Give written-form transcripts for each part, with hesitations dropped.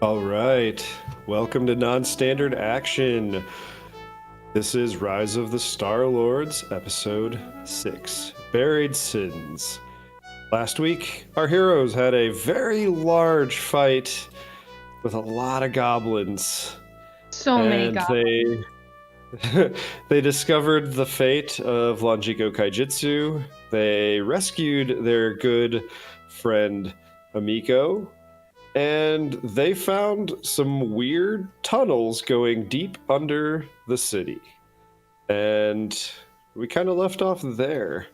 All right, welcome to Non-Standard Action. This is Rise of the Star-Lords, Episode 6, Buried Sins. Last week, our heroes had a very large fight with a lot of goblins. So many goblins. They discovered the fate of Lanjiko Kaijitsu. They rescued their good friend Amiko. And they found some weird tunnels going deep under the city. And we kind of left off there.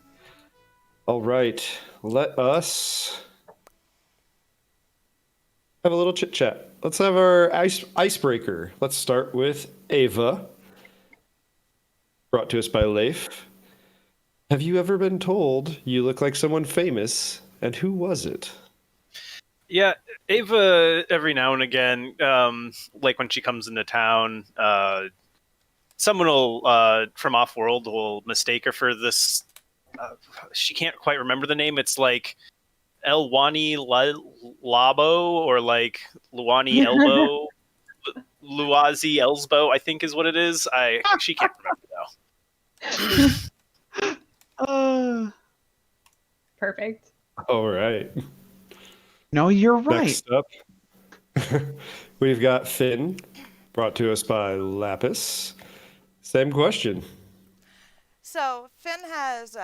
All right, let us have a little chit-chat. Let's have our icebreaker. Let's start with Ava, brought to us by Leif. Have you ever been told you look like someone famous, and who was it? Yeah, Ava, every now and again, like when she comes into town, someone will, from off-world will mistake her for this. She can't quite remember the name. It's like Elwani Labo or like Luani Elbow, Luazi Elsbo, I think is what it is. She can't remember though. Perfect. All right. No, you're right. Next up, we've got Finn, brought to us by Lapis. Same question. So, Finn has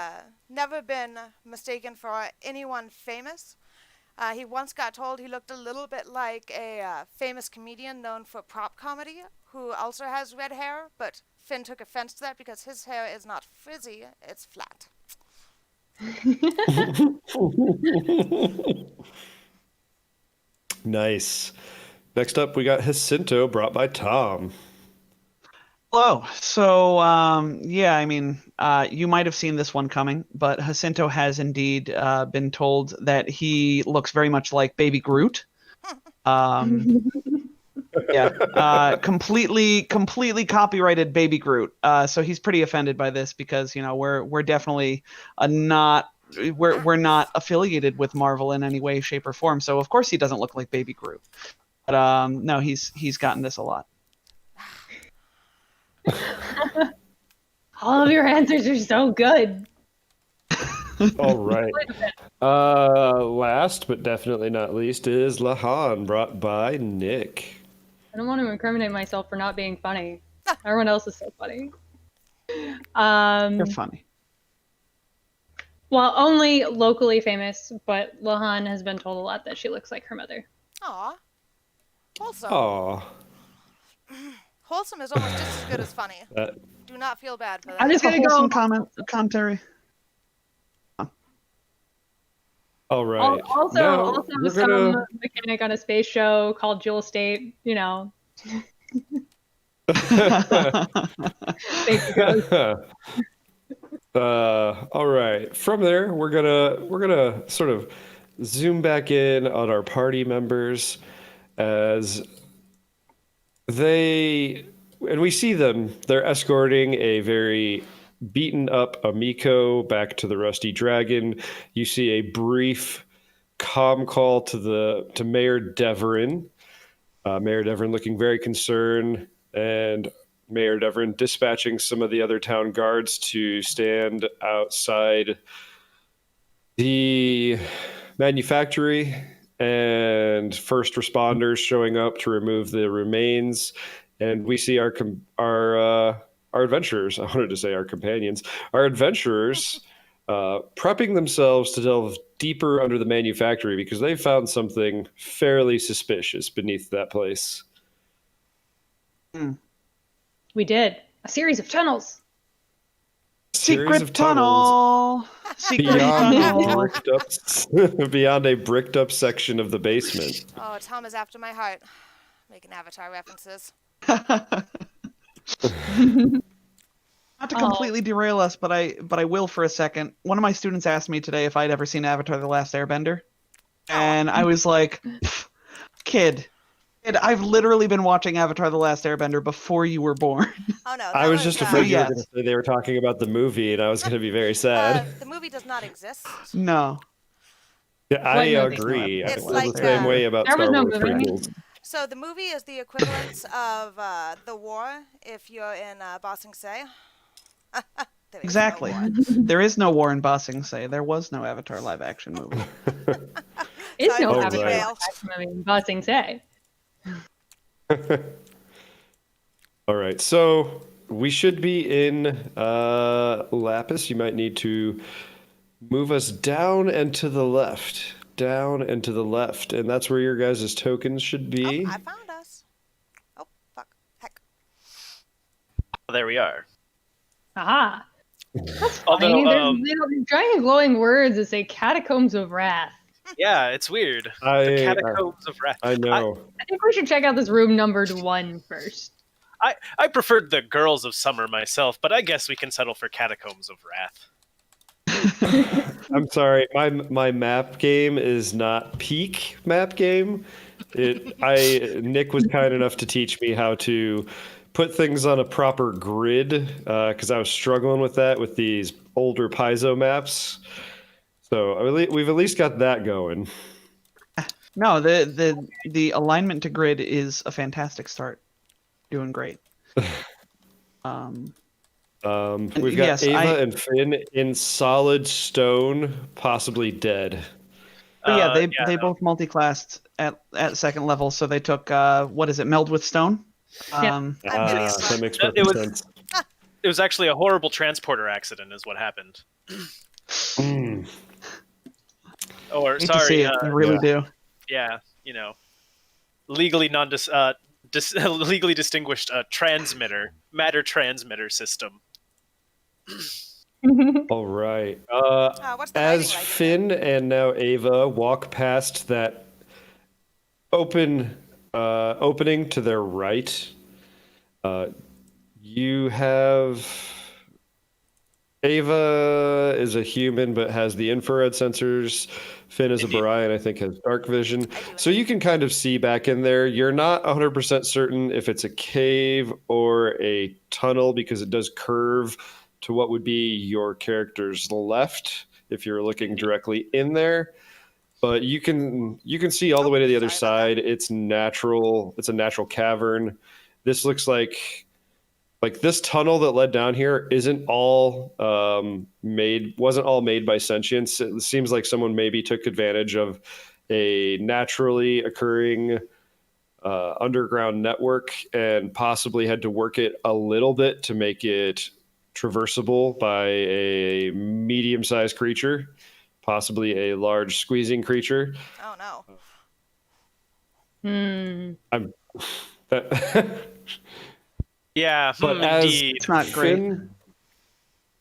never been mistaken for anyone famous. He once got told he looked a little bit like a famous comedian known for prop comedy, who also has red hair, but Finn took offense to that because his hair is not frizzy, it's flat. Nice. Next up, we got Jacinto, brought by Tom. Hello. So, yeah, I mean, you might have seen this one coming, but Jacinto has indeed been told that he looks very much like Baby Groot. Yeah, completely copyrighted Baby Groot. So he's pretty offended by this because, you know, we're definitely we're not affiliated with Marvel in any way, shape, or form. So of course he doesn't look like Baby Groot. But no, he's gotten this a lot. All of your answers are so good. All right. Last but definitely not least is Lahan, brought by Nick. I don't want to incriminate myself for not being funny. Everyone else is so funny. You're funny. Well, only locally famous, but Lahan has been told a lot that she looks like her mother. Aw. Wholesome. Aw. Wholesome is almost just as good as funny. Do not feel bad for that. I'm just That's a gonna go. wholesome commentary. All right. Also some mechanic on a space show called Jewel State, you know. Thank you, all right. From there, we're gonna sort of zoom back in on our party members as we see them. They're escorting a very beaten up Amiko back to the Rusty Dragon. You see a brief comm call to Mayor Deverin. Mayor Deverin looking very concerned, and Mayor Deverin dispatching some of the other town guards to stand outside the manufactory, and first responders showing up to remove the remains. And we see our adventurers, I wanted to say our companions, our adventurers prepping themselves to delve deeper under the manufactory because they found something fairly suspicious beneath that place. We did. A series of tunnels. Secret tunnel. Beyond a bricked up section of the basement. Oh, Tom is after my heart. Making Avatar references. Not to completely derail us, but I will for a second. One of my students asked me today if I'd ever seen Avatar: The Last Airbender, and I was like, "Kid, And I've literally been watching Avatar: The Last Airbender before you were born. Oh no, I was just afraid you were yes. going to say they were talking about the movie, and I was going to be very sad. the movie does not exist. No. Yeah, I What movie? agree. I It's feel like, the same way about There was Star no Wars movie. prequels. So the movie is the equivalent of the war if you're in Ba Sing Se. There is no Exactly. war. There is no war in Ba Sing Se. There was no Avatar live action movie. Is Sorry no for the Avatar derail. live action movie in Ba Sing Se. All right, so we should be in Lapis. You might need to move us down and to the left. Down and to the left. And that's where your guys' tokens should be. Oh, I found us. Oh, fuck. Heck. There we are. Aha. That's funny. Although, There's giant glowing words that say Catacombs of Wrath. yeah, it's weird. The I Catacombs of Wrath. know. I think we should check out this room numbered 1 first. I preferred the Girls of Summer myself, but I guess we can settle for Catacombs of Wrath. I'm sorry. My map game is not peak map game. Nick was kind enough to teach me how to put things on a proper grid because I was struggling with that with these older Paizo maps. So we've at least got that going. No, the alignment to grid is a fantastic start. Doing great. We've got yes, Ava and Finn in solid stone, possibly dead. But yeah, they no. both multi-classed at second level, so they took what is it, Meld with Stone? That makes perfect It was- sense. It was actually a horrible transporter accident, is what happened. Mm. Or Hate to sorry, see it. I really do. yeah, legally legally distinguished matter transmitter system. All right. What's the As lighting like? Finn and now Ava walk past that opening to their right, you have Ava is a human but has the infrared sensors. Finn is a Barian, I think, has dark vision. So you can kind of see back in there. You're not 100% certain if it's a cave or a tunnel because it does curve to what would be your character's left if you're looking directly in there. But you can see all the way to the other Sorry about side. It's natural. It's a natural cavern. This looks like this tunnel that led down here wasn't all made by sentience. It seems like someone maybe took advantage of a naturally occurring underground network and possibly had to work it a little bit to make it traversable by a medium-sized creature, possibly a large squeezing creature. Oh no. Yeah, But as indeed. It's not great.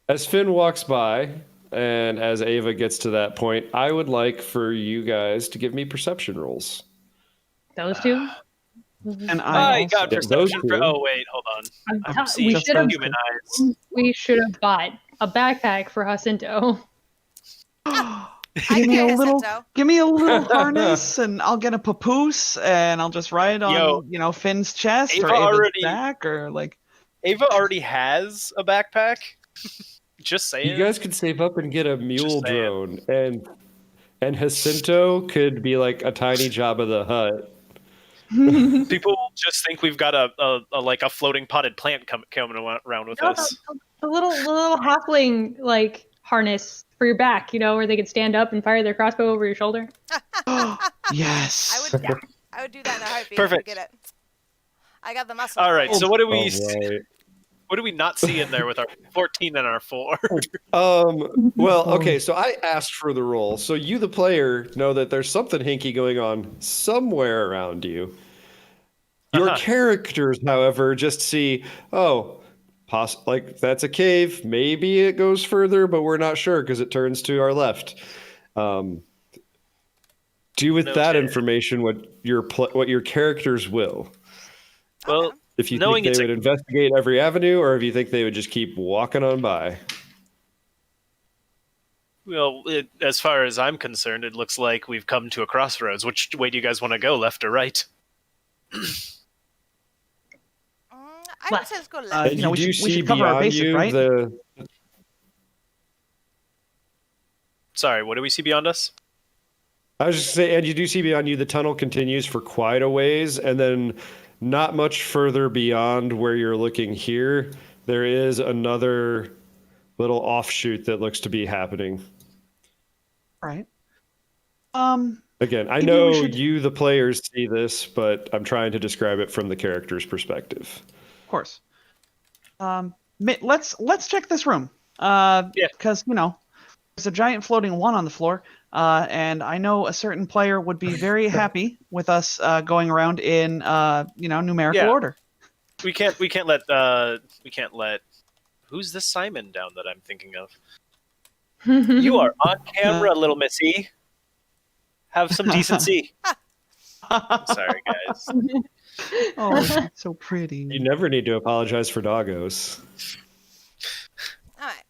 As Finn walks by and as Ava gets to that point, I would like for you guys to give me perception rolls. Those two? And I I got Yeah, those perception. two. Oh wait, hold on. I'm seeing we should have human eyes. bought a backpack for Jacinto. give me a Yes, little Sento. give me a little harness and I'll get a papoose and I'll just ride on Yo, Finn's chest Ava or Ava's already- back or like Ava already has a backpack. Just saying. You guys could save up and get a mule Just saying. drone, and Jacinto could be like a tiny Jabba the Hutt. People just think we've got a floating potted plant coming around with No, us. the little halfling like harness for your back, where they could stand up and fire their crossbow over your shoulder. yes. I would do that in a heartbeat. Perfect. Get it. I got the muscle. All right. So what do we All right. what do we not see in there with our 14 and our 4? Well, okay, so I asked for the roll. So you, the player, know that there's something hinky going on somewhere around you. Your characters, however, just see, that's a cave. Maybe it goes further, but we're not sure because it turns to our left. Do with that Noted. information what your characters will. Well, If you knowing think it's they would investigate every avenue, or if you think they would just keep walking on by. as far as I'm concerned, it looks like we've come to a crossroads. Which way do you guys want to go, left or right? I would say let's go left. And You know, you we do should see cover our beyond bases, you right? the. Sorry, what do we see beyond us? I was just saying, and you do see beyond you the tunnel continues for quite a ways, and then not much further beyond where you're looking here, there is another little offshoot that looks to be happening. Right. Again, I Maybe know we should- you, the players, see this, but I'm trying to describe it from the character's perspective. Of course. Let's check this room. Yeah. Because you know, there's a giant floating one on the floor, and I know a certain player would be very happy with us going around in numerical Yeah. order. We can't let who's this Simon down that I'm thinking of? You are on camera, little missy. Have some decency. I'm sorry, guys. Oh, she's so pretty. You never need to apologize for doggos. All right.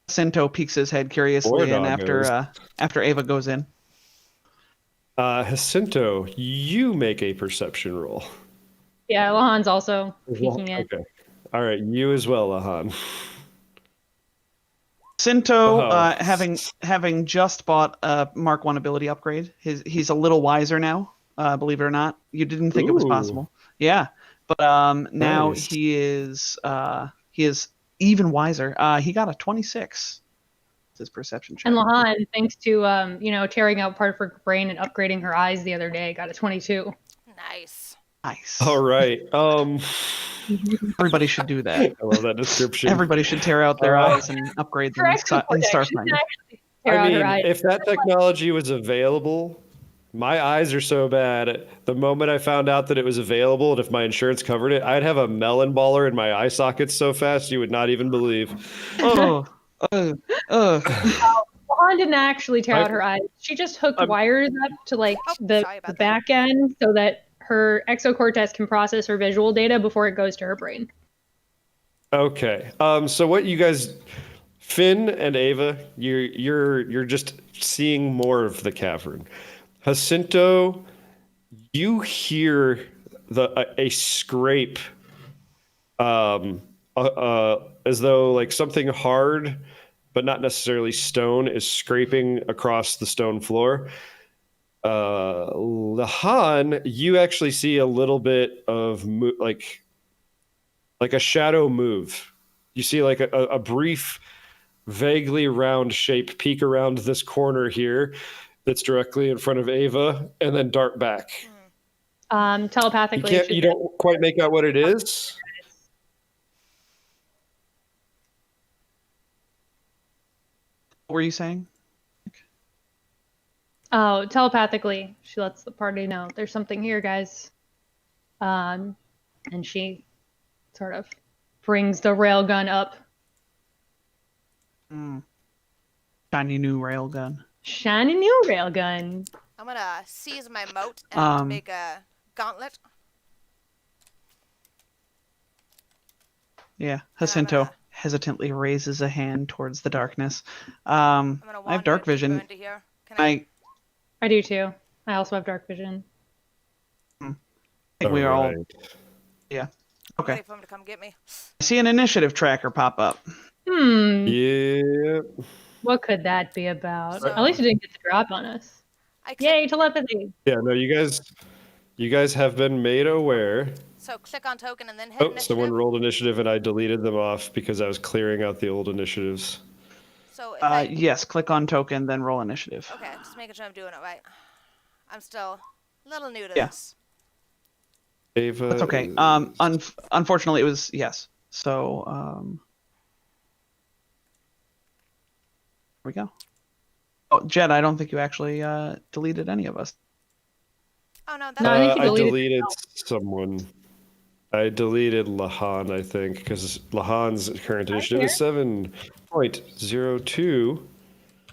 Cinto peeks his head curiously in after Ava goes in. Jacinto, you make a perception roll. Yeah, Lahan's also peeking in. Okay. All right, you as well, Lahan. Cinto, Oh. having just bought a Mark 1 ability upgrade, he's a little wiser now, believe it or not. You didn't think it was Ooh. possible. Yeah. But now Nice. he is even wiser. He got a 26. It's his perception check. And Lahan, thanks to tearing out part of her brain and upgrading her eyes the other day, got a 22. Nice. Nice. All right. Everybody should do that. I love that description. Everybody should tear out their eyes and upgrade them in Starfinder. Tear out I her mean, eyes. if that technology was available, my eyes are so bad. The moment I found out that it was available and if my insurance covered it, I'd have a melon baller in my eye sockets so fast you would not even believe. Oh. Lahan didn't actually tear out her eyes. She just hooked wires up to sorry the about that. back end so that her exocortex can process her visual data before it goes to her brain. Okay. So what you guys, Finn and Ava, you're just seeing more of the cavern. Jacinto, you hear a scrape, as though like something hard, but not necessarily stone, is scraping across the stone floor. Lahan, you actually see a little bit of like a shadow move. You see like a brief, vaguely round shape peek around this corner here that's directly in front of Ava and then dart back. Telepathically. You don't quite make out what it is. What were you saying? Oh, telepathically, she lets the party know there's something here, guys. And she sort of brings the railgun up. Shiny new railgun. Shiny new railgun. I'm gonna seize my moat and make a gauntlet. Yeah, Jacinto hesitantly raises a hand towards the darkness. I'm gonna I have dark wander vision. into here. Can I do too. I also have dark vision. I think we are all. Yeah. Okay. wait for him to come get me. I see an initiative tracker pop up. Yeah. What could that be about? So- At least it didn't get the drop on us. I click, Yay, telepathy. Yeah, no, you guys have been made aware. So click on token and then hit Oh, initiative. someone rolled initiative and I deleted them off because I was clearing out the old initiatives. So if I, Yes, click on token, then roll initiative. okay, just making sure I'm doing it right. I'm still a little new to Yeah. this. Ava. That's okay. Unfortunately, it was yes. So, here we go. Oh, Jed, I don't think you actually deleted any of us. Oh no, that's No, I think you I deleted deleted someone. I deleted Lahan, I think, because Lahan's current initiative is 7.02.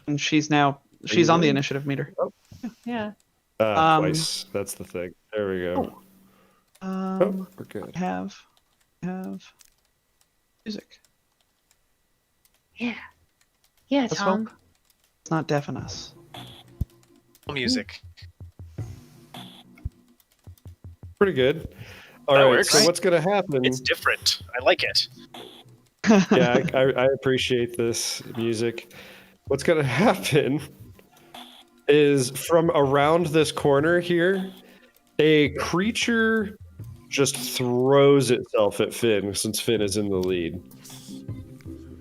And she's on the initiative meter. Yeah. Twice. That's the thing. There we go. We're good. Have music. Yeah. Yeah, Let's Tom. hope it's not deafen us. Music. Pretty good. All That right, works. so what's going to happen? It's different. I like it. Yeah, I appreciate this music. What's going to happen is from around this corner here, a creature just throws itself at Finn since Finn is in the lead.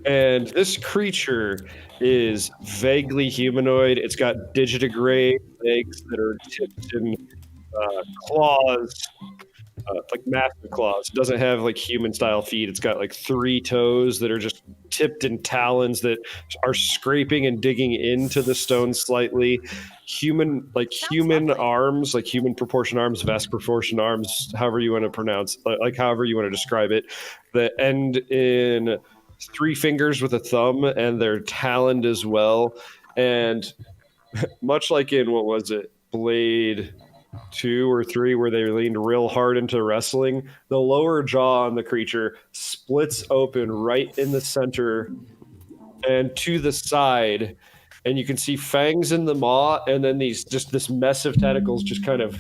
And this creature is vaguely humanoid. It's got digitigrade legs that are tipped in claws, like massive claws. It doesn't have like human style feet. It's got like 3 toes that are just tipped in talons that are scraping and digging into the stone slightly. Human lovely. arms, like human proportion arms, vast proportion arms, however you want to pronounce, like however you want to describe it, that end in 3 fingers with a thumb, and they're taloned as well. And much like in, what was it, Blade 2 or 3, where they leaned real hard into wrestling, the lower jaw on the creature splits open right in the center and to the side, and you can see fangs in the maw, and then this mess of tentacles just kind of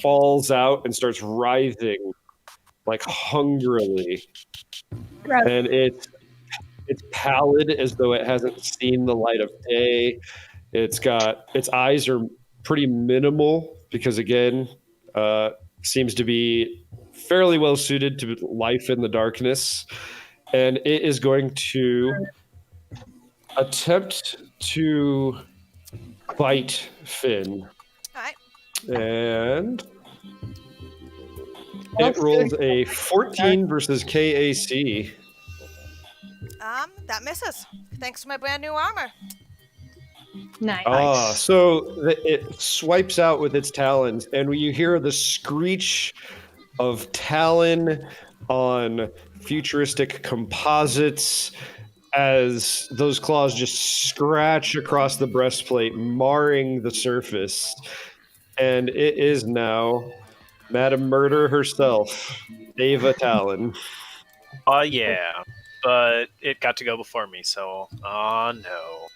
falls out and starts writhing like hungrily. Gross. And it's pallid as though it hasn't seen the light of day. Its eyes are pretty minimal because, again, seems to be fairly well suited to life in the darkness, and it is going to attempt to bite Finn. All right. And it rolls a 14 versus KAC. That misses. Thanks to my brand new armor. Nice. So it swipes out with its talons, and you hear the screech of talon on futuristic composites as those claws just scratch across the breastplate, marring the surface. And it is now Madam Murder herself, Ava Talon. Yeah. But it got to go before me, so no.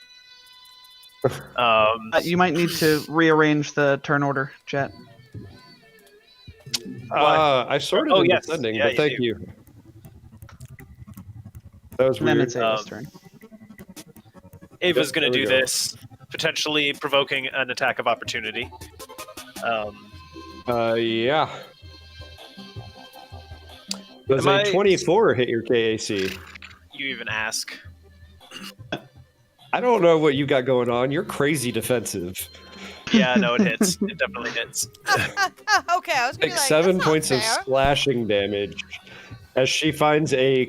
You might need to rearrange the turn order, Jet. I sorted in yes. descending, Yeah, but thank do. you. That was And then weird. it's Ava's turn. Ava's Yep, going to there we do go. this, potentially provoking an attack of opportunity. Yeah. Does Am a I- 24 hit your KAC? You even ask. I don't know what you got going on. You're crazy defensive. Yeah, no, it hits. It definitely hits. Okay, I was gonna Take be like 7 that's not points of fair. slashing damage as she finds a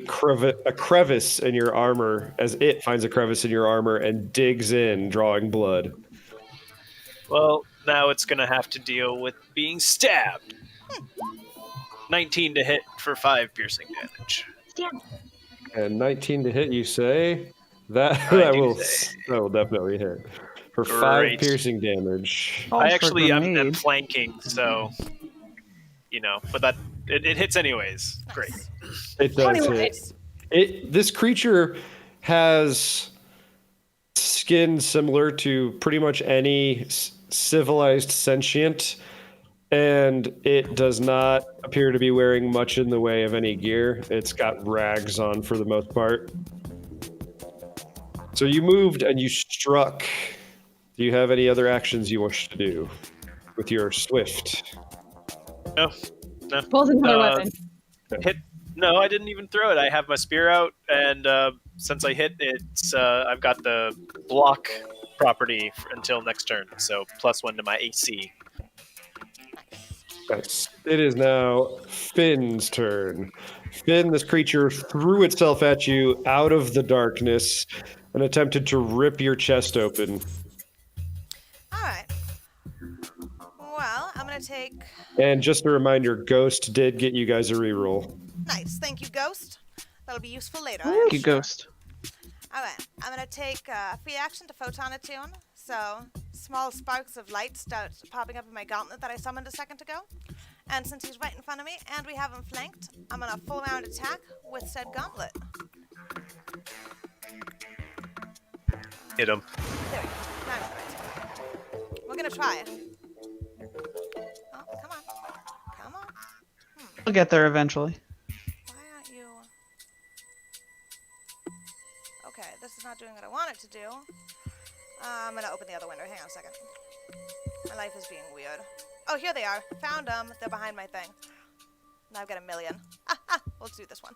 crevice in your armor, as it finds a crevice in your armor and digs in, drawing blood. Well, now it's going to have to deal with being stabbed. 19 to hit for 5 piercing damage. And 19 to hit, you say? That I that do will say. that will definitely hit for 5 Great. piercing damage. Calls for I'm grenade. flanking, so but that it hits anyways. Great. It does Anyway. hit. This creature has skin similar to pretty much any civilized sentient, and it does not appear to be wearing much in the way of any gear. It's got rags on for the most part. So you moved and you struck. Do you have any other actions you wish to do with your swift? No. Pulls another weapon. Hit. No, I didn't even throw it. I have my spear out, and since I hit, it's I've got the block property until next turn, so +1 to my AC. Nice. It is now Finn's turn. Finn, this creature threw itself at you out of the darkness and attempted to rip your chest open. All right. Well, I'm gonna take. And just a reminder, Ghost did get you guys a reroll. Nice, thank you, Ghost. That'll be useful later. I am Thank you, sure. Ghost. All right, I'm gonna take a free action to photon attune. So small sparks of light start popping up in my gauntlet that I summoned a second ago. And since he's right in front of me and we have him flanked, I'm gonna full round attack with said gauntlet. Hit him. There we go. Now I'm right. We're gonna try it. Oh, come on. Come on. We'll get there eventually. Why aren't you... Okay, this is not doing what I want it to do. I'm gonna open the other window. Hang on a second. My life is being weird. Oh, here they are. Found them. They're behind my thing. Now I've got 1 million. Let's do this one.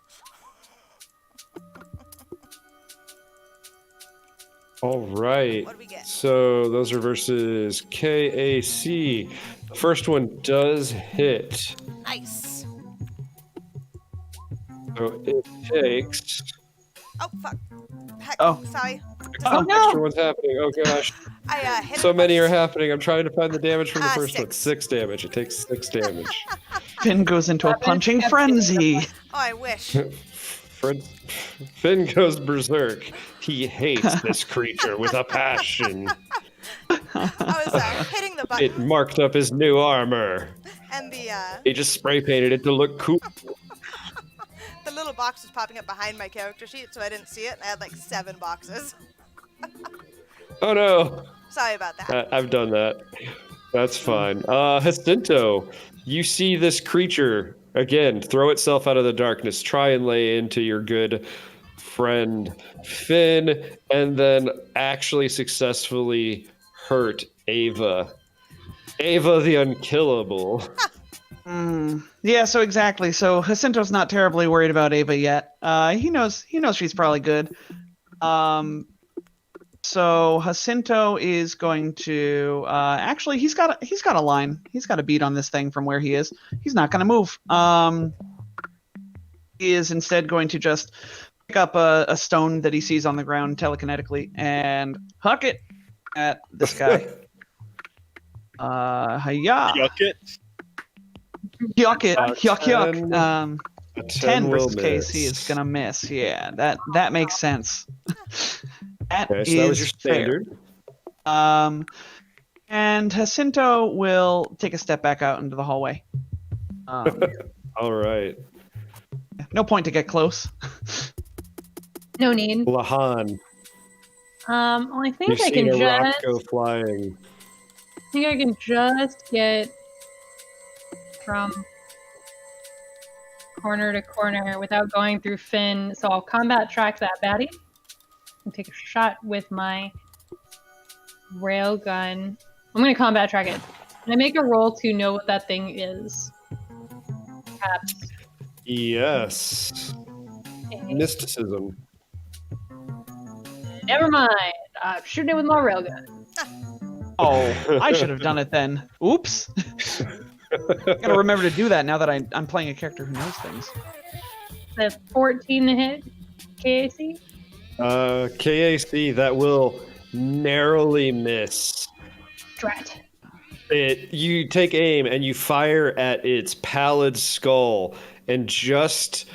All right. What do we get? So those are versus KAC. The first one does hit. Nice. So it takes. Oh, fuck. Heck, Oh. sorry. Oh, Extra one's happening. Oh gosh. I hit So it many with- are happening. I'm trying to find the damage from the first one. 6. 6 damage. It takes 6 damage. Finn goes into a punching frenzy. Oh, I wish. Finn goes berserk. He hates this creature with a passion. I was hitting the button, It marked up his new armor. and the He just spray painted it to look cool. little box was popping up behind my character sheet, so I didn't see it, and I had like 7 boxes. Oh no. Sorry about that. I've done that. That's fine. Jacinto, you see this creature again throw itself out of the darkness, try and lay into your good friend Finn, and then actually successfully hurt Ava. Ava the Unkillable. Yeah, so exactly. So Jacinto's not terribly worried about Ava yet. He knows she's probably good. So Jacinto is going to actually he's got a line. He's got a beat on this thing from where he is. He's not going to move. He is instead going to just pick up a stone that he sees on the ground telekinetically and huck it at this guy. Hiya. Yuck it. Yuck it. Yuck yuck. 10 10 will versus KC miss. is gonna miss. Yeah, that makes sense. That Okay, is so that was your fair. standard. And Jacinto will take a step back out into the hallway. All right. No point to get close. No need. Lahan, Well, I think you've I seen can a rock just. go flying. I think I can just get from corner to corner without going through Finn. So I'll combat track that baddie and take a shot with my railgun. I'm going to combat track it. Can I make a roll to know what that thing is? Perhaps. Yes. Okay. Mysticism. Never mind. I'm shooting it with my railgun. Oh, I should have done it then. Oops. Gotta remember to do that now that I'm playing a character who knows things. The 14 to hit KAC. KAC, that will narrowly miss. Drat. You take aim and you fire at its pallid skull, and just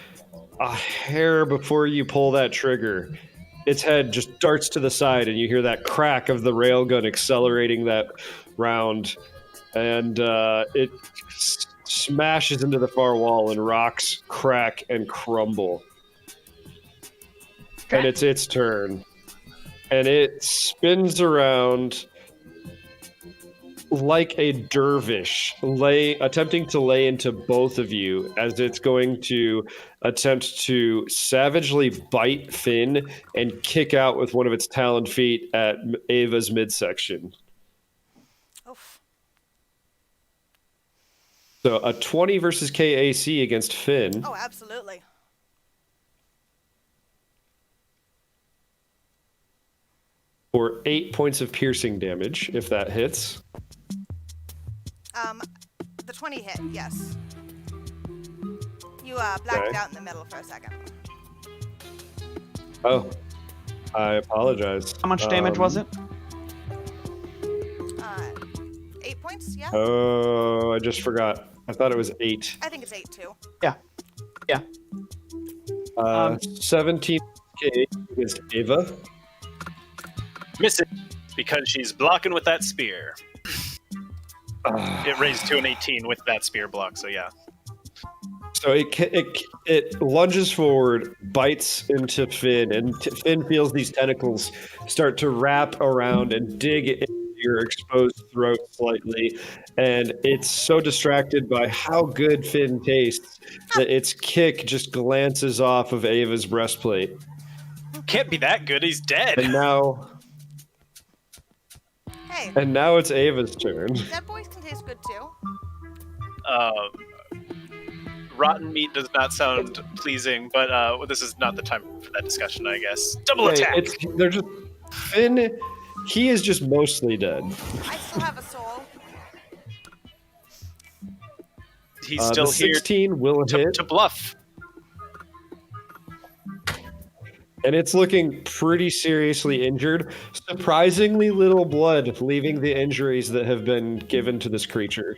a hair before you pull that trigger, its head just darts to the side, and you hear that crack of the railgun accelerating that round, and it smashes into the far wall, and rocks crack and crumble. And it's its turn. And it spins around like a dervish, attempting to lay into both of you, as it's going to attempt to savagely bite Finn and kick out with one of its taloned feet at Ava's midsection. Oof. So a 20 versus KAC against Finn. Oh, absolutely. For 8 points of piercing damage, if that hits. The 20 hit, yes. You blacked Okay. out in the middle for a second. Oh, I apologize. How much damage was it? 8 points, yeah? Oh, I just forgot. I thought it was 8. I think it's 8 too. Yeah. 17 against Ava. Miss it because she's blocking with that spear. It raised to an 18 with that spear block, so yeah. So it lunges forward, bites into Finn, and Finn feels these tentacles start to wrap around and dig your exposed throat slightly, and it's so distracted by how good Finn tastes that its kick just glances off of Ava's breastplate. Can't be that good. He's dead. And now Hey, it's Ava's turn. dead boys can taste good too. Rotten meat does not sound pleasing, but this is not the time for that discussion, I guess. Double Hey, attack. they're just Finn. He is just mostly dead. I still have a soul. He's still the here 16 will hit, to bluff. and it's looking pretty seriously injured. Surprisingly little blood leaving the injuries that have been given to this creature.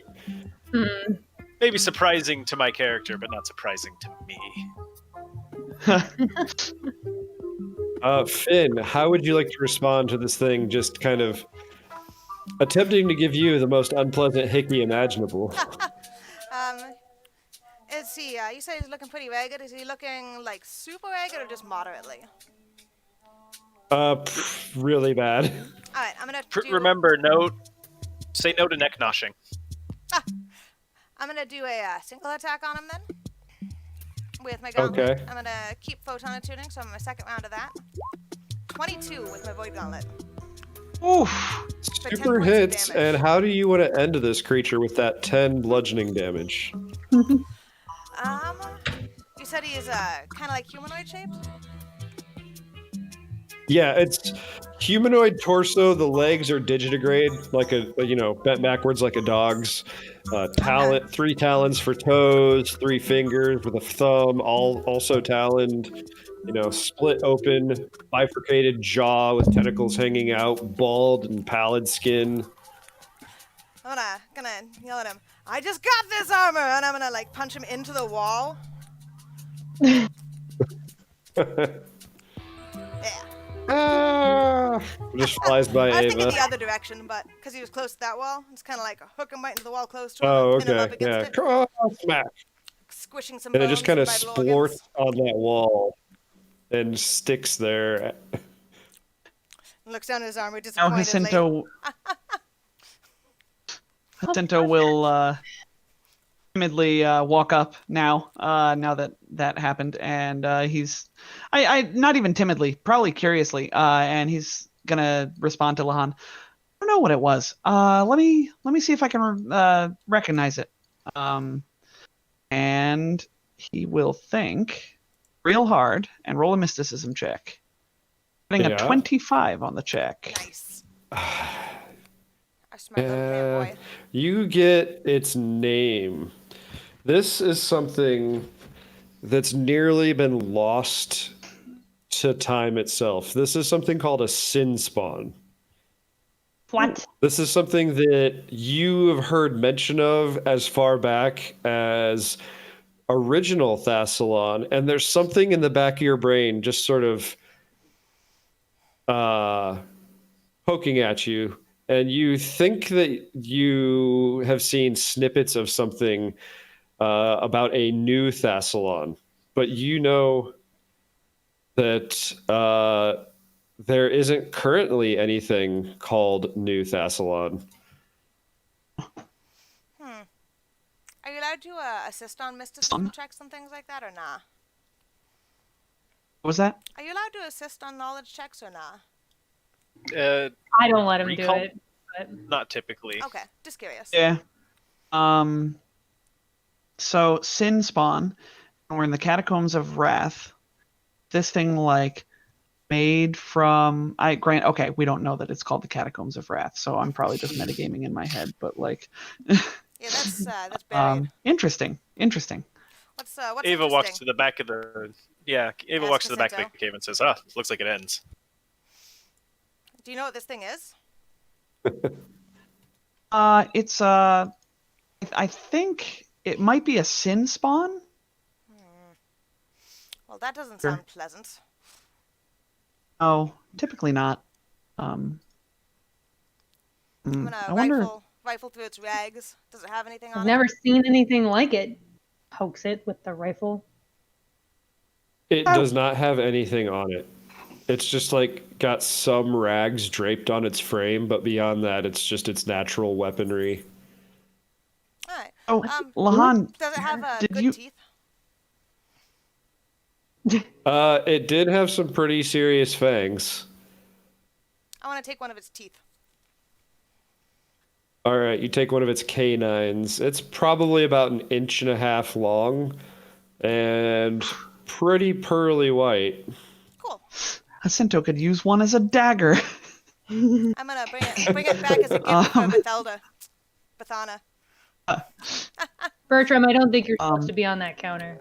Maybe surprising to my character, but not surprising to me. Finn, how would you like to respond to this thing just kind of attempting to give you the most unpleasant hickey imaginable? Is he, you said he's looking pretty ragged. Is he looking like super ragged or just moderately? Really bad. Alright, I'm gonna Remember, say no to neck noshing. I'm gonna do a single attack on him then. With my gauntlet. Okay. I'm gonna keep photon attuning, so I'm in my second round of that. 22 with my void gauntlet. Oof. For 10 Super points of hits, damage. and how do you want to end this creature with that 10 bludgeoning damage? You said he's kind of like humanoid shaped. Yeah, it's humanoid torso. The legs are digitigrade, like bent backwards like a dog's. Three talons for toes, 3 fingers with a thumb, all also taloned. Split open, bifurcated jaw with tentacles hanging out, bald and pallid skin. I'm gonna yell at him. I just got this armor, and I'm gonna like punch him into the wall. Yeah. Just flies by I was thinking Ava. the other direction, but because he was close to that wall, it's kind of like hook him right into the wall close to him. Oh, and pin him up okay, against yeah. it, Smash. squishing some And it bones. just kind of and vital organs. splorts on that wall and sticks there. And looks down at his armor, Now disappointed. Jacinto will timidly walk up now that happened, and he's I not even timidly, probably curiously, and he's gonna respond to Lahan. I don't know what it was. Let me see if I can recognize it. And he will think real hard and roll a mysticism check. Getting a 25 on the check. Nice. I smart little man boy. You get its name. This is something that's nearly been lost to time itself. This is something called a sin spawn. What? This is something that you have heard mention of as far back as original Thassalon, and there's something in the back of your brain just sort of poking at you, and you think that you have seen snippets of something about a new Thassalon, but you know that there isn't currently anything called New Thassalon. Are you allowed to assist on mysticism checks and things like that, or nah? What was that? Are you allowed to assist on knowledge checks, or nah? I don't let him Recall? do it. But... Not typically. Okay, just curious. Yeah. So Sin Spawn, we're in the Catacombs of Wrath. This thing made from okay, we don't know that it's called the Catacombs of Wrath, so I'm probably just metagaming in my head, but Yeah, that's buried. interesting. What's Ava walks interesting? to the back of the Ava Ask walks to the back of Jacinto. the cave and says, looks like it ends. Do you know what this thing is? It's I think it might be a Sin Spawn. Well, that doesn't Sure. sound pleasant. Oh, typically not. I'm gonna I wonder. rifle through its rags. Does it have anything on I've never seen anything like it. Pokes it with the rifle. It does not have anything on it. It's just like got some rags draped on its frame, but beyond that, it's just its natural weaponry. All right. Oh, Lahan, Does it have did good you? teeth? It did have some pretty serious fangs. I want to take one of its teeth. All right, you take one of its canines. It's probably about 1.5 inches long and pretty pearly white. Cool. Jacinto could use one as a dagger. I'm gonna bring it back as a gift for Bethelda. Bethana. Bertram, I don't think you're supposed to be on that counter.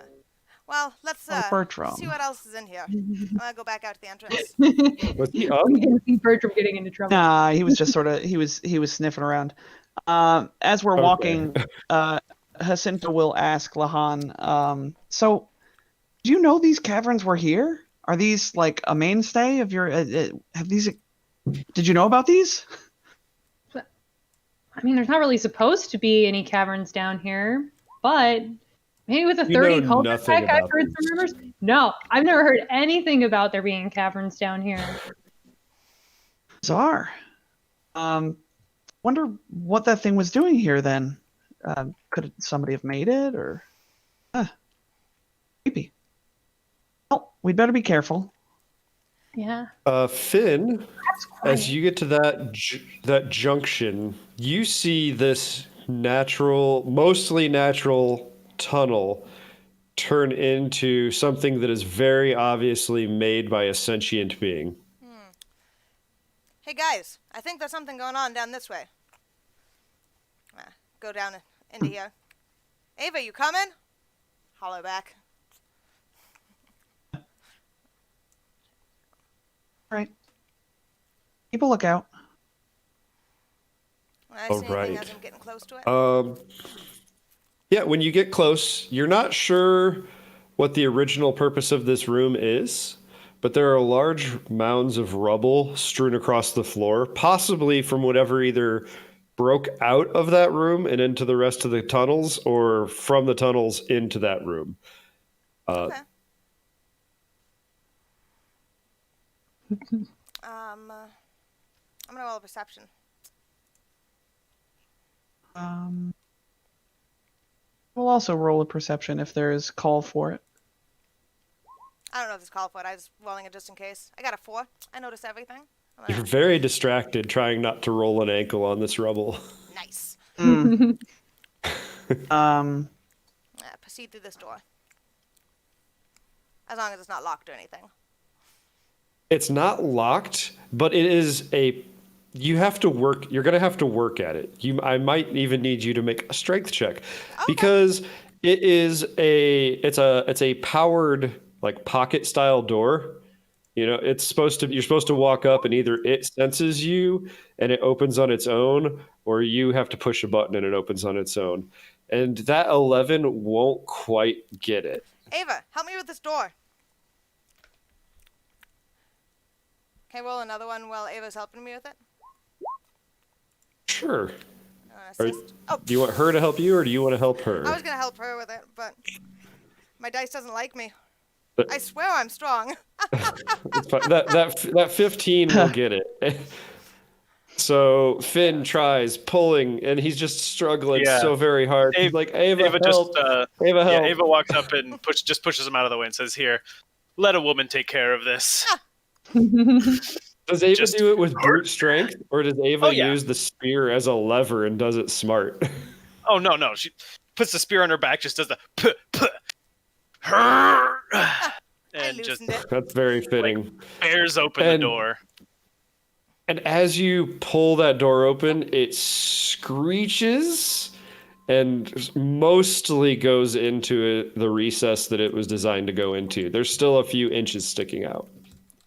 Well, let's Bertram. see what else is in here. I'm gonna go back out to the entrance. Was he up? I'm gonna see Bertram getting into trouble. Nah, he was just sort of he was sniffing around. As we're walking, Jacinto will ask Lahan, so do you know these caverns were here? Are these like a mainstay of your have these did you know about these? I mean, there's not really supposed to be any caverns down here, but maybe with a You 30 know culture nothing tech, I've about heard these. some rumors. No, I've never heard anything about there being caverns down here. Bizarre. Wonder what that thing was doing here then. Could somebody have made it or maybe. Well, we'd better be careful. Yeah. Finn, quiet. as you get to that junction, you see this mostly natural tunnel turn into something that is very obviously made by a sentient being. Hey guys, I think there's something going on down this way. Go down into here. Ava, you coming? Holler back. Right. Keep a lookout. When I see anything Alright. as I'm getting close to it. Yeah, when you get close, you're not sure what the original purpose of this room is, but there are large mounds of rubble strewn across the floor, possibly from whatever either broke out of that room and into the rest of the tunnels, or from the tunnels into that room. Okay. I'm gonna roll a perception. We'll also roll a perception if there is call for it. I don't know if it's called for it. I was rolling it just in case. I got a 4. I notice everything. You're very distracted trying not to roll an ankle on this rubble. Nice. Proceed through this door. As long as it's not locked or anything. It's not locked, but it is you have to work. You're going to have to work at it. I might even need you to make a strength check because it's a powered like pocket style door. You know, you're supposed to walk up and either it senses you and it opens on its own, or you have to push a button and it opens on its own. And that 11 won't quite get it. Ava, help me with this door. Can I roll another one while Ava's helping me with it? Sure. Assist. Do you want her to help you, or do you want to help her? I was gonna help her with it, but my dice doesn't like me. I swear I'm strong. It's fine. That 15 will get it. So Finn tries pulling, and he's just struggling so very hard. He's like, Ava, help! Ava, help! Yeah, Ava walks up and pushes him out of the way and says, "Here, let a woman take care of this." Does Ava do it with brute strength, or does Ava yeah. use the spear as a lever and does it smart? Oh no, she puts the spear on her back, just does the and just That's very fitting. bears open the door. And as you pull that door open, it screeches and mostly goes into the recess that it was designed to go into. There's still a few inches sticking out.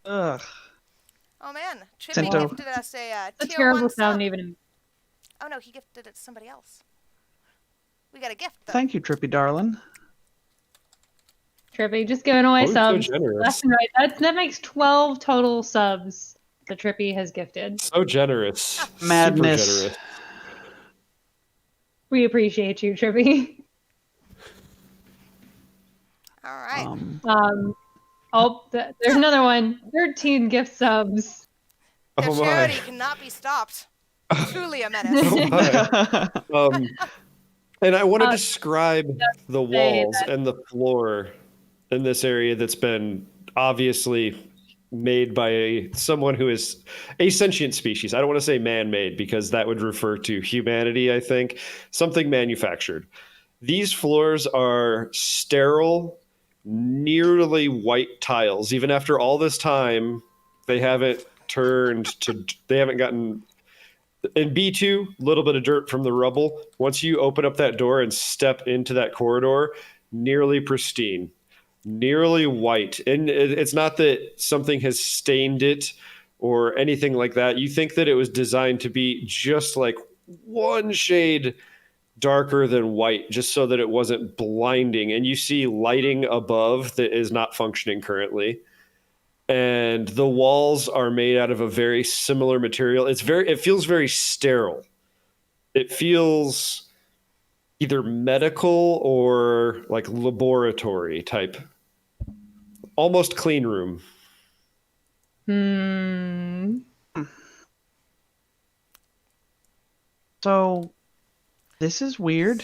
Ugh. Oh man, Trippy Cinto. gifted us a A tier terrible 1 sound sub. even. Oh no, he gifted it to somebody else. We got a gift though. Thank you, Trippy darling. Trippy, just giving away so subs. generous. Left and right. That makes 12 total subs that Trippy has gifted. So generous. Madness. Super generous. We appreciate you, Trippy. All right. Oh, there's another one. 13 gift subs. Their Oh my. charity cannot be stopped. Truly a menace. Oh my. And I want to Uh, describe the say walls and the floor in this area that's been obviously made by someone who is a sentient species. I don't want to say man-made because that would refer to humanity, I think. Something manufactured. These floors are sterile, nearly white tiles. Even after all this time, they haven't they haven't gotten. In B2, a little bit of dirt from the rubble. Once you open up that door and step into that corridor, nearly pristine, nearly white. And it's not that something has stained it or anything like that. You think that it was designed to be just like one shade darker than white, just so that it wasn't blinding. And you see lighting above that is not functioning currently. And the walls are made out of a very similar material. It feels very sterile. It feels either medical or like laboratory type, almost clean room. So, this is weird.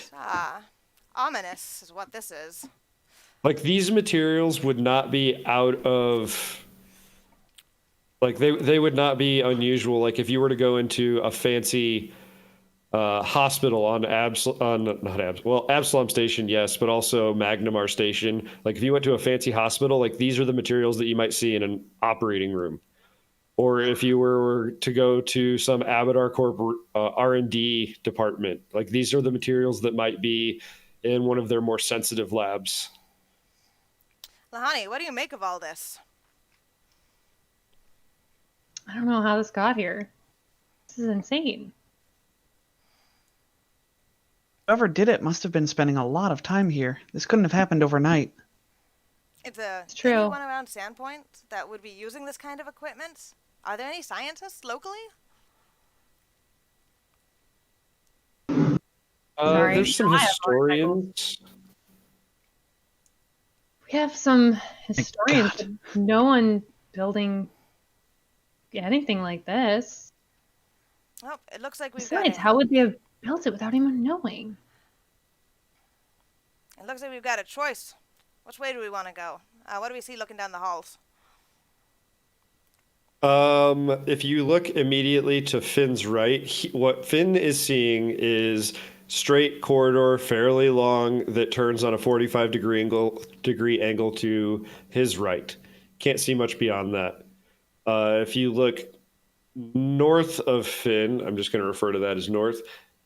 Ominous is what this is. Like these materials would not be out of, like they would not be unusual. Like if you were to go into a fancy hospital on Absalom Station, yes, but also Magnamar Station. Like if you went to a fancy hospital, like these are the materials that you might see in an operating room. Or if you were to go to some Abadar Corp R&D department, like these are the materials that might be in one of their more sensitive labs. Lahani, what do you make of all this? I don't know how this got here. This is insane. Whoever did it must have been spending a lot of time here. This couldn't have happened overnight. It's true. Anyone around Sandpoint that would be using this kind of equipment? Are there any scientists locally? Sorry. There's some historians. We have some historians, but no one building anything like this. Oh, it looks like we've got Besides, how would they have built it without even knowing? It looks like we've got a choice. Which way do we want to go? What do we see looking down the halls? If you look immediately to Finn's right, what Finn is seeing is straight corridor, fairly long, that turns on a 45-degree angle to his right. Can't see much beyond that. If you look north of Finn, I'm just going to refer to that as north,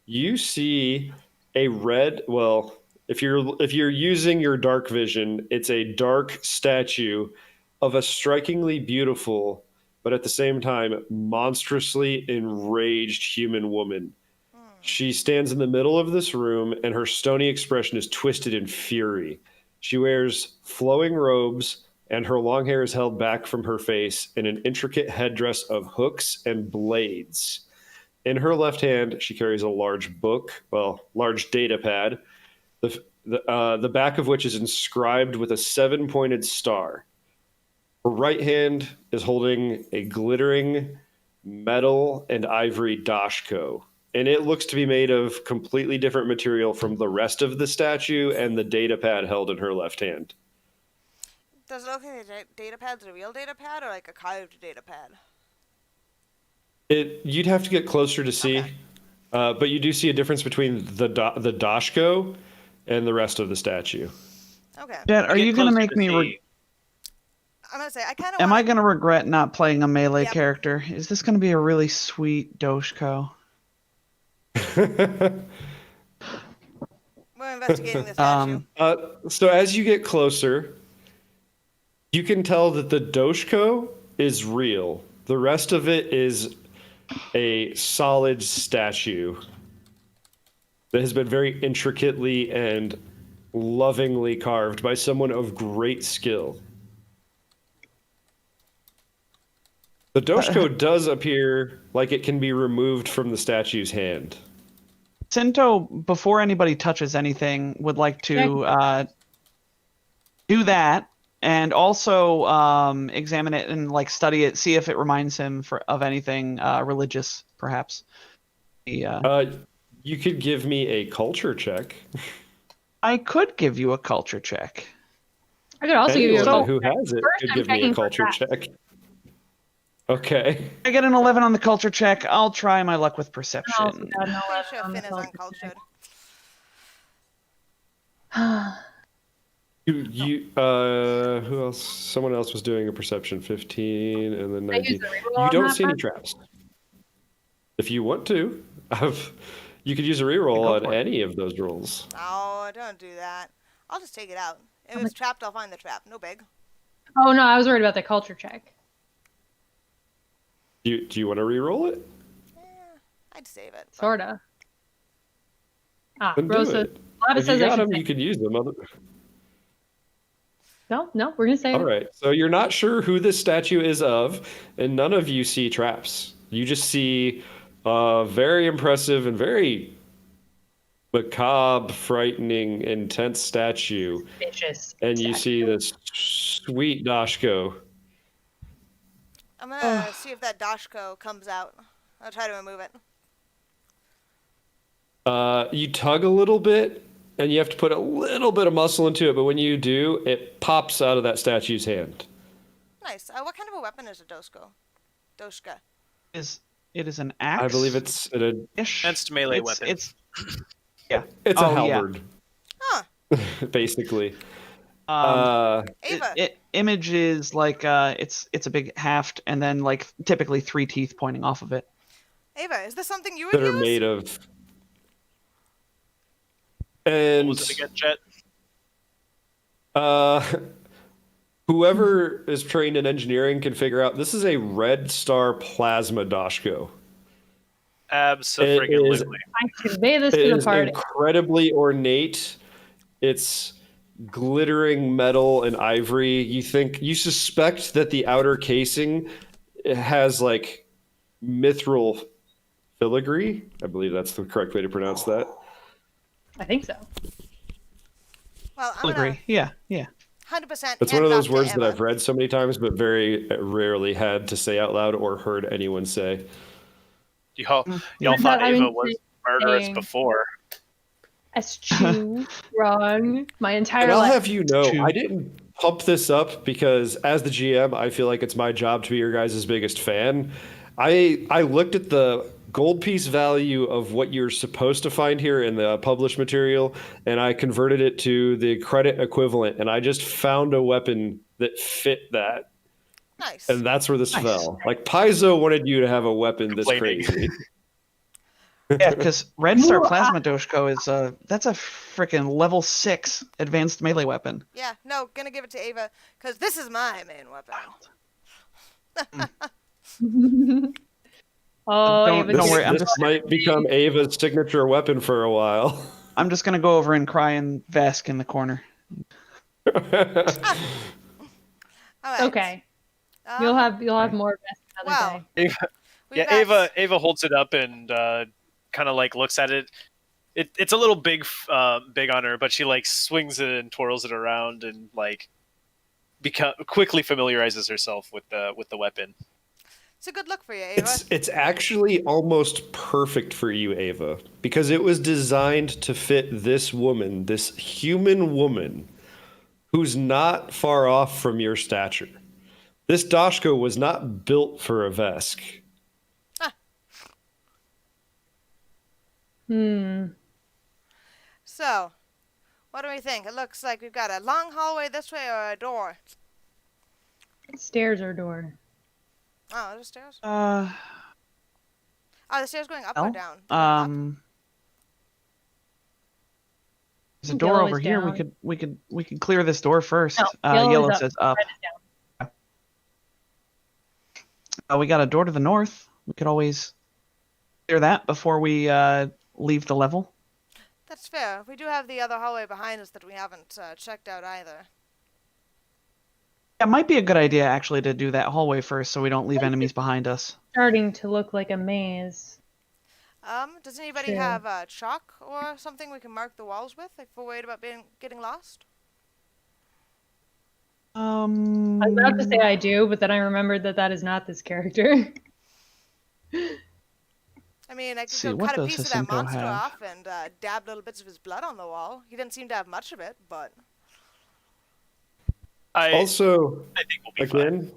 you see a red, well, if you're using your dark vision, it's a dark statue of a strikingly beautiful, but at the same time, monstrously enraged human woman. She stands in the middle of this room, and her stony expression is twisted in fury. She wears flowing robes, and her long hair is held back from her face in an intricate headdress of hooks and blades. In her left hand, she carries a large book, large data pad, the back of which is inscribed with a 7-pointed star. Her right hand is holding a glittering metal and ivory dashko, and it looks to be made of completely different material from the rest of the statue and the data pad held in her left hand. Does it look like the data pad's a real data pad or like a carved data pad? You'd have to get closer to see, Okay. But you do see a difference between the dashko and the rest of the statue. Okay. Jet, are Get you going to closer make me... see. I'm going to say, I kind of Am I going to regret not playing a melee Yep. character? Is this going to be a really sweet Doshko? We're investigating this statue. So as you get closer, you can tell that the Doshko is real. The rest of it is a solid statue that has been very intricately and lovingly carved by someone of great skill. The Doshko does appear like it can be removed from the statue's hand. Sinto, before anybody touches anything, would like to do that And also examine it and like study it, see if it reminds him of anything religious, perhaps. You could give me a culture check. I could give you a culture check. I could also give you a Anyone culture who check. has it First, could I'm give me a checking for culture traps. check. Okay. I get an 11 on the culture check. I'll try my luck with I also perception. got an Pretty 11 sure on the Finn is culture uncultured. check. Who else? Someone else was doing a perception 15 and then I use 19. the reroll You on don't that see any part? traps. If you want to, you could use a Go reroll on for it. any of those rolls. No, don't do that. I'll just take it out. If it's trapped, I'll find the trap. No big. Oh no, I was worried about the culture check. Do you want to reroll it? I'd save it. but- Sorta. Ah, Then do Rosa. it. Lava If you says I got should them, save. you can use them. No, we're gonna save All it. right. So you're not sure who this statue is of, and none of you see traps. You just see a very impressive and very macabre, frightening, intense statue, Vicious. and you statue. see this sweet Dashko. I'm gonna see if that Dashko comes out. I'll try to remove it. You tug a little bit, and you have to put a little bit of muscle into it, but when you do, it pops out of that statue's hand. Nice. What kind of a weapon is a Doshka? It is an axe. I believe it's an Advanced melee weapon. It's yeah. It's a Oh, yeah. halberd, Huh. basically. Ava. Image is like it's a big haft and then like typically 3 teeth pointing off of it. Ava, is this something you would That are use? made of. What And was it again, Jet? whoever is trained in engineering can figure out this is a red star plasma Dashko. Abso-friggin-lutely. I convey this It to the is party. incredibly ornate. It's glittering metal and ivory. You suspect that the outer casing has like mithril filigree. I believe that's the correct way to pronounce that. I think so. Well, I'm I'll gonna agree. Yeah. 100%. It's one of those words that I've read so many times, but very rarely had to say out loud or heard anyone say. Y'all I thought thought I Ava mean was murderous saying- before. Eschew wrong my entire And I'll life. have you know, Two. I didn't pump this up because as the GM, I feel like it's my job to be your guys' biggest fan. I looked at the gold piece value of what you're supposed to find here in the published material, and I converted it to the credit equivalent, and I just found a weapon that fit that. Nice. And that's where this Nice. fell. Like Paizo wanted you to have a weapon this Complaining. crazy. Yeah, because Red Star Ooh, Plasma Doshko is that's a freaking level 6 advanced melee weapon. Yeah, no, gonna give it to Ava because this is my main weapon. Oh, Don't- Ava, don't dude. worry, I'm This just- might become Ava's signature weapon for a while. I'm just gonna go over and cry in Vesk in the corner. All right. Okay, Um, you'll have more best another wow. day. we've got- Ava holds it up and kind of like looks at it. It's a little big on her, but she like swings it and twirls it around and like quickly familiarizes herself with the weapon. It's a good look for you, Ava. It's actually almost perfect for you, Ava, because it was designed to fit this woman, this human woman, who's not far off from your stature. This Dashko was not built for a Vesk. So, what do we think? It looks like we've got a long hallway this way or a door. Stairs or door? Oh, there's stairs. Uh, Are the stairs going up no. or down? Up? There's a think door yellow over is here. down. We could clear this door first. No, Yellow is up. says up. Red is down. We got a door to the north. We could always clear that before we leave the level. That's fair. We do have the other hallway behind us that we haven't checked out either. It might be a good idea actually to do that hallway first, so we don't leave enemies behind us. Starting to look like a maze. Does anybody Sure. have chalk or something we can mark the walls with if we're worried about getting lost? I was about to say I do, but then I remembered that is not this character. I mean, I could see, go what cut a does piece of that Jacinto monster have? off and dab little bits of his blood on the wall. He didn't seem to have much of it, but I Also, think we'll be fine. again,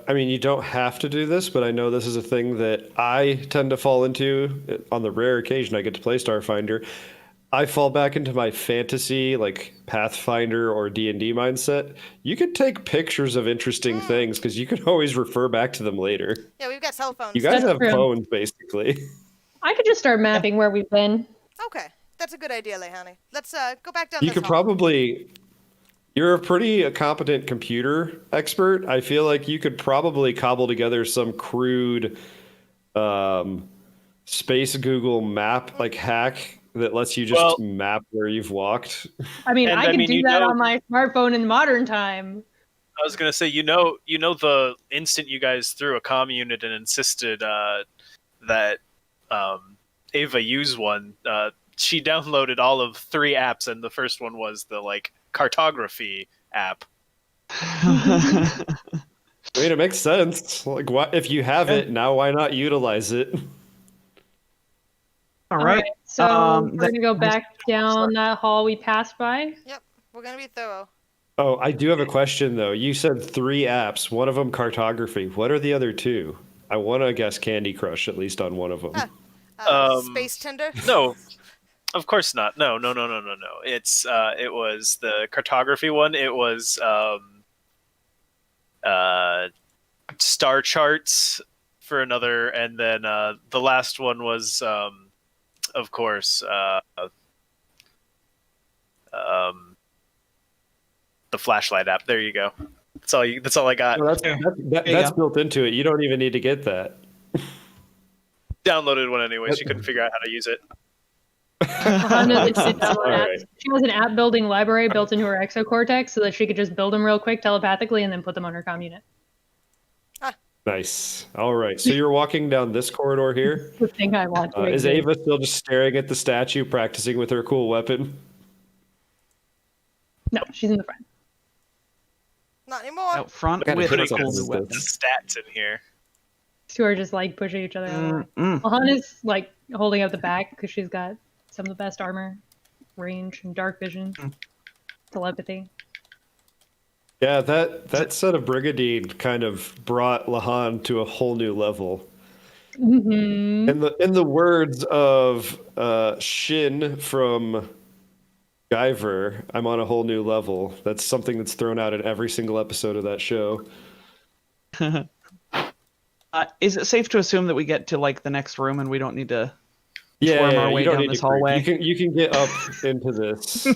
I mean, you don't have to do this, but I know this is a thing that I tend to fall into on the rare occasion I get to play Starfinder. I fall back into my fantasy, like Pathfinder or D&D mindset. You could take pictures of interesting things because you can always refer back to them later. yeah, we've got cell phones. You guys That's have true. phones, basically. I could just start mapping where we've been. Okay, that's a good idea, Lehani. Let's go back down You this could hall. probably. You're a pretty competent computer expert. I feel like you could probably cobble together some crude space Google map like hack that lets you just Well- map where you've walked. I mean, And, I I could mean, do you that know- on my smartphone in modern time. I was gonna say, you know, the instant you guys threw a comm unit and insisted that Ava use one, she downloaded all of 3 apps, and the first one was the like cartography app. I mean, it makes sense. Like, what if you have it now? Why not utilize it? All right. So we're then- gonna go back down that hall we passed by. Yep, we're gonna be thorough. Oh, I do have a question though. You said 3 apps. One of them cartography. What are the other 2? I want to guess Candy Crush at least on one of them. Space Tinder. No, of course not. No. It's it was the cartography one. It was star charts for another, and then the last one was of course the flashlight app. There you go. That's all I got. No, that's There you that's go. built into it. You don't even need to get that. Downloaded one anyway. She couldn't figure out how to use it. Hannah did sit down on All apps. right. She has an app building library built into her exocortex so that she could just build them real quick telepathically and then put them on her comm unit. Nice. All right. So you're walking down this corridor here. The thing I want to Is exist. Ava still just staring at the statue, practicing with her cool weapon? No, she's in the front. Not anymore. Out front Kinda with put a it cool against new this. weapon. The stats in here. Two are just like pushing each other out of the way. Mm-mm. Hannah's like holding up the back because she's got some of the best armor, range, and dark vision, telepathy. Yeah, that set of Brigandine kind of brought Lahan to a whole new level. Mm-hmm. In the words of Shin from Guyver, I'm on a whole new level. That's something that's thrown out in every single episode of that show. Is it safe to assume that we get to like the next room and we don't need to Yeah, swarm our way you don't down need this to creep. hallway? You can get up into this.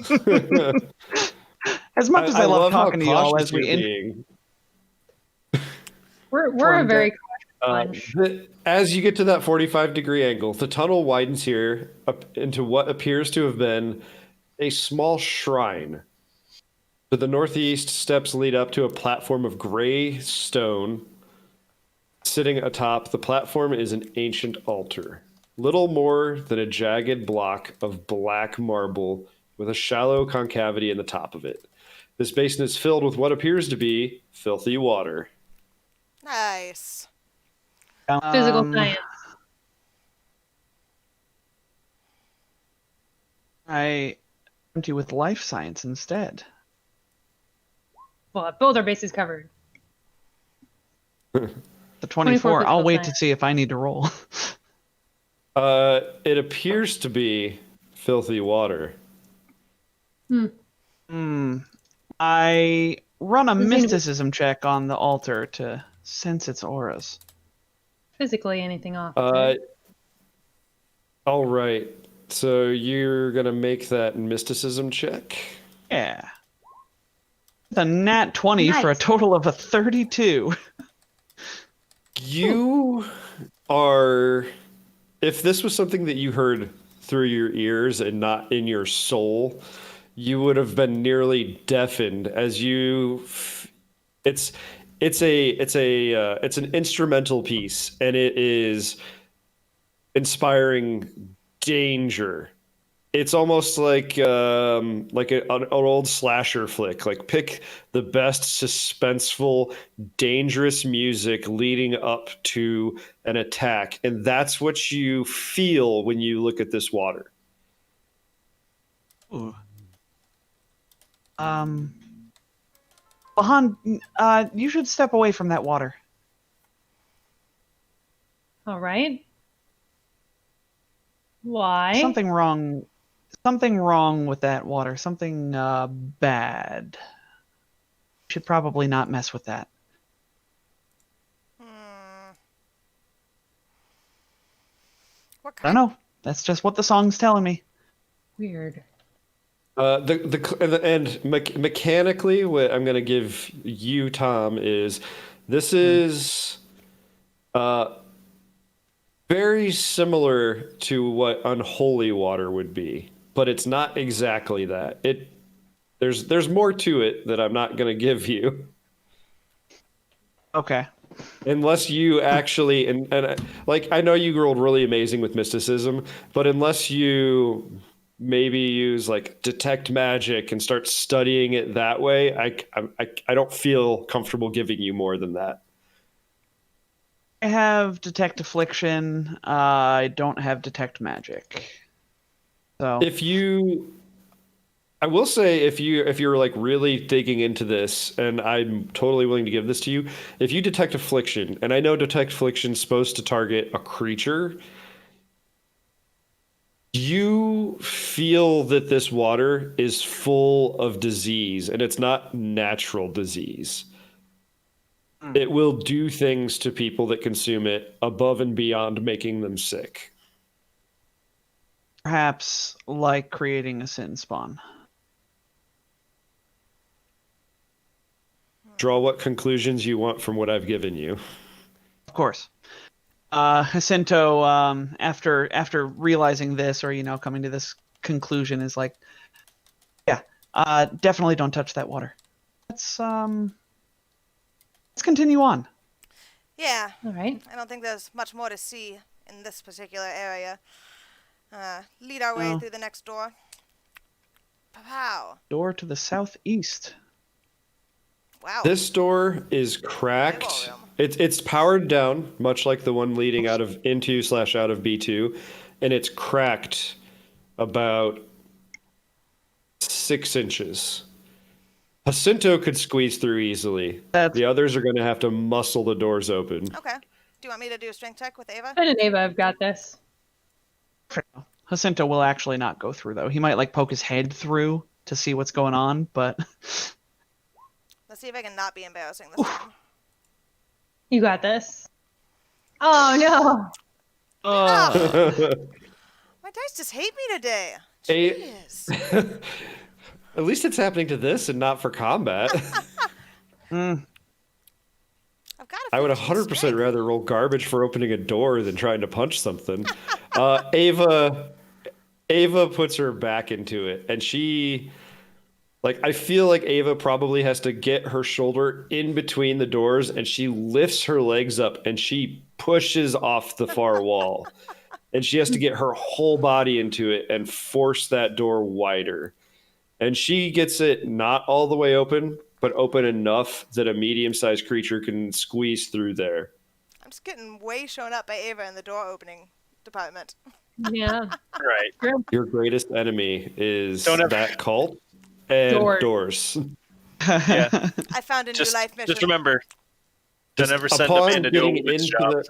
As much as I love how talking to you all cautious as we you're being. We're a Formed very Uh, cautious bunch. as you get to that 45-degree angle, the tunnel widens here up into what appears to have been a small shrine. To the northeast, steps lead up to a platform of gray stone. Sitting atop the platform is an ancient altar, little more than a jagged block of black marble with a shallow concavity in the top of it. This basin is filled with what appears to be filthy water. Nice. Physical science. I empty with life science instead. Well, both our bases covered. The 24. I'll physical wait to science. see if I need to roll. It appears to be filthy water. I run a Doesn't seem to be- mysticism check on the altar to sense its auras. Physically, anything off. All right. So you're gonna make that mysticism check. Yeah. With a nat 20 for a Nice. total of a 32. You are. If this was something that you heard through your ears and not in your soul, you would have been nearly deafened as you. It's an instrumental piece, and it is inspiring danger it's almost like an old slasher flick. Like pick the best suspenseful, dangerous music leading up to an attack, and that's what you feel when you look at this water. Ooh. Bahan, you should step away from that water. All right. Why? Something wrong. Something wrong with that water. Something bad. You should probably not mess with that. What I don't kind? know. That's just what the song's telling me. Weird. Mechanically, what I'm going to give you, Tom, is this is very similar to what unholy water would be, but it's not exactly that. There's more to it that I'm not going to give you. Okay. Unless you actually, like, I know you rolled really amazing with mysticism, but unless you maybe use like detect magic and start studying it that way, I don't feel comfortable giving you more than that. I have detect affliction. I don't have detect magic. So I will say if you're like really digging into this, and I'm totally willing to give this to you, if you detect affliction, and I know detect affliction is supposed to target a creature, you feel that this water is full of disease, and it's not natural disease. It will do things to people that consume it above and beyond making them sick. perhaps like creating a sin spawn. Draw what conclusions you want from what I've given you. Of course. Jacinto, after realizing this, or coming to this conclusion, is like, yeah, definitely don't touch that water. Let's continue on. Yeah, All right. I don't think there's much more to see in this particular area. Lead our way No. through the next door. Pow! Door to the southeast. Wow. This door is cracked. It's powered down, much like the one leading out of into/out of B2, and it's cracked about 6 inches. Jacinto could squeeze through easily. That's- The others are going to have to muscle the doors open. Okay. Do you want me to do a strength check with Ava? Ben and Ava have got this. Jacinto will actually not go through, though. He might like poke his head through to see what's going on, but Let's see if I can not be embarrassing this time. You got this. Oh no. My dice just hate me today. Hey. Jeez. At least it's happening to this and not for combat. I've got a I would 15 100% strength. rather roll garbage for opening a door than trying to punch something. Ava puts her back into it, and I feel like Ava probably has to get her shoulder in between the doors, and she lifts her legs up and she pushes off the far wall. And she has to get her whole body into it and force that door wider. And she gets it not all the way open, but open enough that a medium-sized creature can squeeze through there. I'm just getting way shown up by Ava in the door opening department. Yeah. Right. Your greatest enemy is Don't ever- that cult and Doors. doors. Yeah. I found a new Just, life mission. just remember, don't Just ever send a upon man to do a getting woman's into job.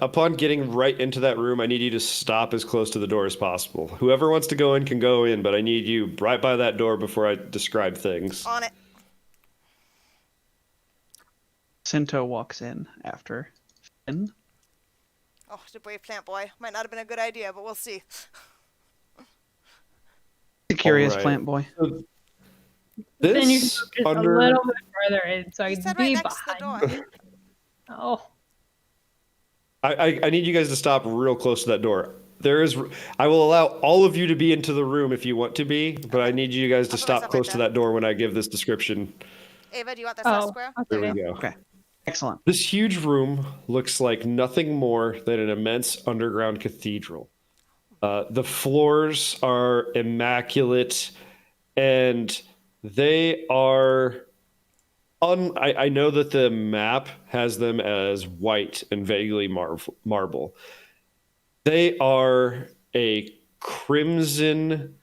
Upon getting right into that room, I need you to stop as close to the door as possible. Whoever wants to go in can go in, but I need you right by that door before I describe things. On it. Jacinto walks in after Finn. Oh, the brave plant boy. Might not have been a good idea, but we'll see. The curious Alright. plant boy. Then you can This go just under a little bit further in, so I He can said be right next to the behind. door. Oh. I need you guys to stop real close to that door. I will allow all of you to be into the room if you want to be, but I need you guys to I'll put stop myself close right to there. that door when I give this description. Ava, do you want this last Oh. square? There we Okay. go. Okay. Excellent. This huge room looks like nothing more than an immense underground cathedral. The floors are immaculate, and they are. I know that the map has them as white and vaguely marble. They are a crimson.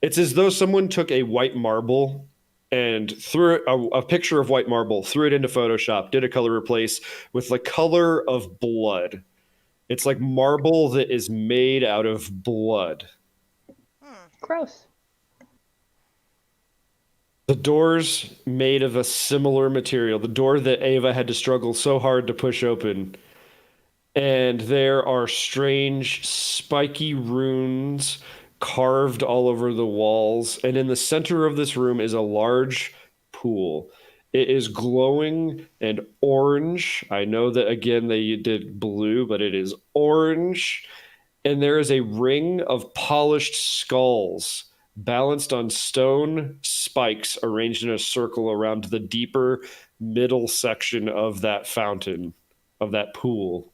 It's as though someone took a white marble and threw a picture of white marble, threw it into Photoshop, did a color replace with the color of blood. It's like marble that is made out of blood. Gross. The doors made of a similar material. The door that Ava had to struggle so hard to push open. And there are strange spiky runes carved all over the walls. And in the center of this room is a large pool. It is glowing and orange. I know that again they did blue, but it is orange. And there is a ring of polished skulls balanced on stone spikes arranged in a circle around the deeper middle section of that fountain, of that pool.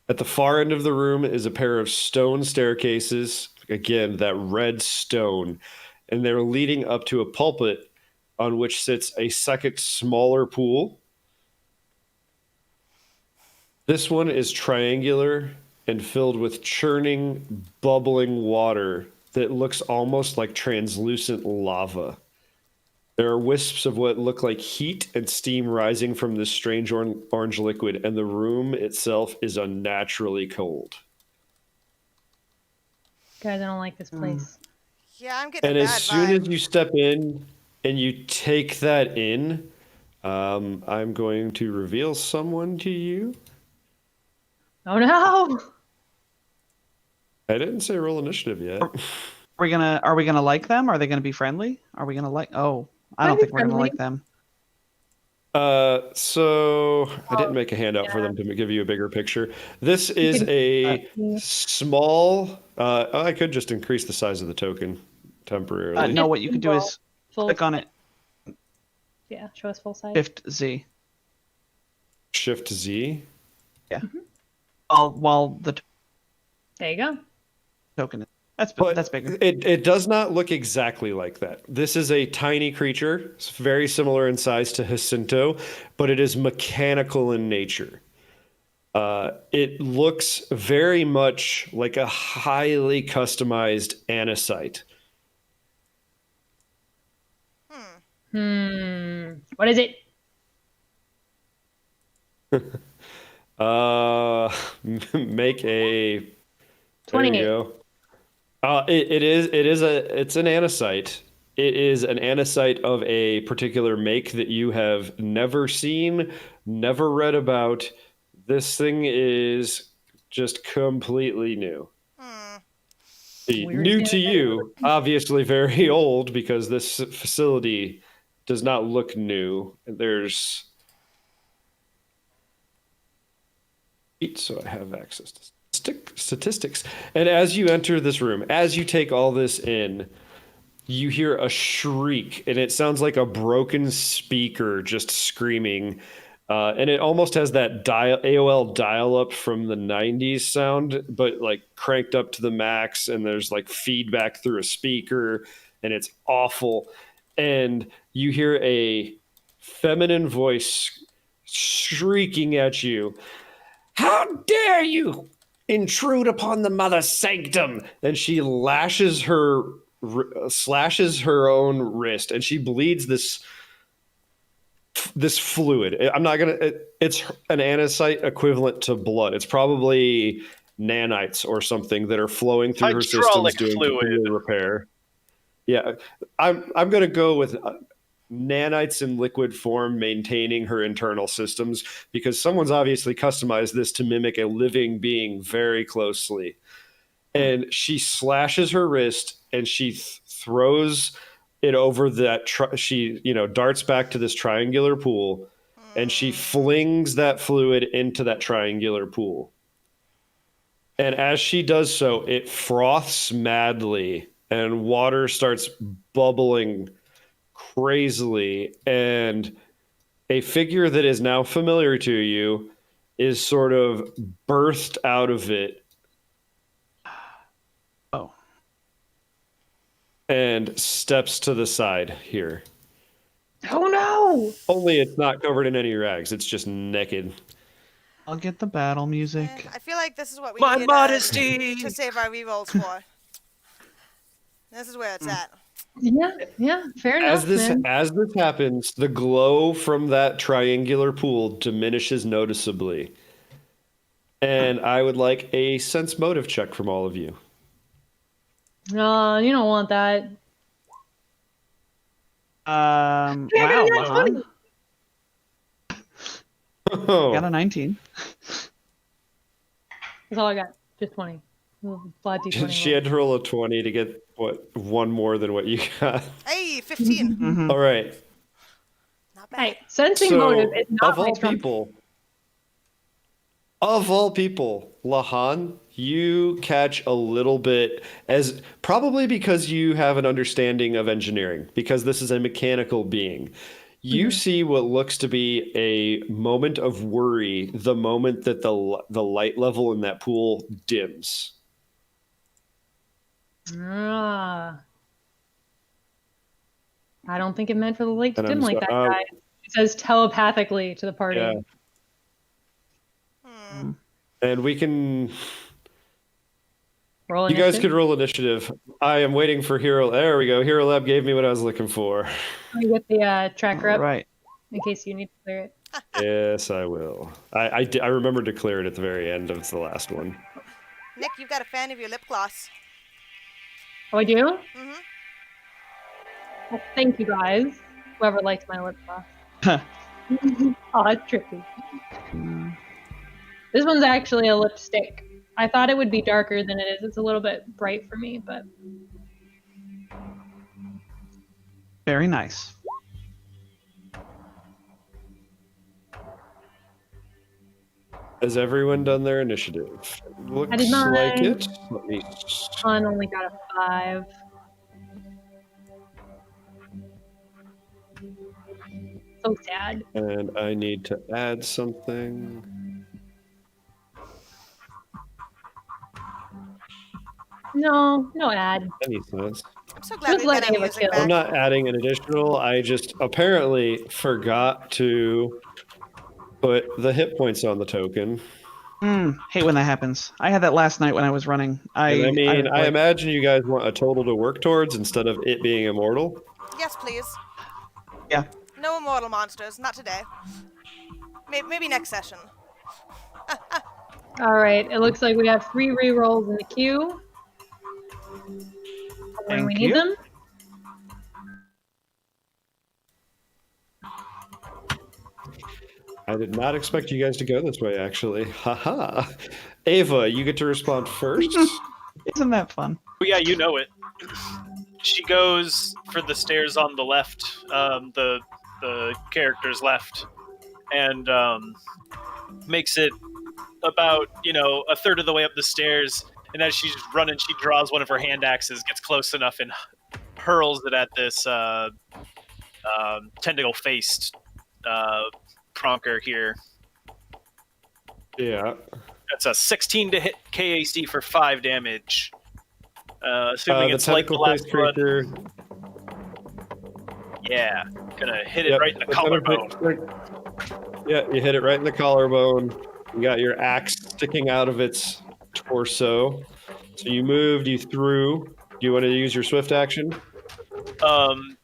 At the far end of the room is a pair of stone staircases, again, that red stone, and they're leading up to a pulpit on which sits a second smaller pool. This one is triangular and filled with churning, bubbling water that looks almost like translucent lava. There are wisps of what look like heat and steam rising from this strange orange liquid, and the room itself is unnaturally cold. Guys, I don't like this place. Yeah, I'm getting And a as bad soon vibe. as you step in and you take that in, I'm going to reveal someone to you. Oh no! I didn't say roll initiative yet. Are we gonna like them? Are they gonna be friendly? Are we gonna like? Oh, I don't Might be think we're gonna friendly. like them. So I didn't make a handout for them to give you a bigger picture. This is a small. I could just increase the size of the token temporarily. No, what you could do is click on it, Yeah, show us full size. Shift Z. Shift Z. Yeah. While the There you go. token is But that's bigger. it does not look exactly like that. This is a tiny creature. It's very similar in size to Jacinto, but it is mechanical in nature. It looks very much like a highly customized anisite. What is it? Make a. There 28. you go. It's an anisite. It is an anisite of a particular make that you have never seen, never read about. This thing is just completely new. New to you, obviously very old because this facility does not look new. There's so I have access to statistics. And as you enter this room, as you take all this in, you hear a shriek, and it sounds like a broken speaker just screaming. And it almost has that AOL dial-up from the 90s sound, but like cranked up to the max, and there's like feedback through a speaker, and it's awful. And you hear a feminine voice shrieking at you. How dare you intrude upon the mother sanctum? And she slashes her own wrist, and she bleeds this fluid. I'm not gonna. It's an anisite equivalent to blood. It's probably nanites or something that are flowing through her systems doing capillary repair. Yeah, I'm gonna go with nanites in liquid form maintaining her internal systems because someone's obviously customized this to mimic a living being very closely. And she slashes her wrist and she throws it over that she darts back to this triangular pool and she flings that fluid into that triangular pool. And as she does so, it froths madly and water starts bubbling crazily, and a figure that is now familiar to you is sort of birthed out of it. and steps to the side here. Oh no! Only it's not covered in any rags. It's just naked. I'll get the battle music. I feel like this is what we My need modesty! to save our rerolls for. This is where it's at. Yeah, fair enough, man. As this happens, the glow from that triangular pool diminishes noticeably. And I would like a sense motive check from all of you. No, you don't want that. Wow, Yeah, Lahan. Got a 19. That's all I got. Just 20. Flat D20. She had to roll a 20 to get, one more than what you got. Hey, 15. Mhm. All right. Not bad. Hey, sensing motive is not of my all strong people, Lahan, you catch a little bit, as probably because you have an understanding of engineering, because this is a mechanical being. You see what looks to be a moment of worry the moment that the light level in that pool dims. Ah. I don't think it meant for the light to And dim I'm like so- that, guys. It says telepathically to the party. Yeah. And we can. Roll You guys initiative. could roll initiative. I am waiting for Hero. There we go. Hero Lab gave me what I was looking for. Let me get the tracker up Right. in case you need to clear it. Yes, I will. I remember to clear it at the very end of the last one. Nick, you've got a fan of your lip gloss. Oh, I do? Mm-hmm. Well, thank you guys. Whoever likes my lip gloss. Oh, that's tricky. This one's actually a lipstick. I thought it would be darker than it is. It's a little bit bright for me, but Very nice. Has everyone done their initiative? Looks did not. like it. Let me. Con only got a 5. So sad. And I need to add something. No ad. Any sense? I'm so glad Just we got let our Ava music kill. back. I'm not adding an additional. I just apparently forgot to put the hit points on the token. Hate when that happens. I had that last night when I was running. I like- imagine you guys want a total to work towards instead of it being immortal. Yes, please. Yeah. No immortal monsters. Not today. Maybe next session. All right. It looks like we have 3 rerolls in the queue. When we Thank need you. them. I did not expect you guys to go this way, actually. Haha. Ava, you get to respond first. Isn't that fun? Well, yeah, you know it. She goes for the stairs on the left, the character's left, and makes it about a third of the way up the stairs. And as she's running, she draws one of her hand axes, gets close enough, and hurls it at this tentacle-faced pronker here. Yeah. That's a 16 to hit KAC for 5 damage. Assuming The it's like the last tentacle-faced creature. one. Yeah, gonna hit it Yep, right in the tentacle-faced collarbone. creature. Yeah, you hit it right in the collarbone. You got your axe sticking out of its torso. So you moved, you threw. Do you want to use your swift action?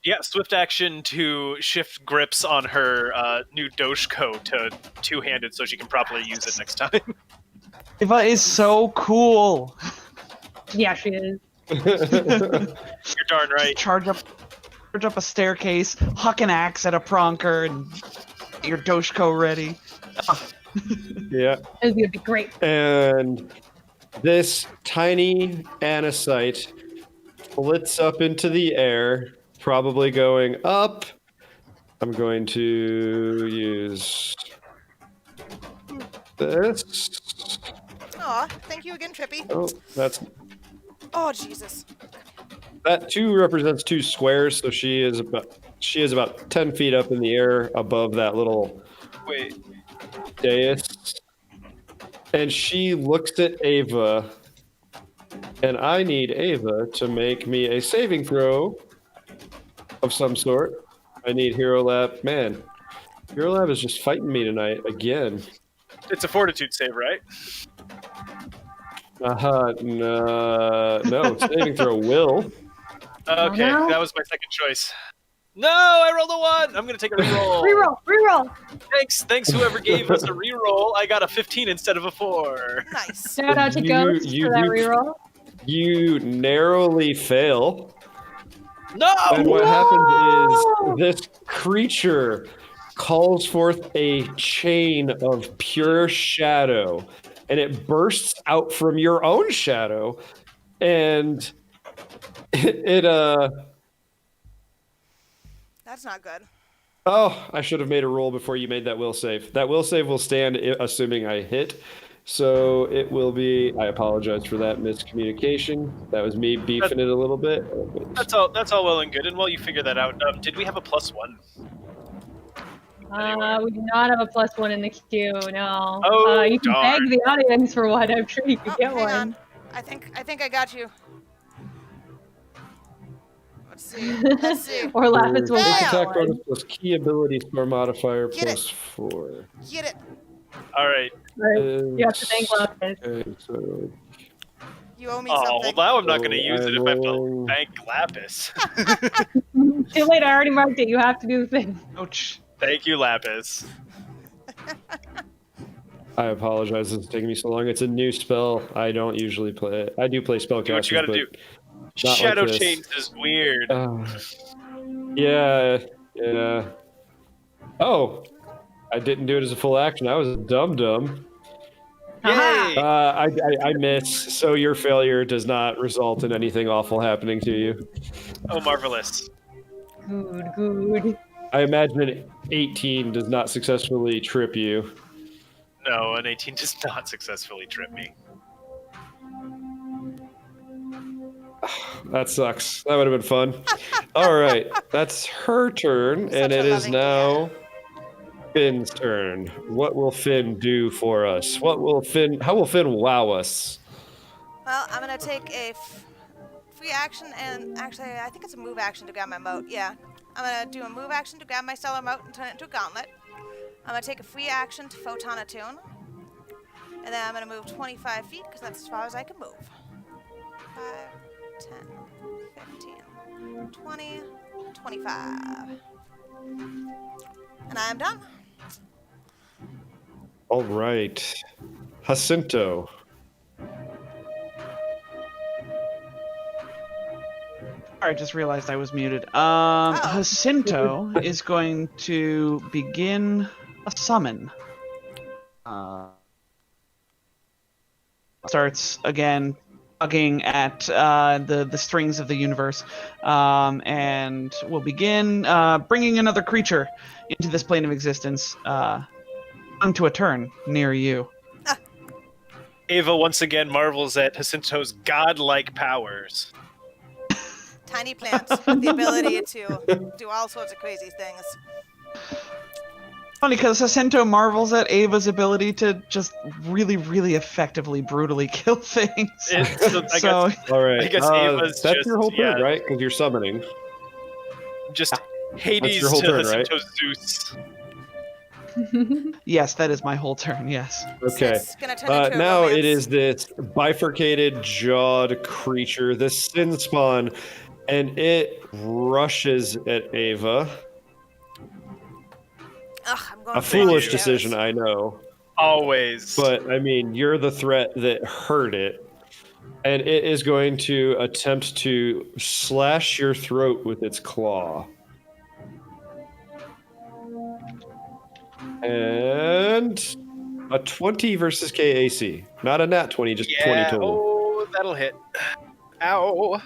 Yeah, swift action to shift grips on her new Doshko to two-handed so she can properly use it next time. Eva is so cool. Yeah, she is. You're darn right. Charge up a staircase, huck an axe at a pronker, and get your Doshko ready. Yeah. It's gonna be great. And this tiny anisite flits up into the air, probably going up. I'm going to use this. Aw, thank you again, Trippy. Oh, Oh, Jesus. that 2 represents 2 squares, so she is about 10 feet up in the air above that little Wait, dais. And she looks at Ava And I need Ava to make me a saving throw of some sort. I need Hero Lab. Man, Hero Lab is just fighting me tonight again. It's a fortitude save, right? No, saving throw will. Okay, no. that was my second choice. No, I rolled a 1. I'm gonna take a reroll. Reroll. Thanks, whoever gave us a reroll. I got a 15 instead of a 4. Nice. Shout out to Ghost for that reroll. You narrowly fail. No. And what happens is this creature calls forth a chain of pure shadow, and it bursts out from your own shadow, and it That's not good. Oh, I should have made a roll before you made that will save. That will save will stand assuming I hit. So it will be. I apologize for that miscommunication. That was me beefing it a little bit. That's all well and good. And while you figure that out, did we have a +1? We do not have a +1 in the queue. No. Oh, you can darn. beg the audience for one. I'm sure you could get hang one. on. I think I got you. Let's see. Let's see. Or Lapis will Bam! get Attack one. bonus plus key ability score modifier Get plus 4. Get it. All right. Right. You have to thank Lapis. Okay, so You owe me Oh, well, something. now I'm not going to use it if I have to rolling. thank Lapis. Too late. I already marked it. You have to do the thing. Ouch. Thank you, Lapis. I apologize. It's taking me so long. It's a new spell. I don't usually play it. I do play spellcasters, Do what you got to but do. not like Shadow this. Chains is weird. Yeah. Oh, I didn't do it as a full action. I was a dum-dum. Yay! I miss. So your failure does not result in anything awful happening to you. Oh, marvelous. Good. I imagine an 18 does not successfully trip you. No, an 18 does not successfully trip me. That sucks. That would have been fun. All right, that's her turn, Such and a it is loving now Finn's turn. What will Finn do for us? How will Finn wow us? Well, I'm gonna take a free action, and actually, I think it's a move action to grab my moat. Yeah, I'm gonna do a move action to grab my stellar moat and turn it into a gauntlet. I'm gonna take a free action to photon attune, and then I'm gonna move 25 feet because that's as far as I can move. 5, 10, 15, 20, 25, and I am done. All right, Jacinto. I just realized I was muted. Jacinto is going to begin a summon. Starts again tugging at the strings of the universe, and will begin bringing another creature into this plane of existence, onto a turn near you. Ava once again marvels at Jacinto's godlike powers. Tiny plants with the ability to do all sorts of crazy things. Funny, because Jacinto marvels at Ava's ability to just really, really effectively, brutally kill things. I So- guess, All right, I guess Ava's that's just, your whole turn, yeah. right? Because you're summoning. just Hades your whole to turn, right? Jacinto's Zeus. Yes, that is my whole turn, yes. Okay. It's gonna turn into a Now romance. it is this bifurcated jawed creature, this sin spawn, and it rushes at Ava. Ugh, I'm going A for foolish arrows. decision, I know. Always. But, I mean, you're the threat that hurt it. And it is going to attempt to slash your throat with its claw. And a 20 versus KAC. Not a nat 20, just 20 yeah, total. oh, that'll hit. Ow.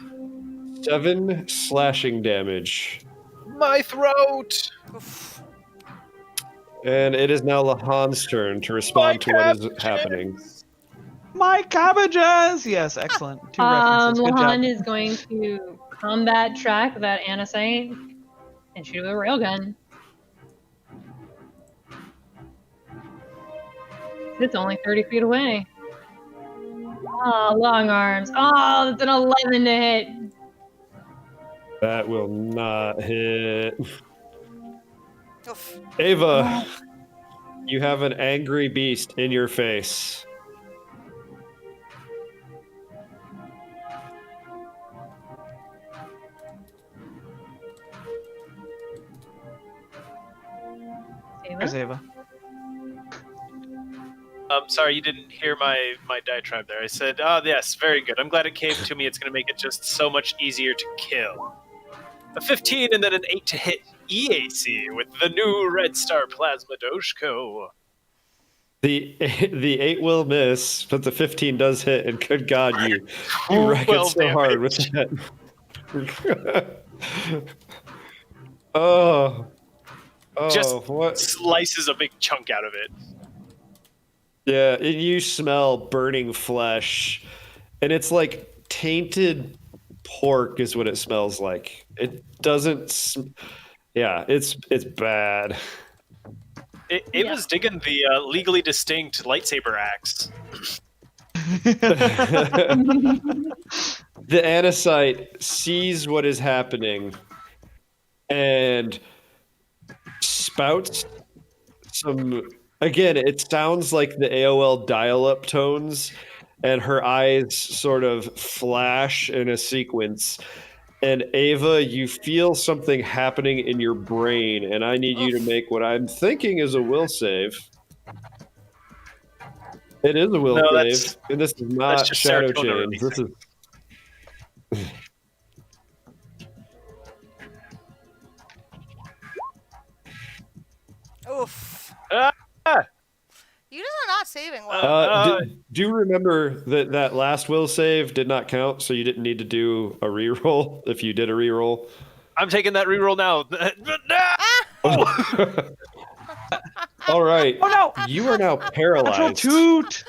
7 slashing damage. My throat! Oof. And it is now Lahan's turn to respond to what is happening. My cabbages! Yes, excellent. 2 references. Good Lahan job. is going to combat track that Anasite and shoot with a railgun. It's only 30 feet away. Oh, long arms. Oh, that's an 11 to hit. That will not hit. Oof. Ava, you have an angry beast in your face. There's Ava. Sorry, you didn't hear my diatribe there. I said, yes, very good. I'm glad it came to me. It's going to make it just so much easier to kill. A 15 and then an 8 to hit EAC with the new Red Star Plasma Doshko. The 8 will miss, but the 15 does hit, and good God, you wreck it 12 so hard with that. Oh, Just what? slices a big chunk out of it. Yeah, and you smell burning flesh, and it's like tainted pork is what it smells like. It doesn't. Yeah, it's bad. It was digging the legally distinct lightsaber axe. The Anacite sees what is happening and spouts some. Again, it sounds like the AOL dial-up tones, and her eyes sort of flash in a sequence. And Ava, you feel something happening in your brain, and I need you to make what I'm thinking is a will save. It is a will save, and this is not just Shadow serotonin Chains. This is. Oof. Ah! You just are not saving well. Do remember that last will save did not count, so you didn't need to do a reroll if you did a reroll. I'm taking that reroll now. All right. Oh no! You are now Natural paralyzed. toot!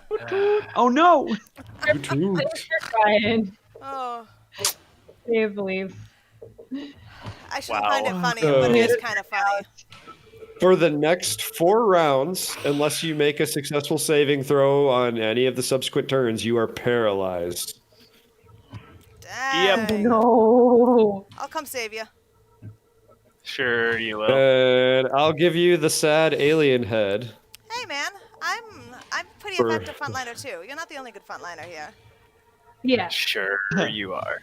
Toot, toot. Oh no! Toot. Ryan, Oh, can you believe? I shouldn't Wow. find it funny, but it is kind of funny. For the next 4 rounds, unless you make a successful saving throw on any of the subsequent turns, you are paralyzed. Dang. No. I'll come save you. Sure, you will. And I'll give you the sad alien head. Hey, man, I'm pretty For- effective frontliner too. You're not the only good frontliner here. Yeah. Sure, you are.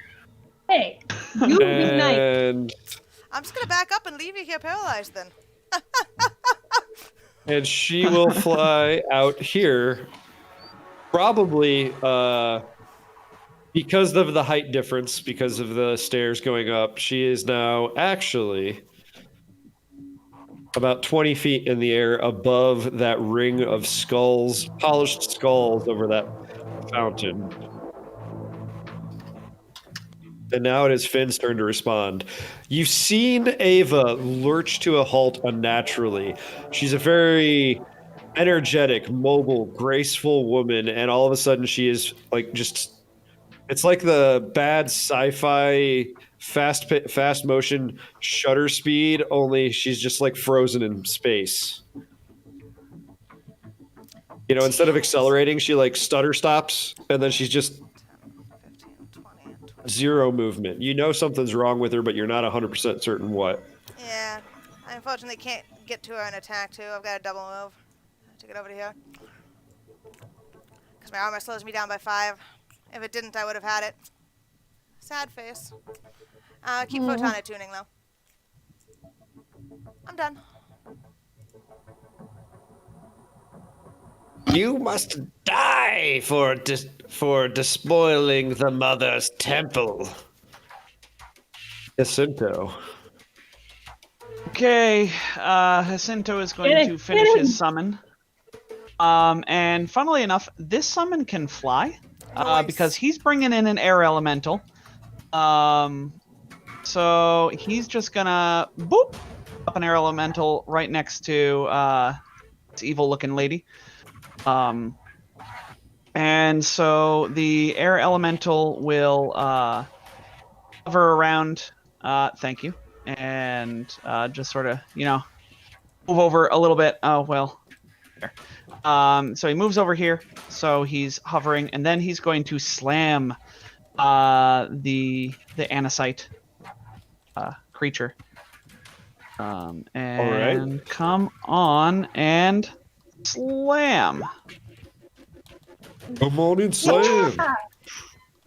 Hey, you good night. And I'm just gonna back up and leave you here paralyzed then. and she will fly out here, probably because of the height difference, because of the stairs going up. She is now actually about 20 feet in the air above that ring of skulls, polished skulls over that fountain. And now it is Finn's turn to respond. You've seen Ava lurch to a halt unnaturally. She's a very energetic, mobile, graceful woman, and all of a sudden she is like just. It's like the bad sci-fi fast motion shutter speed, only she's just like frozen in space. You know, instead of accelerating, she like stutter stops, and then she's just 15, 20, 20. zero movement. You know something's wrong with her, but you're not 100% certain what. Yeah, I unfortunately can't get to her and attack too. I've got a double move to get over to here. Because my armor slows me down by 5. If it didn't, I would have had it. Sad face. Keep photonic tuning though. I'm done. You must die for despoiling the mother's temple. Jacinto. Okay, Jacinto is going to finish his summon. And funnily enough, this summon can fly. Nice. Because he's bringing in an air elemental. So he's just gonna boop up an air elemental right next to this evil-looking lady. And so the air elemental will hover around. Thank you, and just sort of move over a little bit. Oh well, So he moves over here. So he's hovering, and then he's going to slam the anisite creature. And right. come on and slam. Come on and slam.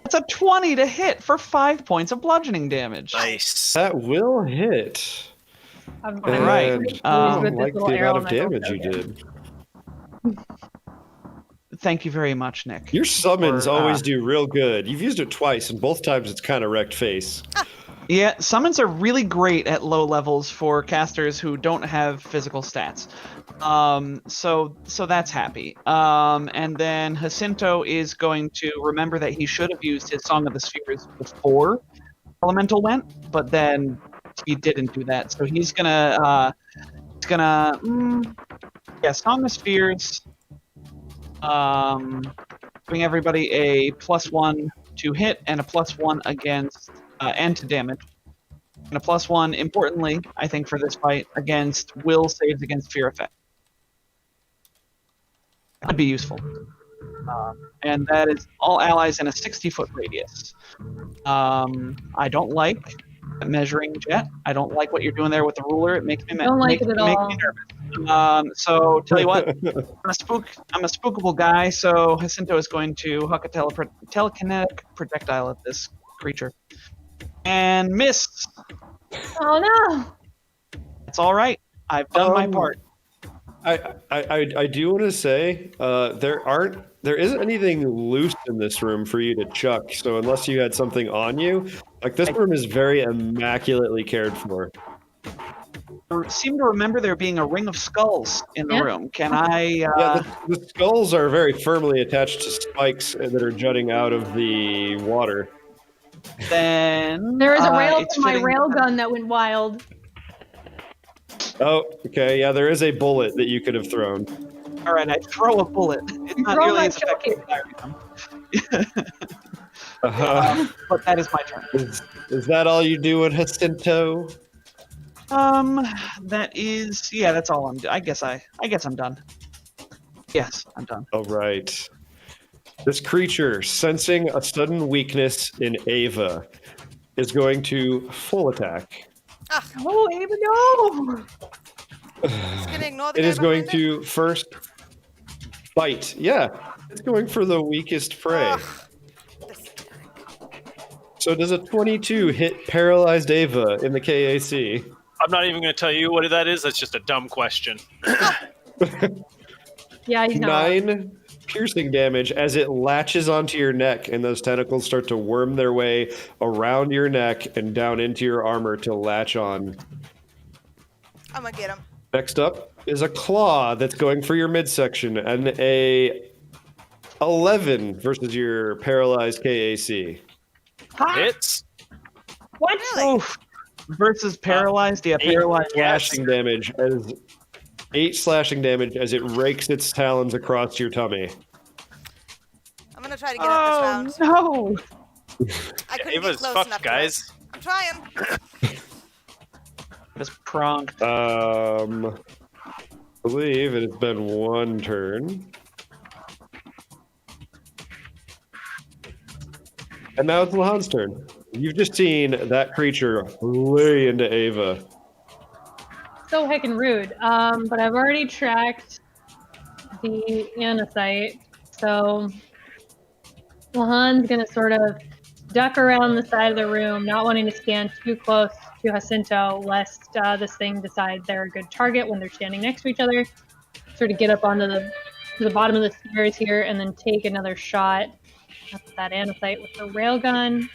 That's a 20 to hit for 5 points of bludgeoning damage. Nice. That will hit. I'm All right. And pleased I with this like little the arrow amount of on my damage you bow. did. Thank you very much, Nick. Your summons for, always do real good. You've used it twice, and both times it's kind of wrecked face. Yeah, summons are really great at low levels for casters who don't have physical stats. So that's happy. And then Jacinto is going to remember that he should have used his Song of the Spheres before Elemental went, but then he didn't do that. So he's gonna Song of Spheres. Giving everybody a +1 to hit and a +1 against and to damage. And a +1, importantly, I think, for this fight, against will saves against fear effect. That would be useful. And that is all allies in a 60-foot radius. I don't like measuring jet. I don't like what you're doing there with the ruler. It makes me Don't like it at all. me nervous. So tell you what, I'm a spookable guy. So Jacinto is going to huck a telekinetic projectile at this creature, and miss. Oh no! It's all right. I've done my part. I do want to say there isn't anything loose in this room for you to chuck. So unless you had something on you, like this room is very immaculately cared for. I seem to remember there being a ring of skulls in the Yeah. room. Can I? Yeah, the skulls are very firmly attached to spikes that are jutting out of the water. Then There is a rail it's to my fitting- rail gun that went wild. Oh, okay. Yeah, there is a bullet that you could have thrown. All right, I throw a bullet. It's not Throw nearly my as effective as I am. But that is my turn. Is that all you do in Jacinto? That is, yeah, that's all I'm. I guess I'm done. Yes, I'm done. All right. This creature, sensing a sudden weakness in Ava, is going to full attack. Oh, Ava, no! Just gonna ignore the It guy is going behind it? to first bite. Yeah, it's going for the weakest prey. Ugh, this So does a 22 hit paralyzed Ava in the KAC? I'm not even going to tell you what that is. That's just a dumb question. Yeah, he's not. 9 piercing damage as it latches onto your neck, and those tentacles start to worm their way around your neck and down into your armor to latch on. I'm gonna get him. Next up is a claw that's going for your midsection, and a 11 versus your paralyzed KAC. Hits. What? Really? Oof. Versus paralyzed, yeah, 8 paralyzed. slashing damage as 8 slashing damage as it rakes its talons across your tummy. I'm gonna try to get up this round. No! I couldn't Ava's get close fucked, enough to guys. it. I'm trying. Just prong. I believe it has been one turn. And now it's Lahan's turn. You've just seen that creature lay into Ava. So heckin' rude. But I've already tracked the anisite, so Lahan's gonna sort of duck around the side of the room, not wanting to stand too close to Jacinto, lest this thing decide they're a good target when they're standing next to each other. Sort of get up onto the bottom of the stairs here, and then take another shot at that anisite with the railgun.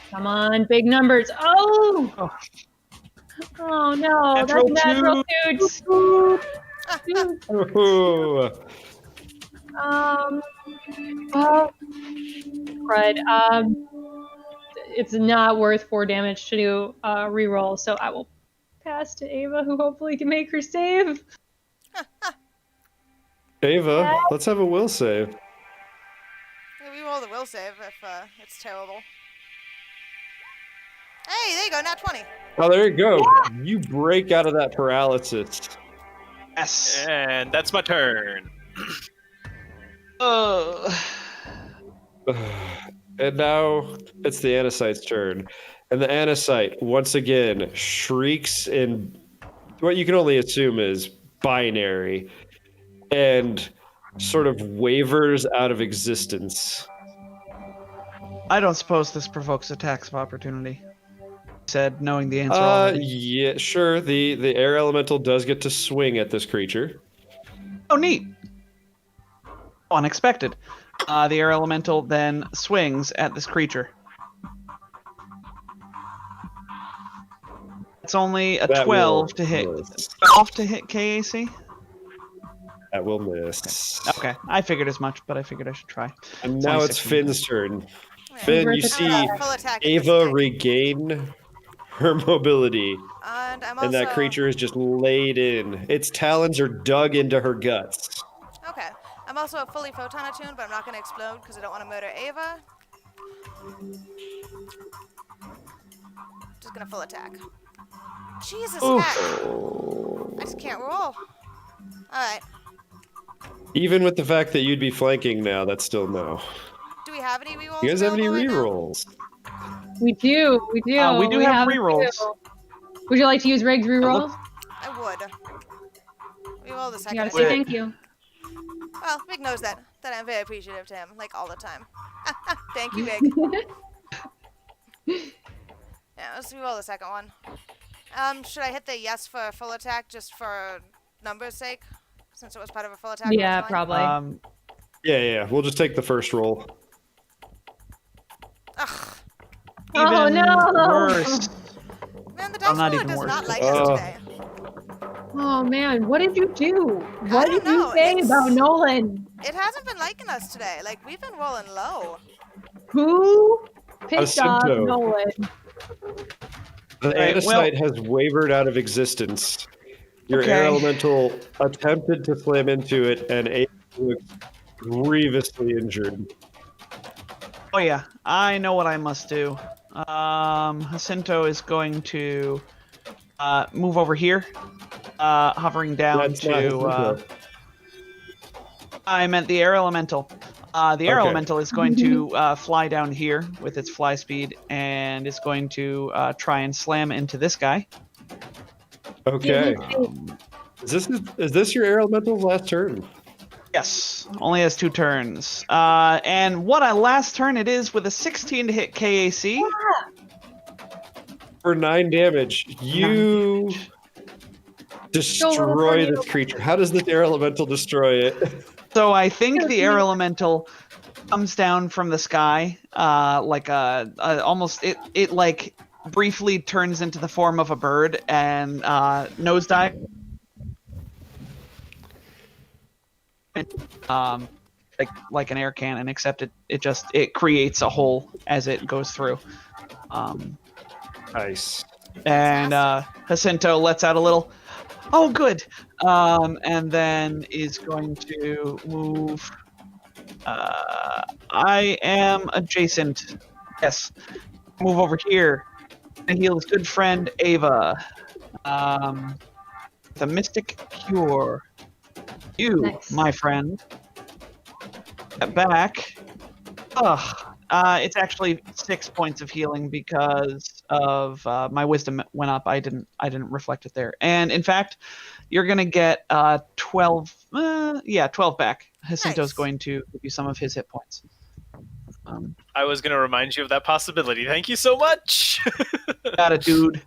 Come on, big numbers. Oh! Oh no, Natural that's natural toots. Ooh. Well, right. It's not worth 4 damage to do reroll, so I will pass to Ava, who hopefully can make her save. Ava, let's have a will save. Yeah, we roll the will save if it's terrible. Hey, there you go, nat 20. Oh, there you go. You break out of that paralysis. Yes. And that's my turn. And now it's the Anisite's turn. And the Anisite, once again, shrieks in what you can only assume is binary and sort of wavers out of existence. I don't suppose this provokes attacks of opportunity. Said, knowing the answer already. Yeah, sure. The air elemental does get to swing at this creature. Oh, neat. Unexpected. The air elemental then swings at this creature. It's only a That 12 will to hit. miss. 12 to hit KAC? That will miss. Okay, I figured as much, but I figured I should try. And It's now only it's 16. Finn's turn. Yeah. Finn, you Versus see I'm gonna full attack at this Ava thing. regain her mobility, And I'm also... and that creature is just laid in. Its talons are dug into her guts. Okay. I'm also fully photon attuned, but I'm not going to explode because I don't want to murder Ava. Just going to full attack. Jesus Oof. heck. I just can't roll. Alright. Even with the fact that you'd be flanking now, that's still no. Do we have any rerolls? You guys have any available right now? rerolls? We do. We do. We do have a rerolls. few. Would you like to use Rig's rerolls? I would. Reroll the You second. gotta attack. say thank you. Well, Rig knows that I'm very appreciative to him, like all the time. Thank you, Rig. Yeah, let's reroll the second one. Should I hit the yes for a full attack just for numbers' sake? Since it was part of a full attack? Yeah, originally? probably. Yeah. We'll just take the first roll. Ugh. Oh, Even no. worse. Man, the dice not roller even does worse. not like us today. Oh man, what did you do? What don't did you know, say it's- about Nolan? It hasn't been liking us today. Like, we've been rolling low. Who pissed off Asinto. Nolan? The Right, Anisite has wavered out of existence. Your air Okay. elemental attempted to slam into it, and Ava looks grievously injured. Oh yeah, I know what I must do. Jacinto is going to move over here, hovering down That's not to. Jacinto. I meant the air elemental. The air Okay. elemental is going to fly down here with its fly speed and is going to try and slam into this guy. Okay. Is this your air elemental's last turn? Yes, only has 2 turns. And what a last turn it is with a 16 to hit KAC. For 9 damage, you destroy this creature. How does this air elemental destroy it? So I think the air elemental comes down from the sky, like almost it like briefly turns into the form of a bird and nosedive. Like an air cannon, except it creates a hole as it goes through. Nice. And Jacinto lets out a little, oh good, and then is going to move. I am adjacent. Yes, move over here and heal his good friend Ava. The Mystic Cure. You, Nice. my friend. Get back. It's actually 6 points of healing because of my wisdom went up. I didn't reflect it there. And in fact, you're gonna get 12. 12 back. Jacinto's Nice. going to give you some of his hit points. I was going to remind you of that possibility. Thank you so much. Got it, dude.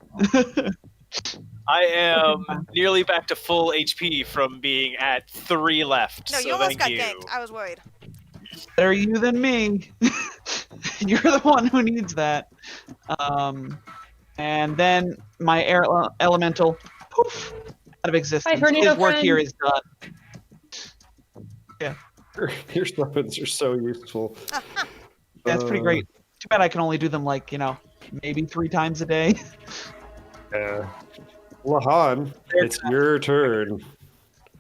I am nearly back to full HP from being at 3 left. No, so you almost thank got you. ganked. I was worried. Better you than me. You're the one who needs that. And then my air elemental, poof, out of existence. tornado His work friend. here is done. Your weapons are so useful. That's pretty great. Too bad I can only do them maybe 3 times a day. Lahan, it's your turn.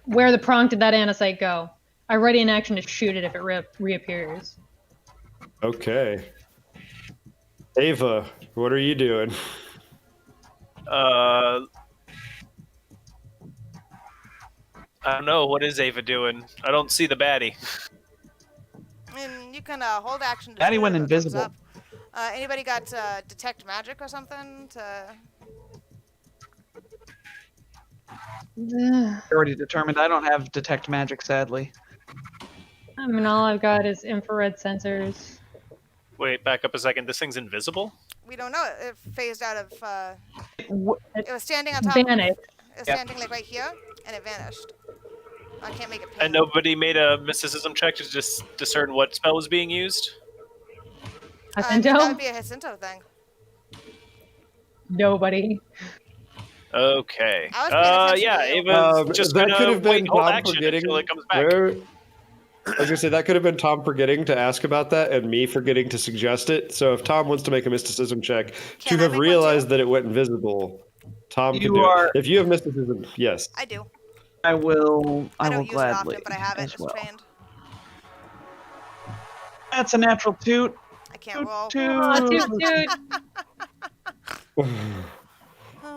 Where the prong did that anisite go? I ready in action to shoot it if it reappears. Okay. Ava, what are you doing? I don't know. What is Ava doing? I don't see the baddie. And you can hold action to Daddy shoot went if it comes invisible. up. Anybody got detect magic or something? Ugh. Already determined. I don't have detect magic, sadly. I mean, all I've got is infrared sensors. Wait, back up a second. This thing's invisible? We don't know. It phased out of. Wh- It was standing on top. Vanished. It was Yep. standing like right here, and it vanished. I can't make it pink. And nobody made a mysticism check to just discern what spell was being used? That would Jacinto? be a Jacinto thing. Nobody. Okay. I was paying attention Yeah, to you. Ava's just that gonna could have been wait, hold Tom action forgetting. until it comes back. Where, I was gonna say that could have been Tom forgetting to ask about that, and me forgetting to suggest it. So if Tom wants to make a mysticism check Can to I have make one realized too? that it went invisible, Tom can You do are- it. If you have mysticism, yes. I do. I will. I I don't will use gladly it often, but I have it. as It's well. trained. That's a natural toot. I can't roll. Aw, toot toot.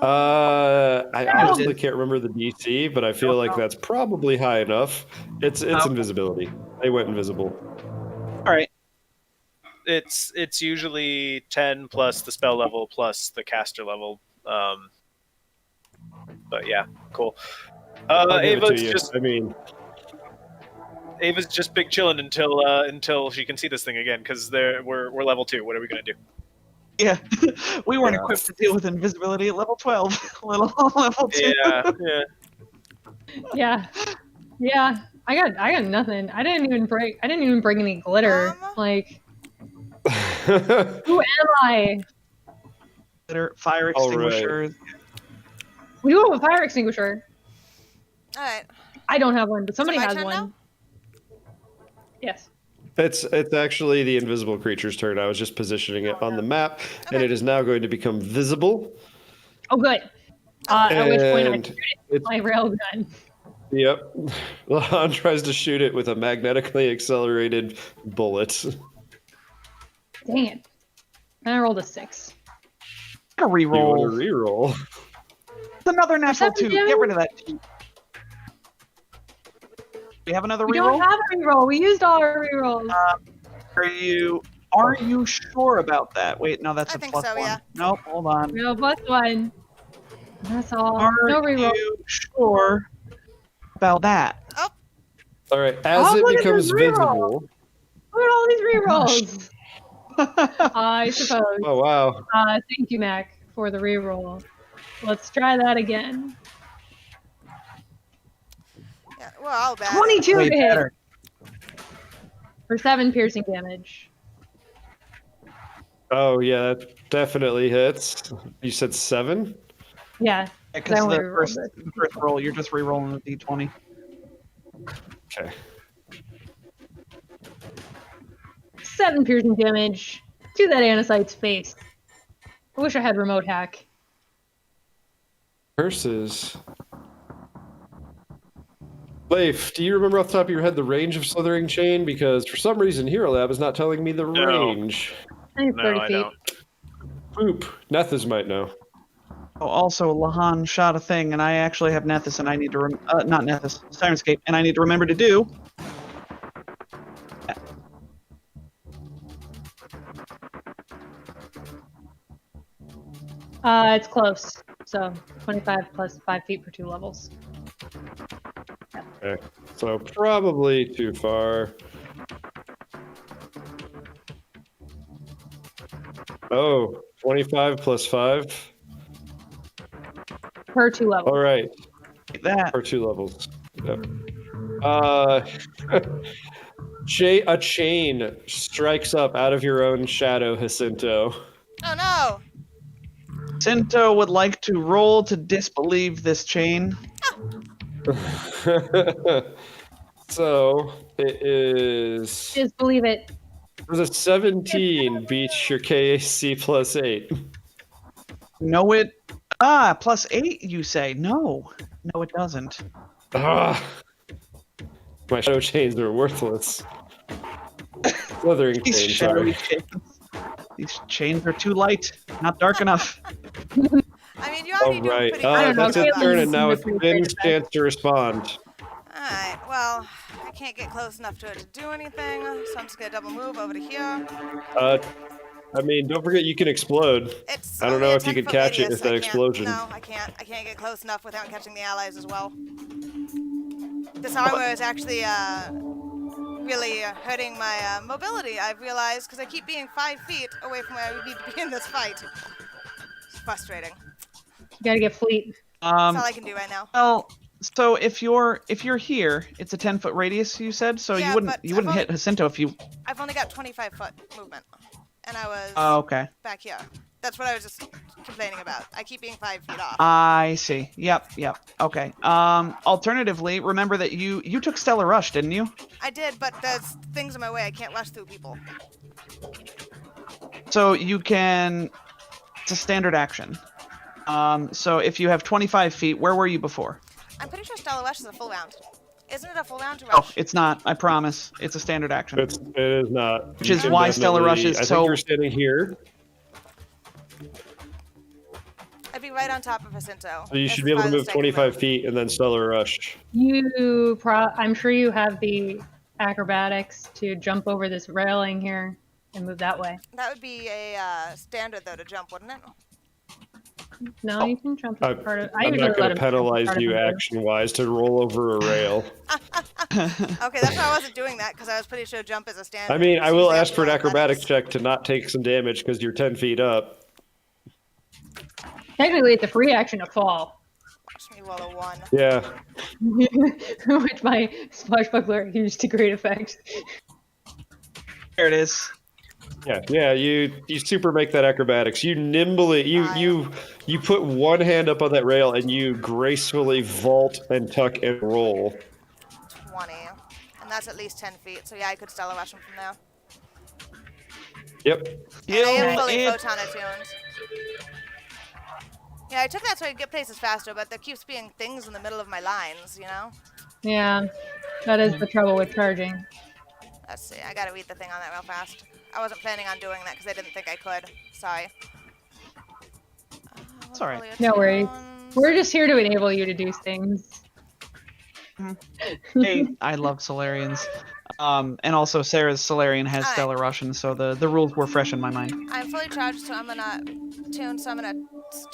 I honestly can't remember the DC, but I feel like that's probably high enough. It's Okay. invisibility. They went invisible. All right. It's usually 10 plus the spell level plus the caster level. But yeah, cool. I'll give it to Ava's you. just I mean, Ava's just big chilling until she can see this thing again because we're level 2. What are we gonna do? Yeah, we weren't Yeah. equipped to deal with invisibility at level 12. level 2. Yeah. Yeah. I got nothing. I didn't even bring any glitter. Like, who am I? Fire All right. extinguishers. We do have a fire extinguisher. All right. I don't have one, but somebody my has turn one. now? Yes. it's actually the invisible creature's turn. I was just positioning it on the map, and Okay. it is now going to become visible. Oh, good. At which point I And shoot it it's- with my railgun. Yep. Lahan tries to shoot it with a magnetically accelerated bullet. Dang it. And I rolled a 6. A You want reroll. to reroll? It's another natural Perception 2. Get damage? rid of that 2. We have another We reroll? don't have a reroll. We used all our rerolls. Are you sure about that? Wait, no, that's I a think plus so, 1. yeah. Nope, hold on. Real +1. That's all. Are No reroll. you sure about that? All right. As Oh, it look at becomes this reroll. visible. Look at all these rerolls. I suppose. Oh wow. Thank you, Mac, for the reroll. Let's try that again. Yeah, we're all bad. 22 Way to hit better. for 7 piercing damage. Oh yeah, that definitely hits. You said 7? Yeah. Because I only the rerolled first, it. the first roll, you're just re-rolling a d20. Okay. 7 piercing damage to that Anacite's face. I wish I had remote hack. Curses. Leif, do you remember off the top of your head the range of Slithering Chain? Because for some reason Hero Lab is not telling me the No. range. I think it's 30 No, I feet. don't. Poop. Nethys might know. Oh, also, Lahan shot a thing, and I actually have Nethys, and I need to not Nethys, Sirenscape, and I need to remember to do. It's close. So 25 plus 5 feet for 2 levels. Okay. So probably too far. Oh, 25 plus 5. Per 2 levels. All right. That. Or 2 levels. Yep. A chain strikes up out of your own shadow, Jacinto. Oh no! Cinto would like to roll to disbelieve this chain. So it is. Just believe it. The 17 beats your KAC plus 8. No, it. Plus 8, you say? No. No, it doesn't. Ah, my shadow chains are worthless. Slithering These chains, shadowy sorry. chains. These chains are too light. Not dark enough. I mean, you All already do right. pretty good. don't know, That's its Caitlin's turn, and now seen it's the free Finn's trade chance to respond. Alright, well, I can't get close enough to it to do anything, so I'm just gonna double move over to here. I mean, don't forget you can explode. It's I don't only know a if you 10 can foot catch it radius. with that I can't- explosion. No, I can't. I can't get close enough without catching the allies as well. This armor is actually really hurting my mobility, I've realized, because I keep being 5 feet away from where I would need to be in this fight. It's frustrating. You gotta get fleet. That's all I can do right now. Well, so if you're here, it's a 10-foot radius. You said so. Yeah, you wouldn't but hit Jacinto if you. I've only got 25-foot movement, and I was Oh, okay. back here. That's what I was just complaining about. I keep being 5 feet off. I see. Yep. Okay. Alternatively, remember that you took Stellar Rush, didn't you? I did, but there's things in my way. I can't rush through people. So you can. It's a standard action. So if you have 25 feet, where were you before? I'm pretty sure Stellar Rush is a full round. Isn't it a full round to Oh, rush? it's not. I promise. It's a standard action. It is not. Which You is can why Stellar Rush definitely- is I so- think you're standing here, I'd be right on top of Jacinto. so you That's should as be able to far move as I can 25 move. feet and then Stellar Rush. I'm sure you have the acrobatics to jump over this railing here and move that way. That would be a standard, though, to jump, wouldn't it? No, you can jump as part of. I I'm usually not let going him to jump as penalize part of you the move. action-wise to roll over a rail. Okay, that's why I wasn't doing that, because I was pretty sure jump is a standard. I mean, It's I will usually ask up for an to acrobatics athletics. check to not take some damage because you're 10 feet up. Technically, it's a free action to fall, Watch me roll a 1. Yeah. which my swashbuckler used to great effect. There it is. Yeah, you super make that acrobatics. You nimbly you put one hand up on that rail and you gracefully vault and tuck and roll. 20. And that's at least 10 feet, so yeah, I could Stellar Rush him from there. Yep. And I am fully it. photon attuned. Yeah, I took that so I could get places faster, but there keeps being things in the middle of my lines, you know? Yeah, that is the trouble with charging. Let's see, I gotta read the thing on that real fast. I wasn't planning on doing that because I didn't think I could. Sorry. It's alright. No worries. We're just here to enable you to do things. Hey, I love Solarians. And also Sarah's Solarian has Alright. Stellar Russian, so the rules were fresh in my mind. I'm fully charged, so I'm gonna tune, so I'm gonna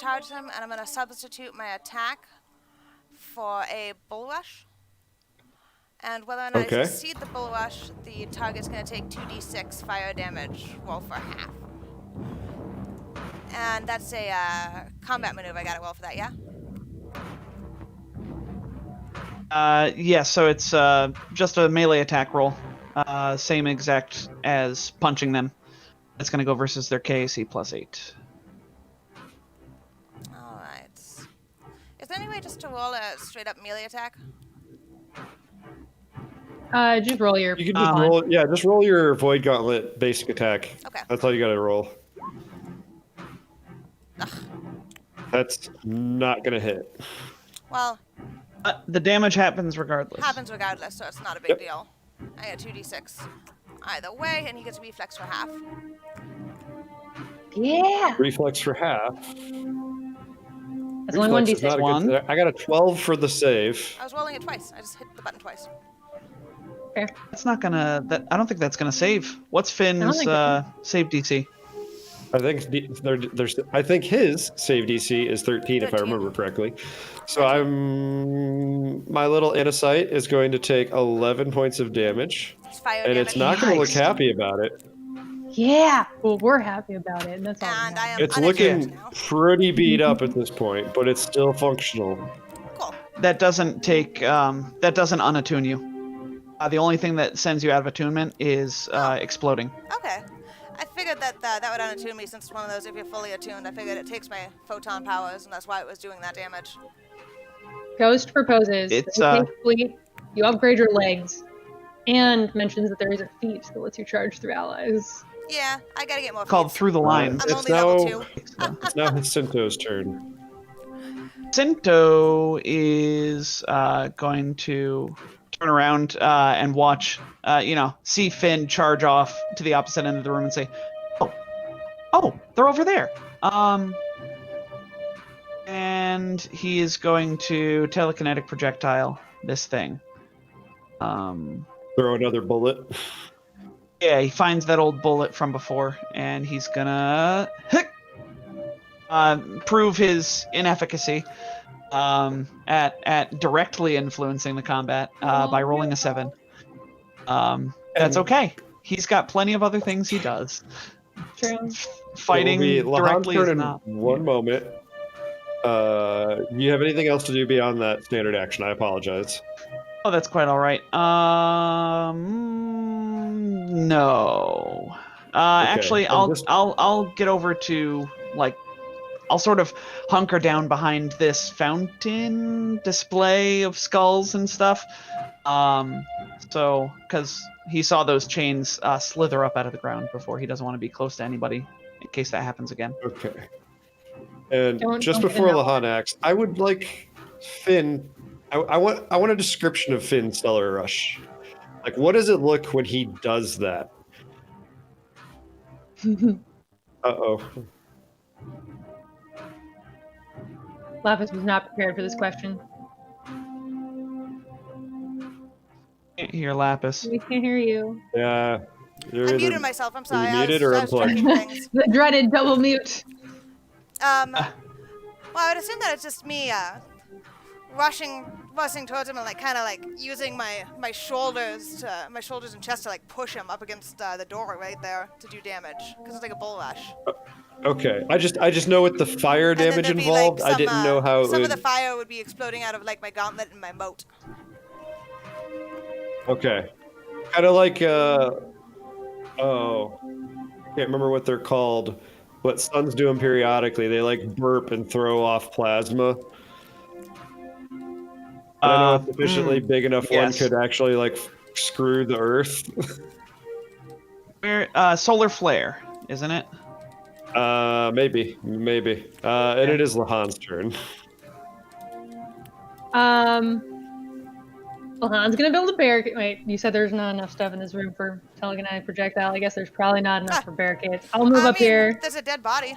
charge him, and I'm gonna substitute my attack for a bull rush. And whether or not Okay. I succeed the bull rush, the target's gonna take 2d6 fire damage, roll for half. And that's a combat maneuver. I gotta roll for that, yeah? Yeah, so it's just a melee attack roll. Same exact as punching them. It's gonna go versus their KAC +8. Alright. Is there any way just to roll a straight up melee attack? Just roll your. You can just con. roll. Yeah, just roll your Void Gauntlet basic attack. Okay. That's all you got to roll. That's not gonna hit. Well, The damage happens regardless. happens regardless, so it's not a big Yep. deal. I get 2d6 either way, and he gets reflex for half. Yeah. Reflex for half. That's only one Reflex is not d6. a good- One. I got a 12 for the save. I was rolling it twice. I just hit the button twice. Fair. That's not gonna. I don't think that's gonna save. What's Finn's think it save DC? I think I think his save DC is 13 if I 13. remember correctly. So my little Insight is going to take 11 points of damage, It's fire and damage. it's not going to look Yikes. happy about it. Yeah. Well, we're happy about it, and that's all. And that I am It's unattuned looking now. pretty beat up at this point, but it's still functional. Cool. That doesn't take. That doesn't unattune you. The only thing that sends you out of attunement is exploding. Okay. I figured that that would unattune me since it's one of those if you're fully attuned. I figured it takes my photon powers, and that's why it was doing that damage. Ghost proposes. It's, that you take fleet, you upgrade your legs, and mentions that there is a feat that lets you charge through allies. Yeah, I gotta get more Called feats. Through the Line. I'm It's only level now- 2. It's now Jacinto's turn. Cinto is going to turn around and watch, see Finn charge off to the opposite end of the room and say, "Oh, they're over there. And he is going to telekinetic projectile this thing. Throw another bullet. Yeah, he finds that old bullet from before, and he's gonna prove his inefficacy at directly influencing the combat by rolling a 7. That's okay. He's got plenty of other things he does. True. Fighting It will be Lahan's directly turn is in not. one moment. You have anything else to do beyond that standard action? I apologize. Oh, that's quite all right. No. Actually, I'll get over to like. I'll sort of hunker down behind this fountain display of skulls and stuff. So, because he saw those chains slither up out of the ground before, he doesn't want to be close to anybody in case that happens again. Okay. And Don't just get before in that Lahan acts, I would like Finn. I want a description of Finn's Stellar Rush. Like, what does it look when he does that? Uh-oh. Lapis was not prepared for this question. Can't hear Lapis. We can't hear you. Yeah. You're I either- muted myself. I'm sorry. muted I or was unplugged? checking things. The dreaded double mute. Well, I would assume that it's just me rushing towards him and like kind of like using my shoulders and chest to like push him up against the door right there to do damage because it's like a bull rush. Okay. I just know with the fire And then damage there'd be, involved, like, I didn't know how it some would... of the fire would be exploding out of like my gauntlet and my moat. Okay. Kind of like, oh, can't remember what they're called. What suns do them periodically. They like burp and throw off plasma. I don't know if sufficiently big enough yes. one could actually like screw the earth. Where solar flare, isn't it? Maybe. And it is Lahan's turn. Well, Han's gonna build a barricade. Wait, you said there's not enough stuff in this room for telekinetic projectile. I guess there's probably not enough for barricades. I'll move up here. There's a dead body.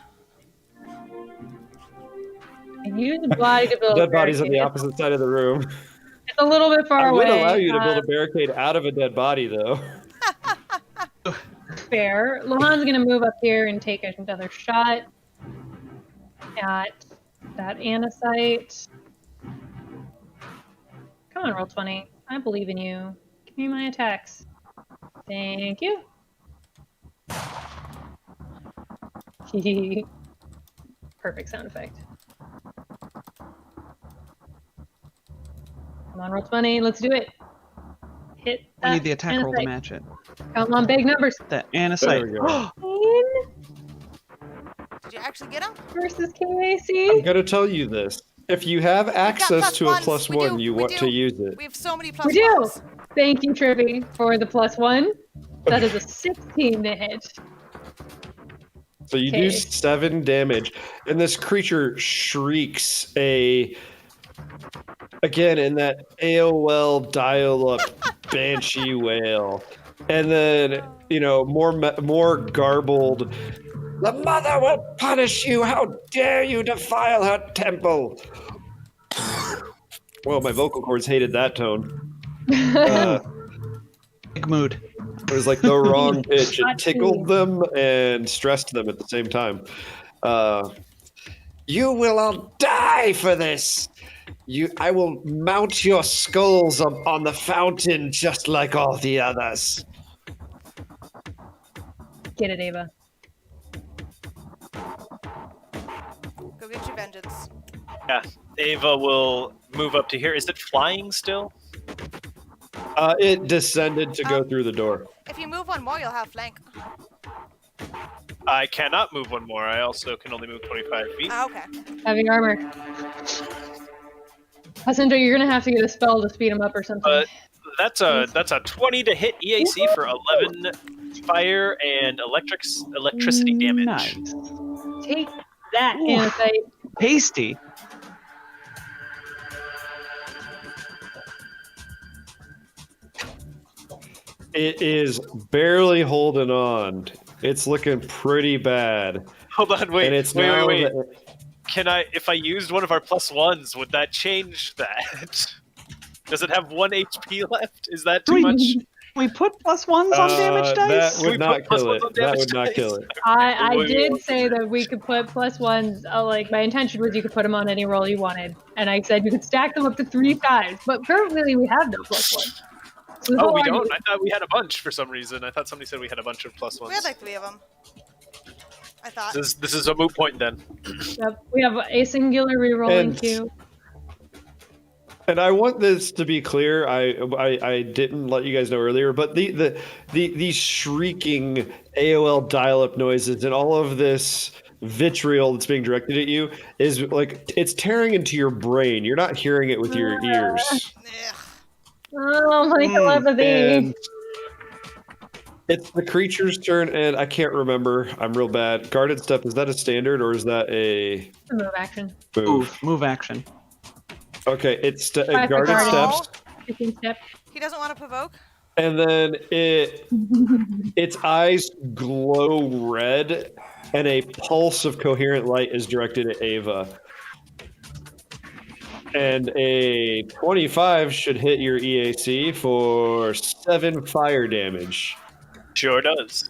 And use the body to build Dead a body's on the barricade. opposite side of the room. It's a little bit far I would away. allow you to build a barricade out of a dead body, though. Fair. Lahan's gonna move up here and take another shot at that andesite. Come on, roll 20. I believe in you. Give me my attacks. Thank you. Perfect sound effect. Come on, roll 20. Let's do it. Hit that We need the attack roll to andesite. match it. Come on, big numbers. That There we andesite. go. Did you actually get him? Versus I'm KAC. gonna tell you this. If you have access to a +1s. +1, you want to use it. We have so many plus We do. ones. Thank you, Trippy, for the +1. That is a 16 to hit. So you do Okay. 7 damage, and this creature shrieks again in that AOL dial-up banshee wail, and then more garbled. The mother will punish you. How dare you defile her temple? Well, my vocal cords hated that tone. Big mood. It was like the wrong pitch. It tickled them and stressed them at the same time. You will all die for this. I will mount your skulls on the fountain just like all the others. Get it, Ava. Go get your vengeance. Yeah, Ava will move up to here. Is it flying still? It descended to go through the door. If you move one more, you'll have flank. I cannot move one more. I also can only move 25 feet. Okay. Heavy armor. Passenger, you're gonna have to get a spell to speed him up or something. But that's a 20 to hit EAC for 11 fire and electricity damage. Nice. Take that, Ooh. andesite. Pasty. It is barely holding on. It's looking pretty bad. Hold on, wait, And it's wait. now the- Can I, if I used one of our +1s, would that change that? Does it have 1 HP left? Is that too Wait. much? We put +1s on damage dice? That would we not put kill +1s it. on That damage would not dice? kill it. I Wait, did what? say that we could put +1s. Like my intention was you could put them on any roll you wanted, and I said you could stack them up to 3 times. But currently we have no +1. So the Oh, whole we argument- don't? I thought we had a bunch for some reason. I thought somebody said we had a bunch of +1s. We had like 3 of them. I thought. This is a moot point then. Yep, we have a singular rerolling And- queue. And I want this to be clear. I didn't let you guys know earlier, but the shrieking AOL dial-up noises and all of this vitriol that's being directed at you is like it's tearing into your brain. You're not hearing it with your ears. Ugh. Oh my telepathy! And it's the creature's turn, and I can't remember. I'm real bad. Guarded step, is that a standard or is that a It's a move action. move? Move action. Okay, it's Five for guarded guarded. steps. 15 step. He doesn't want to provoke. And then its eyes glow red, and a pulse of coherent light is directed at Ava. And a 25 should hit your EAC for 7 fire damage. Sure does.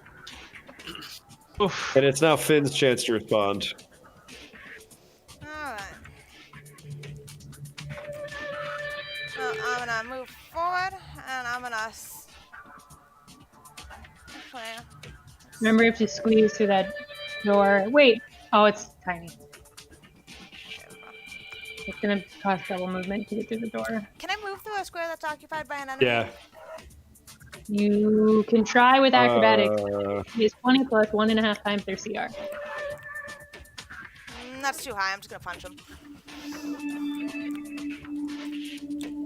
Oof. And it's now Finn's chance to respond. Alright. So I'm gonna move forward and I'm gonna. Actually, Remember, if you squeeze through that door. Wait. Oh, it's tiny. It's gonna cost double movement to get through the door. can I move through a square that's occupied by an enemy? Yeah. You can try with acrobatics. Uh, It's 20 plus 1.5 times their CR. That's too high. I'm just gonna punch him.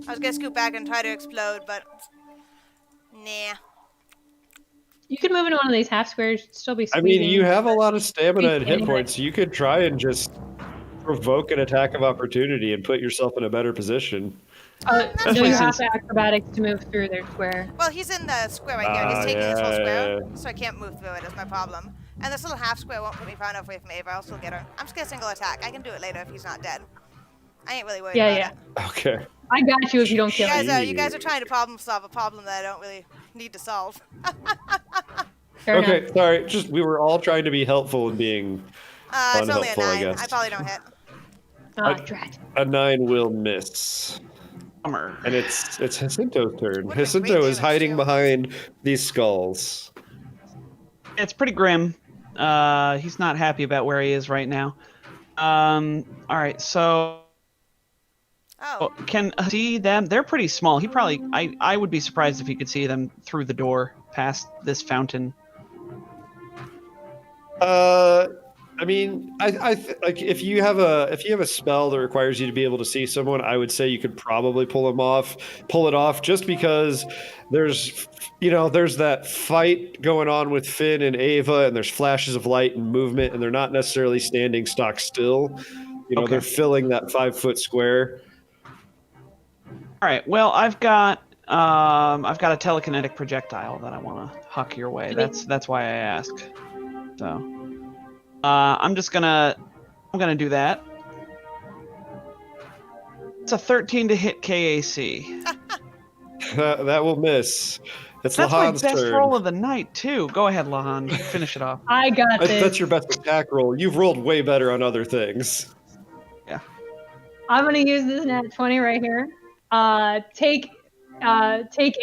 I was gonna scoot back and try to explode, but nah. You could move into one of these half squares, still be I squeezing. mean, you have a lot of stamina and hit Anyway. points. You could try and just provoke an attack of opportunity and put yourself in a better position. No, Especially you have since- acrobatics to move through their square. Well, he's in the square right here. He's taking his whole yeah, square, yeah. so I can't move through it. Is my problem. And this little half square won't put me far enough away from Ava. I'll still get her. I'm just gonna single attack. I can do it later if he's not dead. I ain't really worried Yeah, about yeah. it. Okay. I got you if you don't kill You me. guys are trying to problem solve a problem that I don't really need to solve. Fair Okay, enough. sorry. Just we were all trying to be helpful and being It's only a Unhelpful, I 9. guess. I probably don't hit. Ah, drat. a 9 will miss. Bummer. And it's Jacinto's turn. What a great Jacinto is damage, hiding too. behind these skulls. It's pretty grim. He's not happy about where he is right now. All right, so Oh, can see them? They're pretty small. He probably. I would be surprised if he could see them through the door past this fountain. I mean, like if you have a spell that requires you to be able to see someone, I would say you could probably pull it off, just because there's that fight going on with Finn and Ava, and there's flashes of light and movement, and they're not necessarily standing stock still. Okay. They're filling that 5-foot square. All right. Well, I've got a telekinetic projectile that I want to huck your way. That's why I ask. So, I'm gonna do that. It's a 13 to hit KAC. That will miss. It's That's my Lahan's best turn. roll of the night too. Go ahead, Lahan. Finish it off. I got this. That's your best attack roll. You've rolled way better on other things. I'm gonna use this nat 20 right here. Take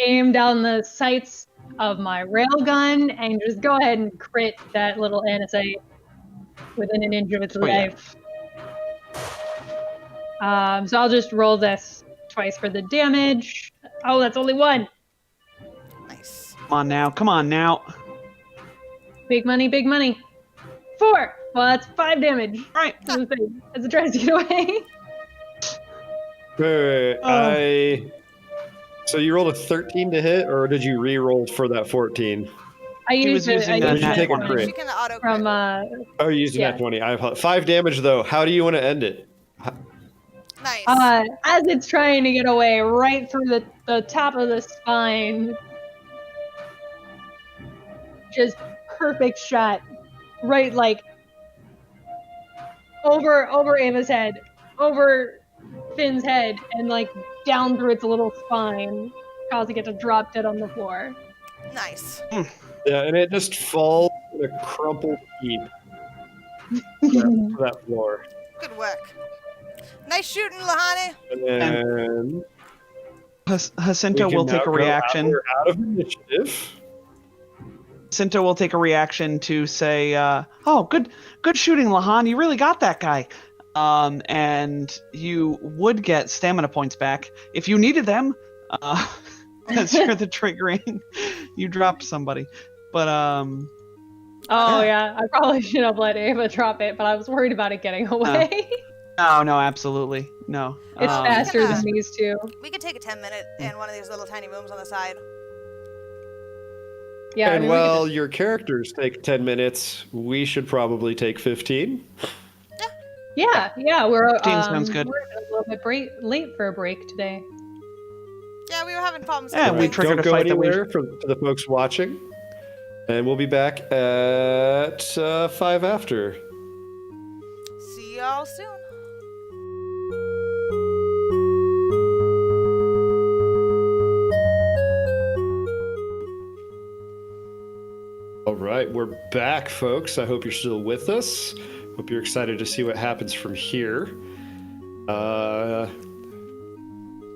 aim down the sights of my railgun and just go ahead and crit that little anisite within an inch of its Oh, yeah. life. So I'll just roll this twice for the damage. Oh, that's only 1. nice. Come on now. Big money, big money. 4. Well, that's 5 damage. All right. As it tries to get away. Wait, So you rolled a 13 to hit, or did you re-roll for that 14? I He was used it. using I the used nat it 20. from- She can auto from Oh, you used Yeah. that 20. I apologize. 5 damage though. How do you want to end it? Nice. as it's trying to get away, right through the top of the spine. Just perfect shot, right, like over Ava's head, over Finn's head, and like down through its little spine, causing it to drop dead on the floor. Nice. Yeah, and it just falls in a crumpled heap to that floor. Good work. Nice shooting, Lahani. And Jacinto we can will take now a go reaction. We're out of initiative. Jacinto will take a reaction to say, "Oh, good shooting, Lahan. You really got that guy." And you would get stamina points back if you needed them. As you're the triggering, you dropped somebody. But Oh yeah, I probably should have let Ava drop it, but I was worried about it getting away. no, absolutely no. It's faster than these two. We could take a 10-minute in one of these little tiny rooms on the side. Yeah, And I mean, we could while just- your characters take 10 minutes, we should probably take 15. yeah, we're 15 sounds good. We're a little bit late for a break today. Yeah, we were having problems. Yeah, we sleeping. triggered Don't a go fight that we- anywhere for the folks watching. And we'll be back at 5 after. See y'all soon. All right, we're back, folks. I hope you're still with us. Hope you're excited to see what happens from here.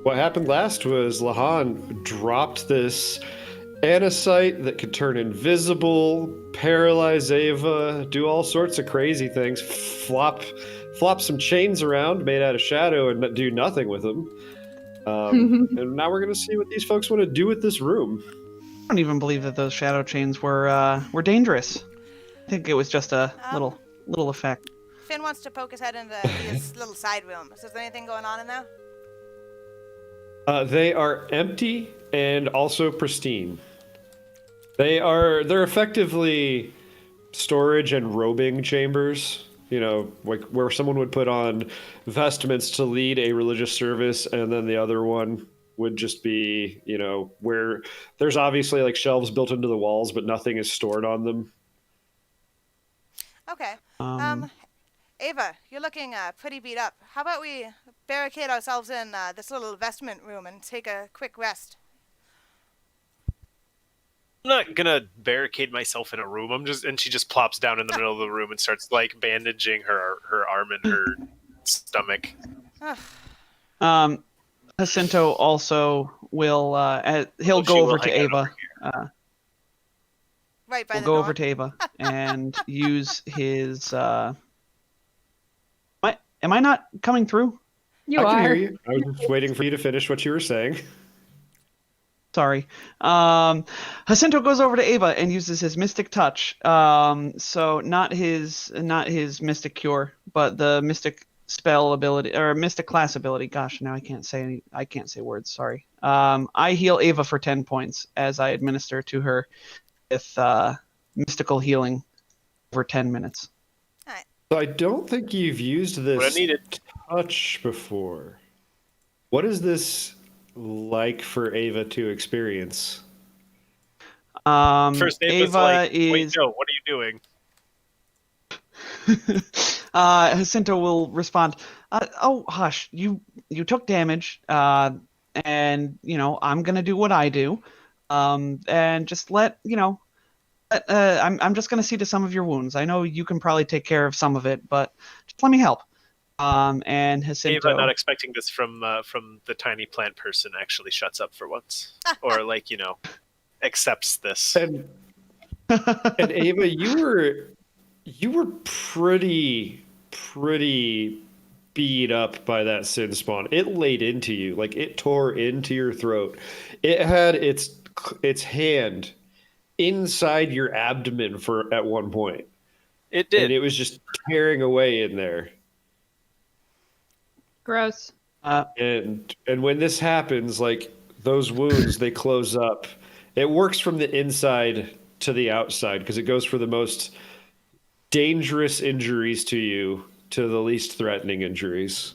What happened last was Lahan dropped this anisite that could turn invisible, paralyze Ava, do all sorts of crazy things, flop some chains around made out of shadow and do nothing with them. And now we're going to see what these folks want to do with this room. I don't even believe that those shadow chains were dangerous. I think it was just a little effect. Finn wants to poke his head into these little side rooms. Is there anything going on in there? They are empty and also pristine. They're effectively storage and robing chambers. You know, like where someone would put on vestments to lead a religious service, and then the other one would just be, you know, where there's obviously like shelves built into the walls, but nothing is stored on them. Okay. Ava, you're looking pretty beat up. How about we barricade ourselves in this little vestment room and take a quick rest? I'm not gonna barricade myself in a room. And she just plops down in the middle of the room and starts like bandaging her arm and her stomach. Jacinto also will he'll She go will over to hang out Ava. Right by We'll the go door. over to Ava and use his. Am I not coming through? You I are. can hear you. I was just waiting for you to finish what you were saying. Sorry. Jacinto goes over to Ava and uses his Mystic Touch. So not his Mystic Cure, but the Mystic spell ability or Mystic class ability. Gosh, now I can't say words. Sorry. I heal Ava for 10 points as I administer to her with mystical healing over 10 minutes. So I don't think you've used What I this needed. touch before. What is this like for Ava to experience? First, Ava's Ava like, wait, is. Joe, what are you doing? Jacinto will respond. Oh, hush! You took damage, and you know I'm gonna do what I do, and just let you know. I'm just gonna see to some of your wounds. I know you can probably take care of some of it, but just let me help. And Jacinto. Ava, not expecting this from the tiny plant person, actually shuts up for once, or like accepts this. And Ava, you were pretty beat up by that sin spawn. It laid into you, like it tore into your throat. It had its hand inside your abdomen at one point. It did. And it was just tearing away in there. Gross. And when this happens, like those wounds, they close up. It works from the inside to the outside because it goes for the most dangerous injuries to you to the least threatening injuries.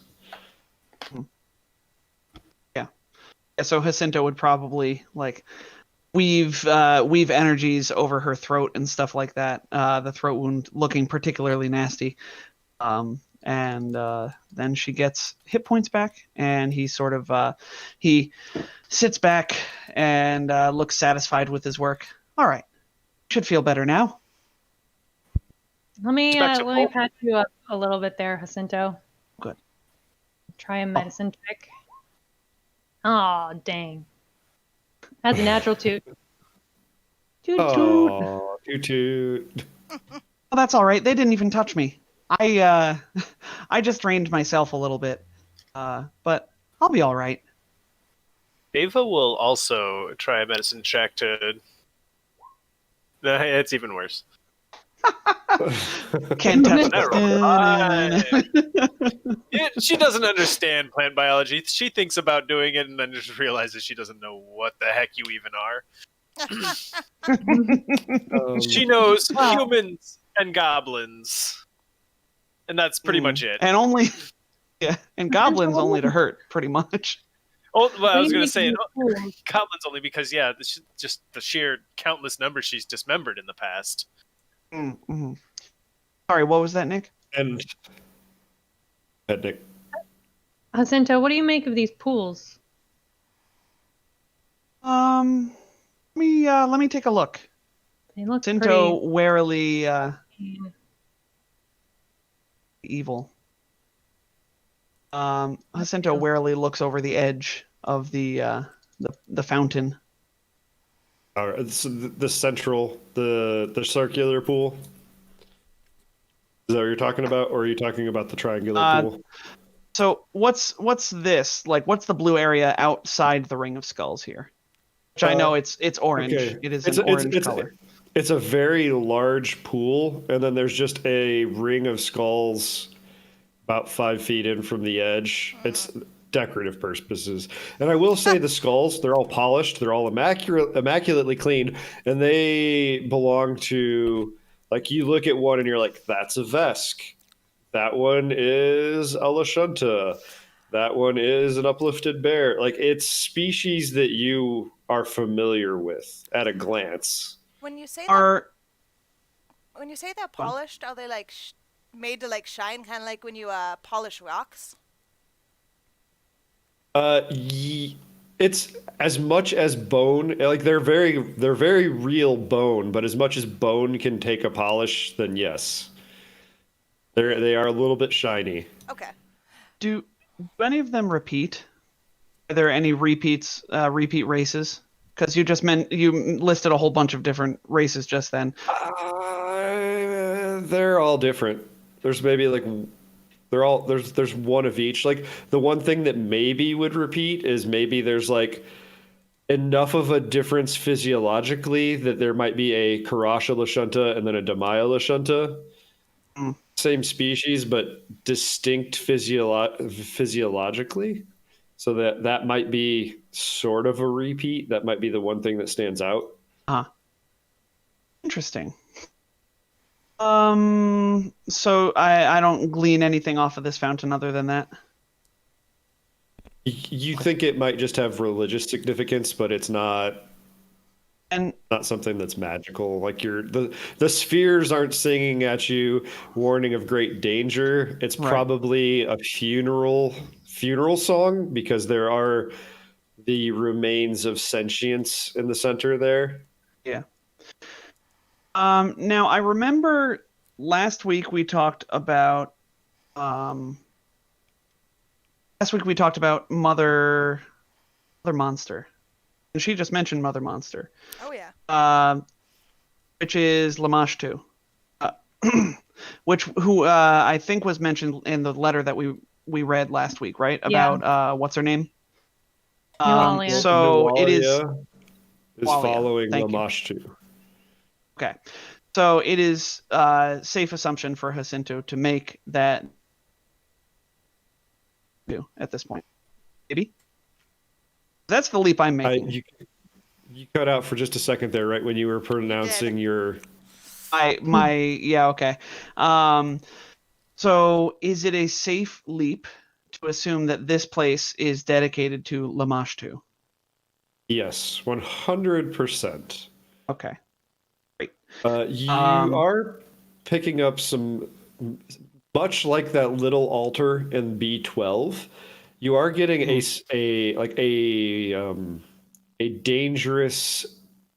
Yeah. So Jacinto would probably weave energies over her throat and stuff like that. The throat wound looking particularly nasty. And then she gets hit points back, and he sort of he sits back and looks satisfied with his work. All right, should feel better now. Let me Back to full. patch you up a little bit there, Jacinto. Good. Try a medicine check. Oh, dang. That's a natural toot. Toot toot. Oh, toot toot. Well, that's all right. They didn't even touch me. I just drained myself a little bit, but I'll be all right. Ava will also try a medicine check to. It's even worse. Can't touch Right. this. She doesn't understand plant biology. She thinks about doing it and then just realizes she doesn't know what the heck you even are. She knows humans and goblins. And that's pretty much it. And only, and goblins only to hurt, pretty much. Oh, well, I was going to say goblins only because, just the sheer countless numbers she's dismembered in the past. Mm-hmm. Sorry, what was that, Nick? And Nick. Jacinto, what do you make of these pools? Let me take a look. They look Jacinto pretty... warily evil. Jacinto warily looks over the edge of the fountain. All right, so the central, the circular pool. Is that what you're talking about, or are you talking about the triangular pool? So what's this? Like, what's the blue area outside the Ring of Skulls here? Which I know it's orange. Okay. It is an orange color. It's a very large pool, and then there's just a ring of skulls about 5 feet in from the edge. It's decorative purposes. And I will say the skulls, they're all polished, they're all immaculately clean, and they belong to, like, you look at one and you're like, that's a Vesk. That one is a Lashunta. That one is an uplifted bear. Like, it's species that you are familiar with at a glance. When you say When you say they're polished, are they like made to like shine, kind of like when you polish rocks? It's as much as bone. Like, they're very real bone, but as much as bone can take a polish, then yes, they are a little bit shiny. Okay. Do any of them repeat? Are there any repeat races? Because you listed a whole bunch of different races just then. They're all different. There's maybe like there's one of each. Like, the one thing that maybe would repeat is maybe there's like enough of a difference physiologically that there might be a Karasha Lashunta and then a Damaya Lashunta. Same species, but distinct physiologically. So that might be sort of a repeat. That might be the one thing that stands out. Interesting. So I don't glean anything off of this fountain other than that. You think it might just have religious significance, but it's not. And not something that's magical. Like, the spheres aren't singing at you, warning of great danger. It's probably a funeral song, because there are the remains of sentience in the center there. Yeah. Now I remember last week we talked about Mother Monster. And she just mentioned Mother Monster. Oh yeah. Which is Lamashtu. Who I think was mentioned in the letter that we read last week, right? About what's her name? Nualia. So Nualia it is following Thank you. Lamashtu. Okay. So it is safe assumption for Jacinto to make that at this point. Maybe? That's the leap I'm making. You cut out for just a second there, right when you were pronouncing your... Yeah, okay. So is it a safe leap to assume that this place is dedicated to Lamashtu? Yes, 100%. Okay. Great. You Um, are picking up some, much like that little altar in B12. You are getting a dangerous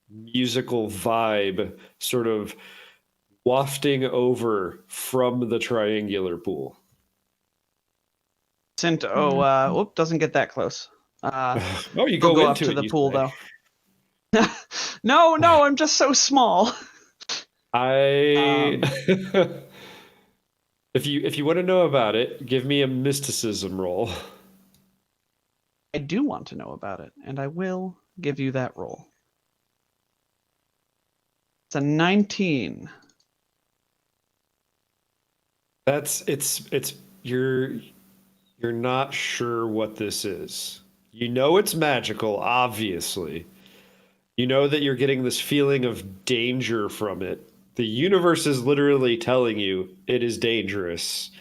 musical vibe, sort of wafting over from the triangular pool. Doesn't get that close. Oh, you We'll go go up into to it, the you pool say. though. No, I'm just so small. I if you want to know about it, give me a mysticism roll. I do want to know about it, and I will give you that roll. It's a 19. It's you're not sure what this is. You know it's magical, obviously. You know that you're getting this feeling of danger from it. The universe is literally telling you it is dangerous.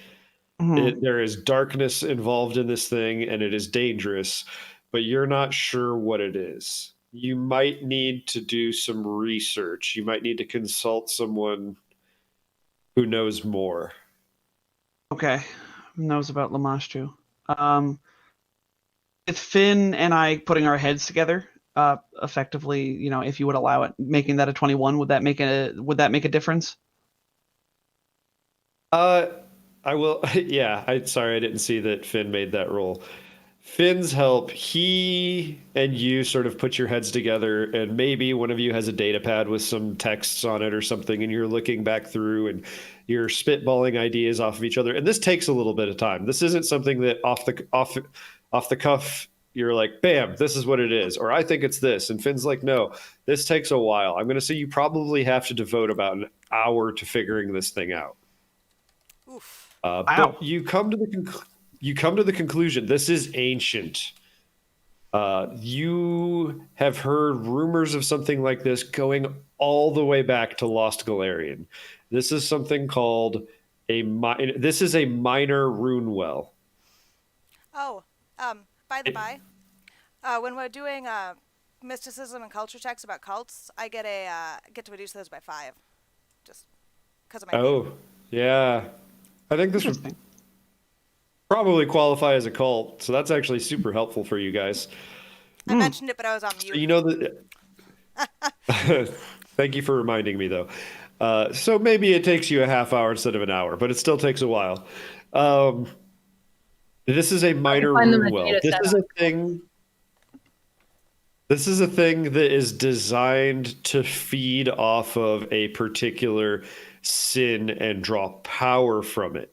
Mhm. There is darkness involved in this thing and it is dangerous, but you're not sure what it is. You might need to do some research. You might need to consult someone who knows more. Okay, knows about Lamashtu. With Finn and I putting our heads together, effectively, if you would allow it, making that a 21, would that make a difference? I will. Yeah, sorry I didn't see that Finn made that roll. Finn's help. He and you sort of put your heads together, and maybe one of you has a data pad with some texts on it or something, and you're looking back through and you're spitballing ideas off of each other. And this takes a little bit of time. This isn't something that off the cuff you're like, bam, this is what it is, or I think it's this. And Finn's like, no, this takes a while. I'm going to say you probably have to devote about an hour to figuring this thing out. Oof. Wow. But you come to the conclusion this is ancient. You have heard rumors of something like this going all the way back to Lost Galarian. This is something called this is a minor rune well. Oh, by the by, when we're doing mysticism and culture checks about cults, I get to reduce those by 5, just because of my name. Oh, yeah. I think this would Interesting. probably qualify as a cult, so that's actually super helpful for you guys. I mentioned it, but I was on mute. You know that. Thank you for reminding me, though. So maybe it takes you a half hour instead of an hour, but it still takes a while. This is a minor find them rune a well. data This set is a thing. This is a thing that is designed to feed off of a particular sin and draw power from it.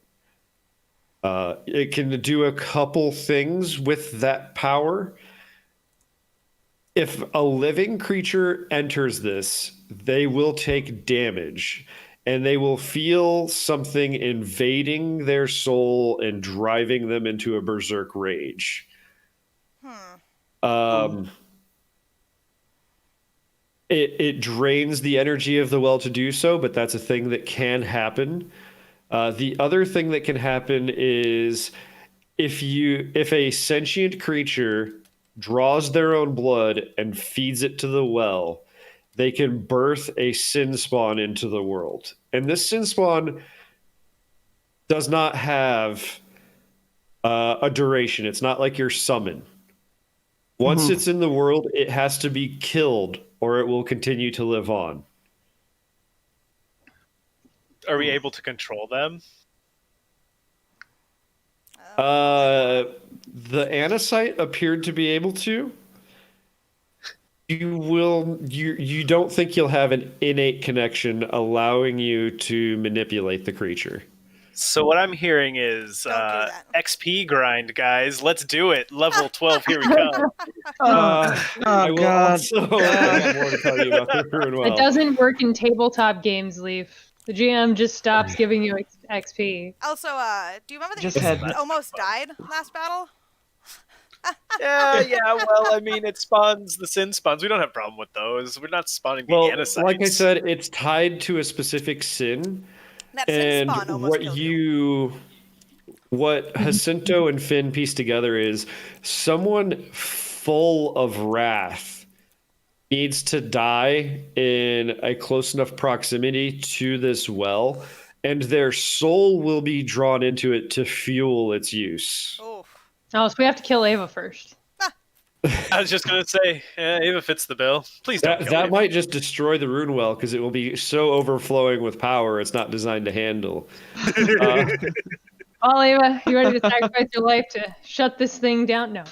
It can do a couple things with that power. If a living creature enters this, they will take damage and they will feel something invading their soul and driving them into a berserk rage. It drains the energy of the well to do so, but that's a thing that can happen. The other thing that can happen is if a sentient creature draws their own blood and feeds it to the well, they can birth a sin spawn into the world. And this sin spawn does not have a duration. It's not like your summon. Once it's in the world, it has to be killed or it will continue to live on. Are we able to control them? The Anacite appeared to be able to. You don't think you'll have an innate connection allowing you to manipulate the creature. So what I'm hearing is Don't do that. XP grind, guys. Let's do it. Level 12, here we come. I will God. also have more to tell you about the Ruin Well. It doesn't work in tabletop games, Leaf. The GM just stops giving you XP. Also, do you remember that Just you had- almost died last battle? Yeah, well, I mean, it spawns the sin spawns. We don't have a problem with those. We're not spawning the Well, Anasites. like I said, it's tied to a specific sin. That sin And spawn almost killed you. what Jacinto and Finn piece together is someone full of wrath needs to die in a close enough proximity to this well, and their soul will be drawn into it to fuel its use. Oh, Oh, so we have to kill Ava first. I was just gonna say, Ava fits the bill. Please don't kill That Ava. might just destroy the rune well because it will be so overflowing with power it's not designed to handle. Well, Ava, you ready to sacrifice your life to shut this thing down? No.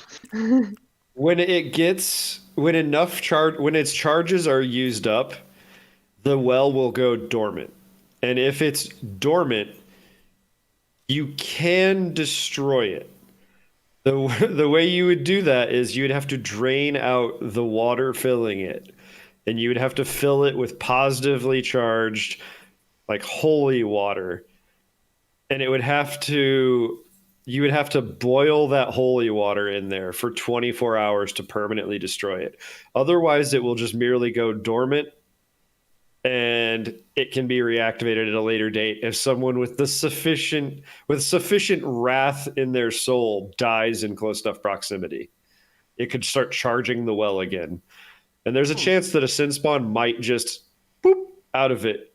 When its charges are used up, the well will go dormant. And if it's dormant, you can destroy it. The way you would do that is you would have to drain out the water filling it. And you would have to fill it with positively charged, like holy water. And you would have to boil that holy water in there for 24 hours to permanently destroy it. Otherwise, it will just merely go dormant, and it can be reactivated at a later date if someone with sufficient wrath in their soul dies in close enough proximity. It could start charging the well again. And there's a chance that a sin spawn might just boop out of it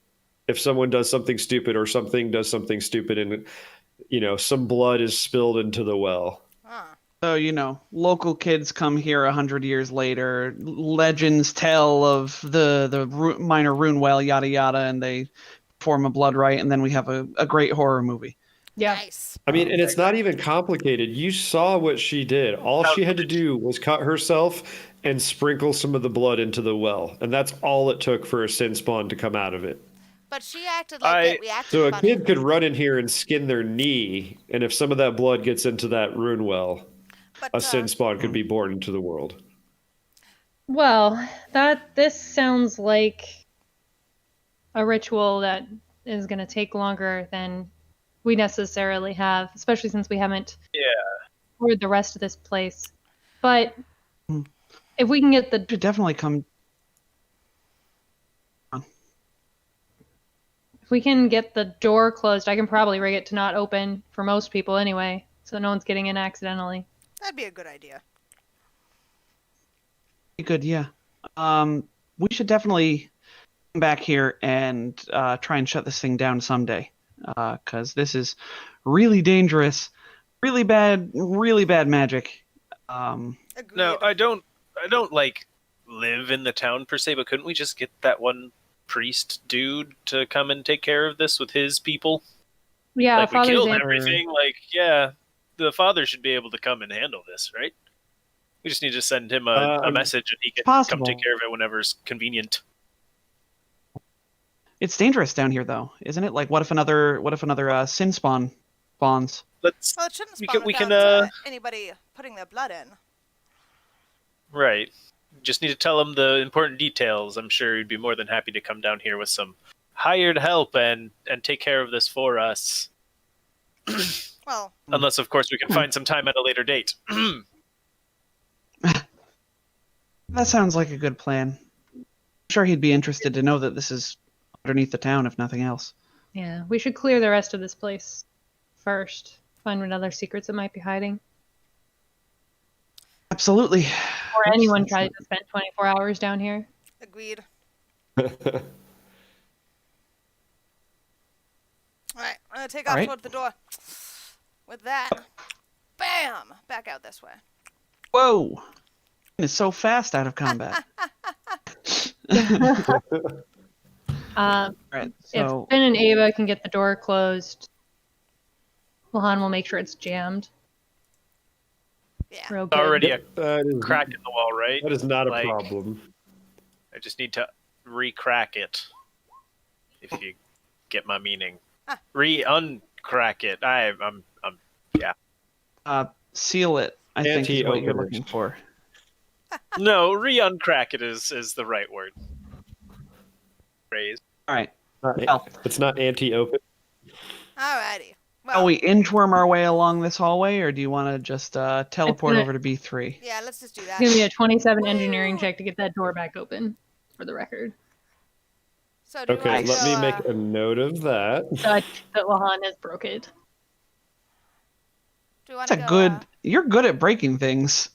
if someone does something stupid or something does something stupid and some blood is spilled into the well. So, local kids come here 100 years later, legends tell of the minor rune well, yada yada, and they perform a blood rite, and then we have a great horror movie. Yeah. nice. I mean, and it's not even complicated. You saw what she did. All she had to do was cut herself and sprinkle some of the blood into the well. And that's all it took for a sin spawn to come out of it. But she acted like it reacted So a funny. kid could run in here and skin their knee, and if some of that blood gets into that rune well, But, a sin spawn could be born into the world. Well, this sounds like a ritual that is going to take longer than we necessarily have, especially since we haven't toured the rest of this place. But if we can get Should definitely come. if we can get the door closed, I can probably rig it to not open for most people anyway, so no one's getting in accidentally. that'd be a good idea. Good, yeah. We should definitely come back here and try and shut this thing down someday, because this is really dangerous, really bad magic. Agreed. No, I don't like live in the town per se, but couldn't we just get that one priest dude to come and take care of this with his people? Yeah, Like we Father killed Xander. everything. The father should be able to come and handle this, right? We just need to send him a message, and he can come take care of it whenever's convenient. It's dangerous down here, though, isn't it? Like, what if another sin spawn spawns? Let's Well, it shouldn't we spawn can, down to anybody putting their blood in. right. Just need to tell him the important details. I'm sure he'd be more than happy to come down here with some hired help and take care of this for us. Well, Unless, of course, we can find some time at a later date. That sounds like a good plan. I'm sure he'd be interested to know that this is underneath the town, if nothing else. Yeah, we should clear the rest of this place first. Find what other secrets it might be hiding. Absolutely. Or anyone tries to spend 24 hours down here. agreed. All right, I'm gonna take off All right. toward the door. With that, bam, back out this way. Whoa! It's so fast out of combat. All right, so If Finn and Ava can get the door closed, Lahan will make sure it's jammed. Yeah. Real good. Already a That is, crack in the wall, right? that is not a Like- problem. I just need to re-crack it. If you get my meaning. Re-uncrack it. I'm seal it. I think is what you're Anti-openers. looking for. No, re-uncrack it is the right word. Phrase. All right. Not- It's not anti-open. Alrighty. Shall Well, we inchworm our way along this hallway, or do you want to just teleport gonna- over to B3? yeah, let's just do that. It's going to be a 27 engineering check to get that door back open, for the record. So do you Okay, want to let go, me make a note of that. Such that Lahan has broke it. do you want That's to a go, good. You're good at breaking things.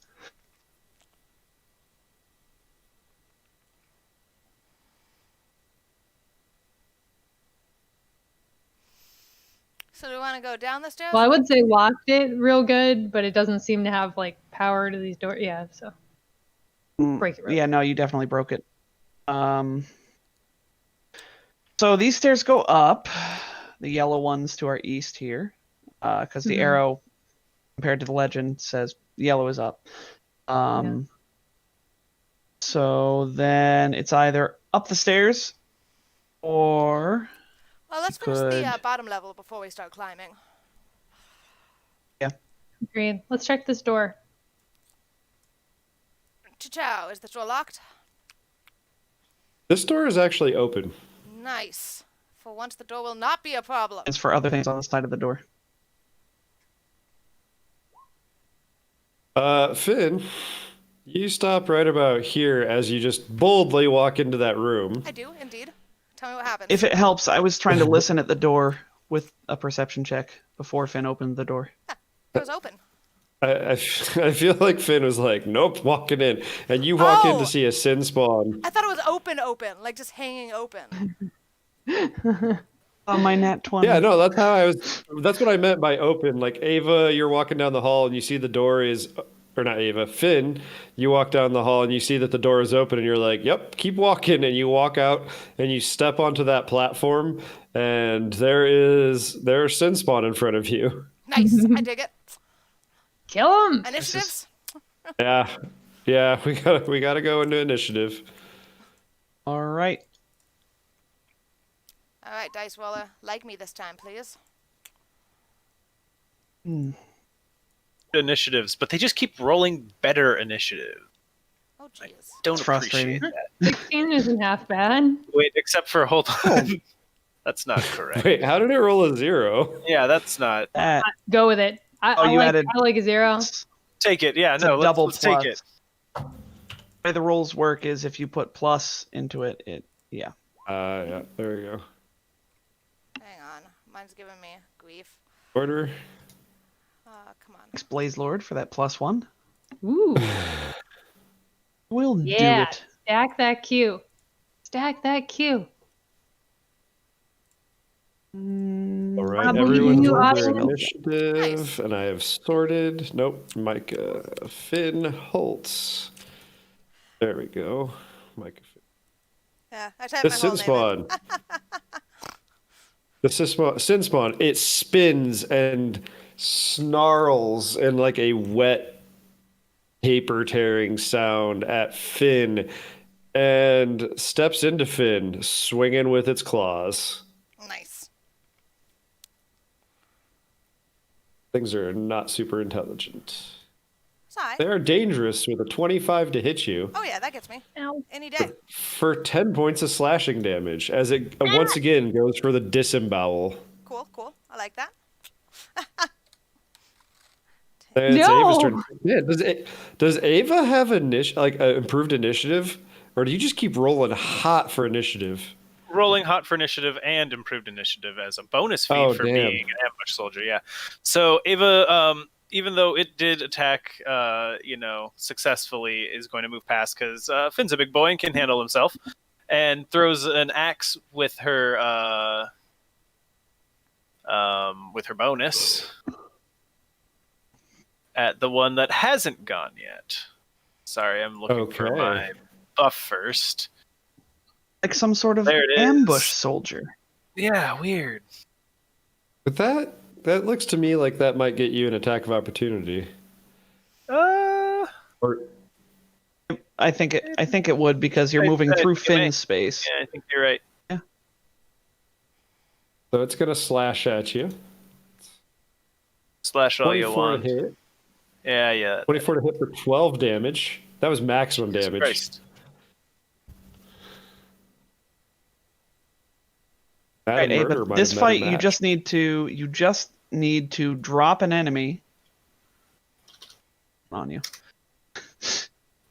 So do we want to go down the stairs? Well, I would say locked it real good, but it doesn't seem to have like power to these doors. Yeah, so break it. Real Yeah, no, you definitely broke it. So these stairs go up, the yellow ones to our east here, because the arrow, compared to the legend, says yellow is up. So then it's either up the stairs, or Well, let's finish the bottom level before we start climbing. Yeah. Agreed. Let's check this door. Ciao, is this door locked? This door is actually open. Nice. For once, the door will not be a problem. it's for other things on the side of the door. Finn, you stop right about here as you just boldly walk into that room. I do, indeed. Tell me what happens. If it helps, I was trying to listen at the door with a perception check before Finn opened the door. It was open. I feel like Finn was like, nope, walking in. And you walk in to see a sin spawn. I thought it was open, like just hanging open. On my nat 20. Yeah, no, that's what I meant by open. Like, Ava, you're walking down the hall and you see the door is, or not Ava, Finn, you walk down the hall and you see that the door is open and you're like, yep, keep walking. And you walk out and you step onto that platform and there's sin spawn in front of you. Nice, I dig it. Kill him. Initiatives? Yeah, we gotta go into initiative. All right. All right, dice roller, like me this time, please. Initiatives, but they just keep rolling better initiative. Oh, jeez. Don't It's frustrating. appreciate that. 16 isn't half bad. Wait, except for hold on. That's not correct. Wait, how did it roll a 0? Yeah, that's not. Go with it. you added. I like a 0. Take it. Yeah, It's no, a double let's take it. plus. The way the rules work is if you put plus into it, yeah. Yeah, there we go. Hang on. Mine's giving me grief. Order. Come on. Thanks, Blaze Lord, for that +1. Ooh. We'll do Yeah. it. Stack that Q. Stack that Q. All right, Bravo, everyone's you on their audience. initiative, Nice. and I have sorted. Nope, Micah, Finn, Holtz. There we go. Micah, Finn. Yeah, I typed The my sin whole name in. spawn. The sin spawn. It spins and snarls in like a wet paper tearing sound at Finn, and steps into Finn, swinging with its claws. Nice. Things are not super intelligent. Sorry. They are dangerous with a 25 to hit you Oh, yeah, that gets me. Ow. Any day. for 10 points of slashing damage as it once again goes for the disembowel. Cool, cool. I like that. And it's No! Ava's turn. Yeah, does Ava have improved initiative, or do you just keep rolling hot for initiative? Rolling hot for initiative and improved initiative as a bonus feat Oh, for damn. being an ambush soldier. Yeah. So Ava, even though it did attack, successfully, is going to move past because Finn's a big boy and can handle himself, and throws an axe with her bonus at the one that hasn't gone yet. Sorry, I'm looking for Okay. my buff first. Like some sort of There it is. ambush soldier. Yeah, weird. But that looks to me like that might get you an attack of opportunity. Or I think it would because you're I- moving I through think it may. Finn's space. Yeah, I think you're right. so it's gonna slash at you. Slash all you 24 to want. hit. Yeah. 24 to hit for 12 damage. That was maximum Jesus damage. Christ. That Right, and murder Ava, might this have met a fight you match. just need to drop an enemy on you.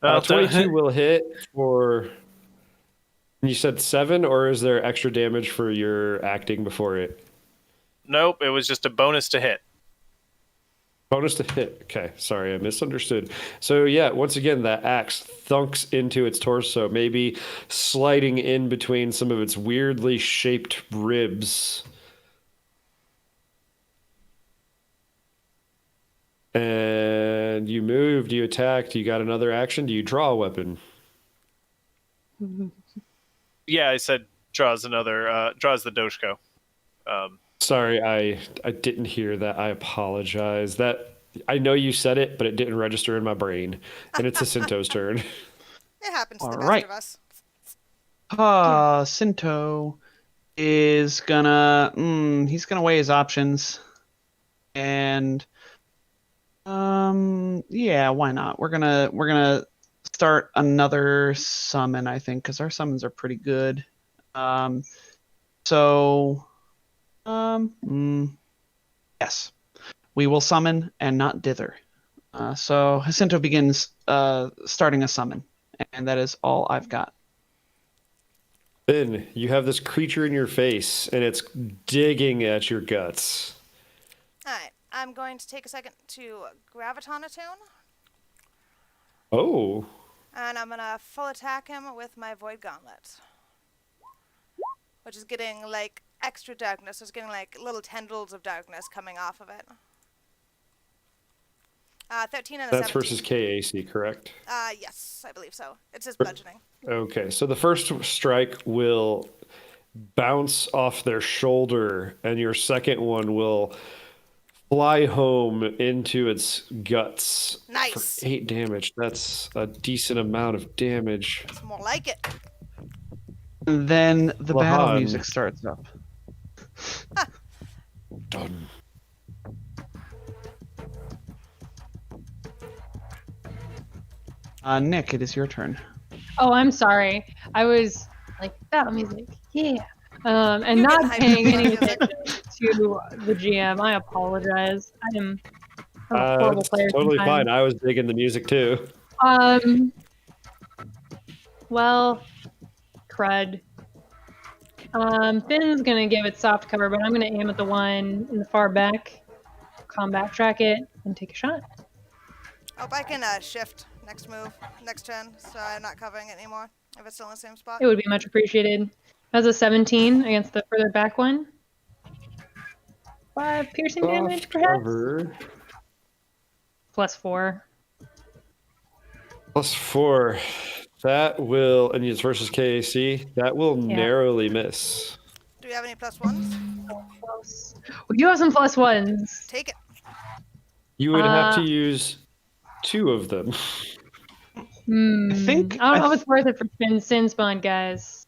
22 will hit for. You said 7, or is there extra damage for your acting before it? Nope, it was just a bonus to hit. Bonus to hit. Okay, sorry, I misunderstood. So yeah, once again, that axe thunks into its torso, maybe sliding in between some of its weirdly shaped ribs. And you moved, you attacked, you got another action. Do you draw a weapon? Yeah, I said draws the Doshko. Sorry, I didn't hear that. I apologize. That I know you said it, but it didn't register in my brain. And it's Jacinto's turn. It happens to the All best right. of us. Sinto is gonna he's gonna weigh his options, and yeah, why not? We're gonna start another summon, I think, because our summons are pretty good. So yes, we will summon and not dither. So Jacinto begins starting a summon, and that is all I've got. Finn, you have this creature in your face, and it's digging at your guts. Alright, I'm going to take a second to Graviton Attune, Oh, and I'm going to full attack him with my Void Gauntlet. Which is getting, like, extra darkness. It's getting, like, little tendrils of darkness coming off of it. 13 and a that's 17. versus KAC, correct? Yes, I believe so. It's his bludgeoning. Okay, so the first strike will bounce off their shoulder, and your second one will fly home into its guts. Nice. For 8 damage. That's a decent amount of damage. It's more like it. And then the battle Lahan. music starts up. Done. Nick, it is your turn. Oh, I'm sorry. I was like, battle music, yeah. And You're not getting hyped paying up any about music. attention to the GM. I apologize. I'm a horrible It's player. totally sometimes. fine. I was digging the music too. Well, crud. Finn's gonna give it soft cover, but I'm gonna aim at the one in the far back, combat track it, and take a shot. Oh, I can shift next turn, so I'm not covering it anymore if it's still in the same spot. It would be much appreciated. That's a 17 against the further back one. 5 piercing damage, Soft perhaps? cover. +4. +4. That will, and it's versus KAC, that will Yeah. narrowly miss. Do we have any +1s? Close. We do have some +1s. Take it. You would have to use 2 of them. I think- I don't know if it's worth it for Sin Spawn, guys.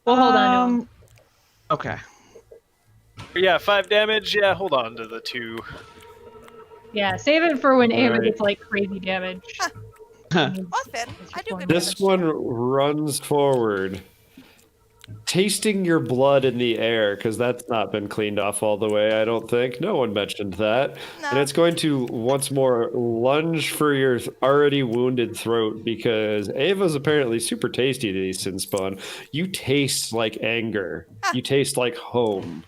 We'll hold on to him. Okay. Yeah, 5 damage. Yeah, hold on to the 2. Yeah, save it for when Ava Alright. gets like crazy damage. Well, Finn, I do good This damage. one runs forward, tasting your blood in the air, because that's not been cleaned off all the way, I don't think. No one mentioned that. No. And it's going to once more lunge for your already wounded throat, because Ava's apparently super tasty to these Sin Spawn. You taste like anger. You taste like home.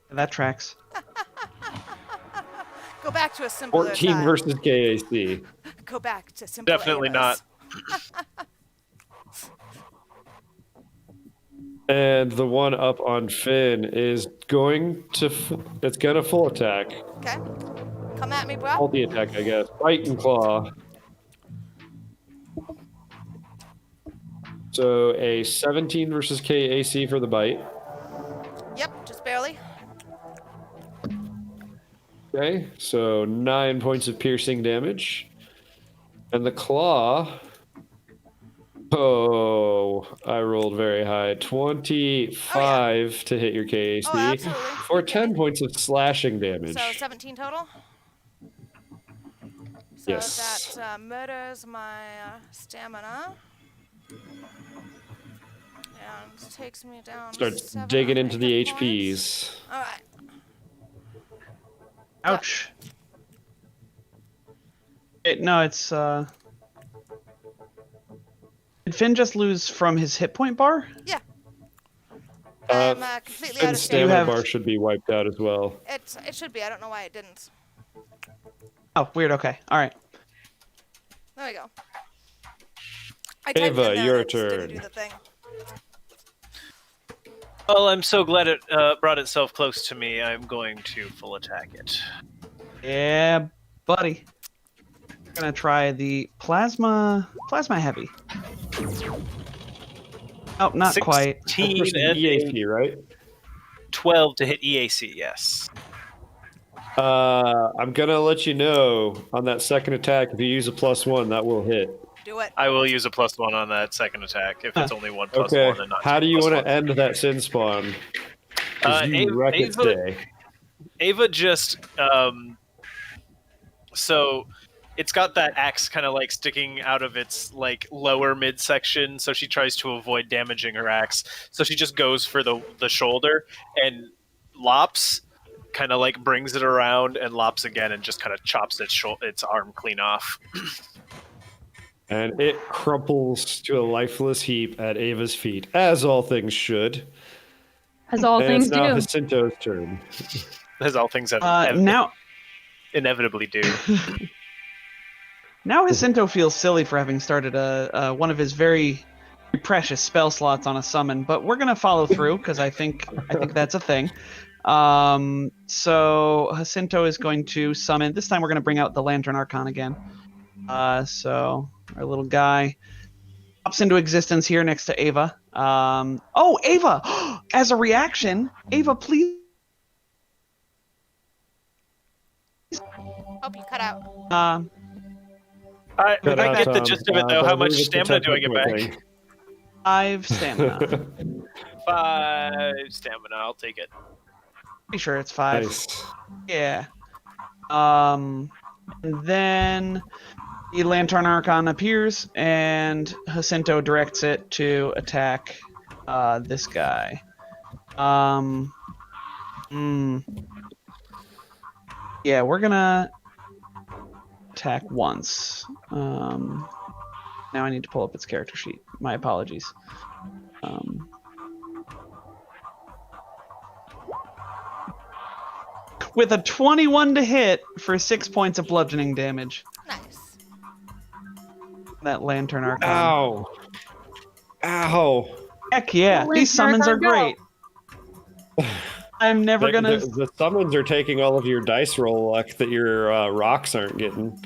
That tracks. Go back to a simpler 14 time. versus KAC. Go back to simpler Definitely eras. not. And the one up on Finn is going to, it's going to full attack. Okay. Come at me, bro. Multi attack, I guess. Bite and claw. So a 17 versus KAC for the bite. Yep, just barely. Okay, so 9 points of piercing damage. And the claw. Oh, I rolled very high. 25 to hit your KAC. Oh, absolutely. For 10 points of slashing damage. So 17 total? So Yes. that murders my stamina. And takes me down. Starts 7 digging of into my the hit points. HPs. Alright. Ouch. No, it's Did Finn just lose from his hit point bar? Yeah. I'm completely out Finn's of stamina have- bar should be wiped out as well. It should be. I don't know why it didn't. Oh, weird. Okay. All right. There we go. I typed Ava, in there your and it just didn't turn. do the thing. Well, I'm so glad it brought itself close to me. I'm going to full attack it. Yeah, buddy. Gonna try the plasma heavy. Oh, not quite. 16 Versus and EAC, right? 12 to hit EAC, yes. I'm gonna let you know on that second attack. If you use a +1, that will hit. Do it. I will use a +1 on that second attack if it's only one plus Okay. one and not How two do you plus want to one. end that sin spawn? Because you wreck its day. Ava just so it's got that axe kind of like sticking out of its like lower midsection, so she tries to avoid damaging her axe. So she just goes for the shoulder and lops, kind of like brings it around and lops again and just kind of chops its arm clean off. And it crumples to a lifeless heap at Ava's feet, as all things should. As all And things it's now do. Jacinto's turn. As all things Now inevitably do. Now Jacinto feels silly for having started one of his very precious spell slots on a summon, but we're gonna follow through because I think that's a thing. So Jacinto is going to summon. This time we're gonna bring out the Lantern Archon again. So our little guy pops into existence here next to Ava. Oh, Ava! As a reaction, Ava, please. Hope you cut out. I Cut out, get the Tom. gist of it though. But I How much believe it's the stamina do I get technical back? 5 stamina. 5 stamina. I'll take it. Pretty sure it's 5. Nice. Yeah. And then the Lantern Archon appears, and Jacinto directs it to attack this guy. Yeah, we're gonna attack once. Now I need to pull up its character sheet. My apologies. With a 21 to hit for 6 points of bludgeoning damage. Nice. That Lantern Archon. Ow. Ow. Heck yeah, Lantern these summons are Archon, great. I'm never gonna. The summons are taking all of your dice roll luck that your rocks aren't getting.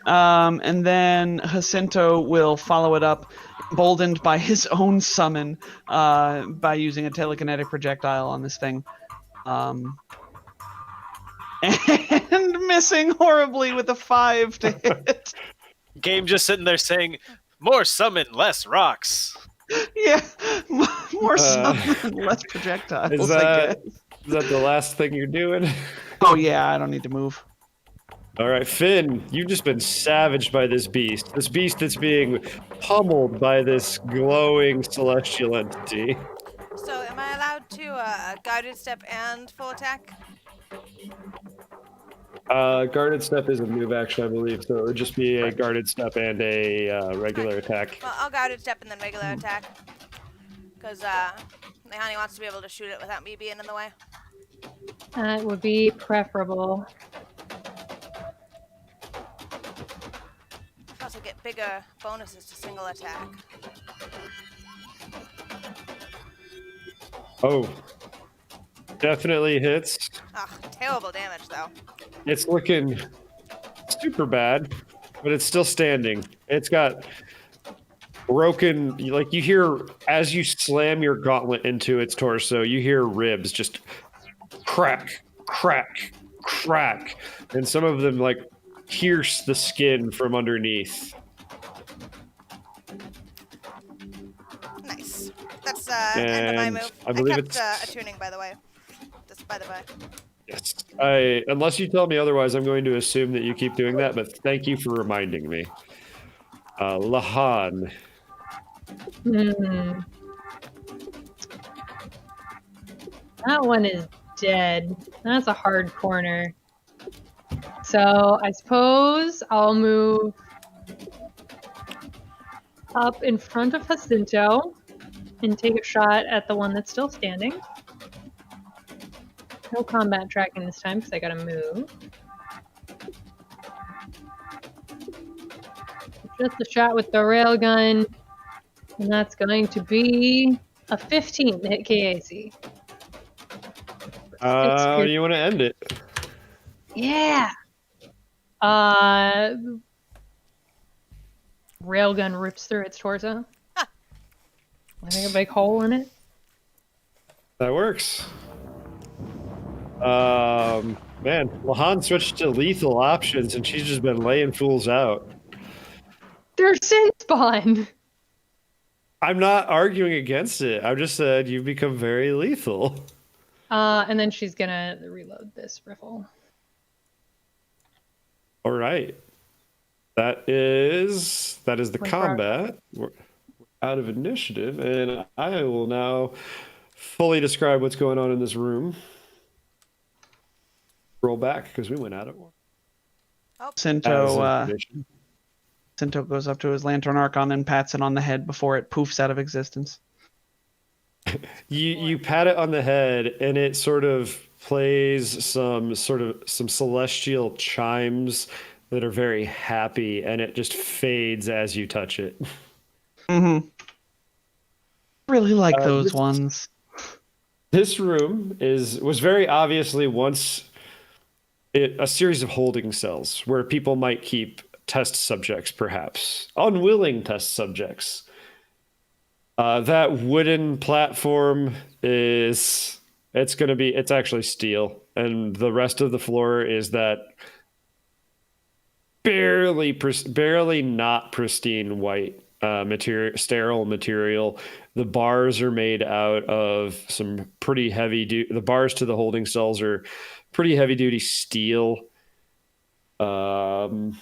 And then Jacinto will follow it up, emboldened by his own summon, by using a telekinetic projectile on this thing. And missing horribly with a 5 to hit. Game just sitting there saying, "More summon, less rocks." Yeah, more summon, less projectiles. Is I guess. that the last thing you're doing? Oh yeah, I don't need to move. All right, Finn, you've just been savaged by this beast. This beast that's being pummeled by this glowing celestial entity. So, am I allowed to guided step and full attack? Guarded step is a move action, I believe, so it would just be a guarded step and a regular attack. Well, I'll guided step and then regular attack. Because the honey wants to be able to shoot it without me being in the way. That would be preferable. Also get bigger bonuses to single attack. Oh, definitely hits. Ugh, terrible damage though. It's looking super bad, but it's still standing. It's got broken, like you hear as you slam your gauntlet into its torso, you hear ribs just crack, crack, crack, and some of them like pierce the skin from underneath. Nice. That's end of my And move. I believe kept it's- attuning, by the way. Just by the way. Yes. Unless you tell me otherwise, I'm going to assume that you keep doing that, but thank you for reminding me. Lahan. That one is dead. That's a hard corner. So I suppose I'll move up in front of Jacinto and take a shot at the one that's still standing. No combat tracking this time because I gotta move. Just a shot with the railgun, and that's going to be A 15 to hit KAC. You want to end it? Yeah. Railgun rips through its torso. I think a big hole in it. That works. Man, Lahan switched to lethal options, and she's just been laying fools out. They're sin spawn. I'm not arguing against it. I just said you've become very lethal. And then she's gonna reload this riffle. All right. That is the combat. We're out of initiative, and I will now fully describe what's going on in this room. Roll back because we went out of order. Cinto goes up to his Lantern Archon and pats it on the head before it poofs out of existence. You pat it on the head, and it sort of plays some celestial chimes that are very happy, and it just fades as you touch it. Mm-hmm. Really like those ones. This room was very obviously once a series of holding cells where people might keep test subjects, perhaps unwilling test subjects. That wooden platform it's actually steel, and the rest of the floor is that barely not pristine white sterile material. The bars are made out of some pretty the bars to the holding cells are pretty heavy duty steel. And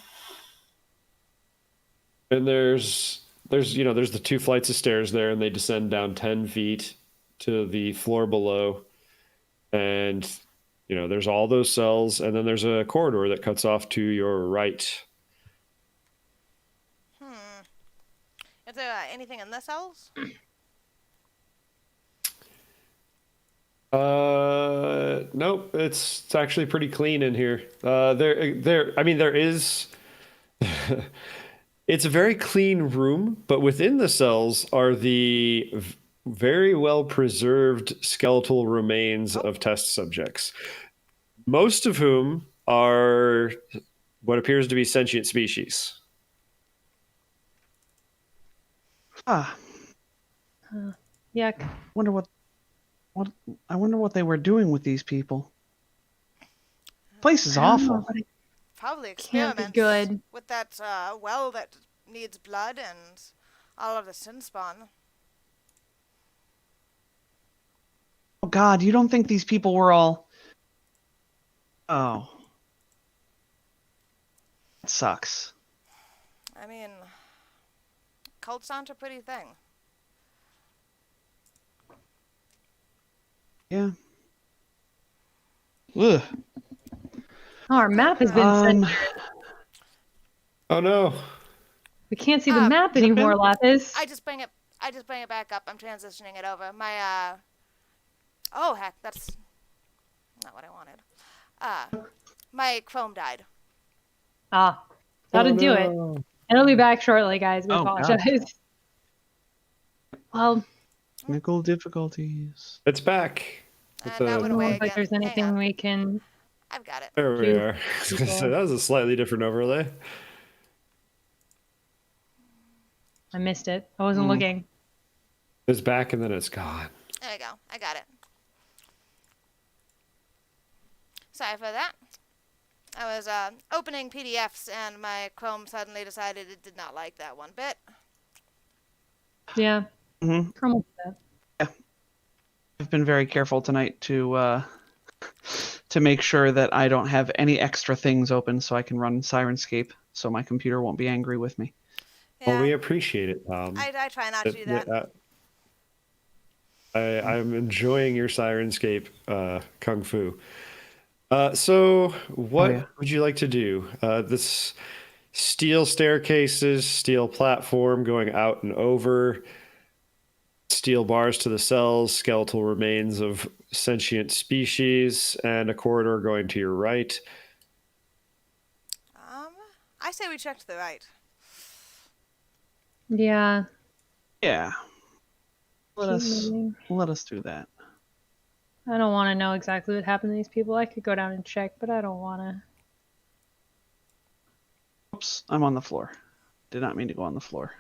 there's the 2 flights of stairs there, and they descend down 10 feet to the floor below. And there's all those cells, and then there's a corridor that cuts off to your right. Is there anything in the cells? Nope. It's actually pretty clean in here. There is. It's a very clean room, but within the cells are the very well preserved skeletal remains of test subjects, most of whom are what appears to be sentient species. Yuck. I wonder what they were doing with these people. Place is awful. Probably Can't be experiments good. with that well that needs blood and all of the sin spawn. Oh God, you don't think these people were all... Oh. That sucks. I mean, cults aren't a pretty thing. Yeah. Ugh. Oh, our map has been censored. Oh no. We can't see the map anymore, Lapis. I just bring it back up. I'm transitioning it over. My oh heck, that's not what I wanted. My Chrome died. That'll do it. It'll be back shortly, guys. We Oh, apologize. Well, technical difficulties. It's back. That went I away don't again. think like there's Hang anything on. we can. I've got it. There we Cute. are. So that was a slightly different overlay. I missed it. I wasn't looking. It's back and then it's gone. There we go. I got it. Sorry for that. I was opening PDFs and my Chrome suddenly decided it did not like that one bit. Yeah. Mm-hmm. Chrome will do that. I've been very careful tonight to make sure that I don't have any extra things open so I can run Sirenscape so my computer won't be angry with me. Yeah, Well, we appreciate it, Tom. I try not to do that. I'm enjoying your Sirenscape kung fu. So what would you like to do? This steel staircases, steel platform going out and over, steel bars to the cells, skeletal remains of sentient species, and a corridor going to your right. I say we check to the right. Yeah. Yeah. Let Keep us moving. let us do that. I don't want to know exactly what happened to these people. I could go down and check, but I don't want to. Oops, I'm on the floor. Did not mean to go on the floor.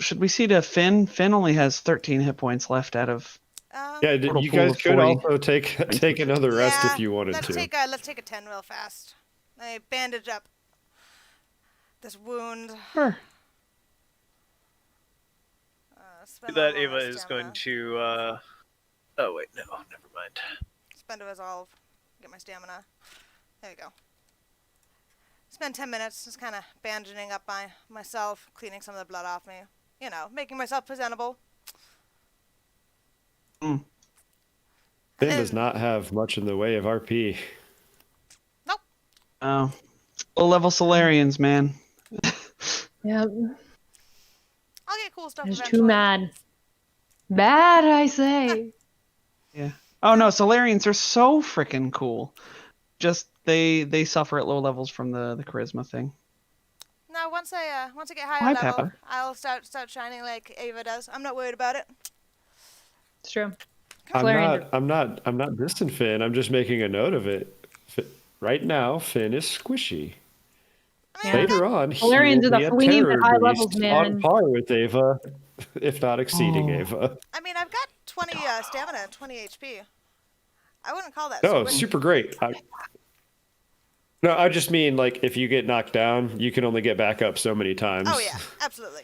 Should we see to Finn? Finn only has 13 hit points left out of. Yeah, Total you pool guys of could 40. also take another rest if you wanted let's to. take a 10 real fast. Let me bandage up this wound. Sure. Spend That all Ava my is going stamina. to. Oh wait, no, never mind. Spend a resolve. Get my stamina. There we go. Spend 10 minutes just kind of bandaging up myself, cleaning some of the blood off me. You know, making myself presentable. Finn does not have much in the way of RP. Nope. Oh, low-level Solarians, man. Yep. I'll get cool stuff It's eventually. too mad. Bad, I say. Yeah. Oh no, Solarians are so freaking cool. Just they suffer at low levels from the charisma thing. No, once I get higher Hi, level, Pepper. I'll start shining like Ava does. I'm not worried about it. It's true. I'm not dissing Finn. I'm just making a note of it. Right now, Finn is squishy. I mean, Yeah. Later on, he Solarians will are be the a queens terror at high beast levels, man. on par with Ava, if not exceeding Oh. Ava. I've got 20 stamina and 20 HP. I wouldn't call that No, squishy. super great. I just mean like if you get knocked down, you can only get back up so many times. Oh yeah, absolutely.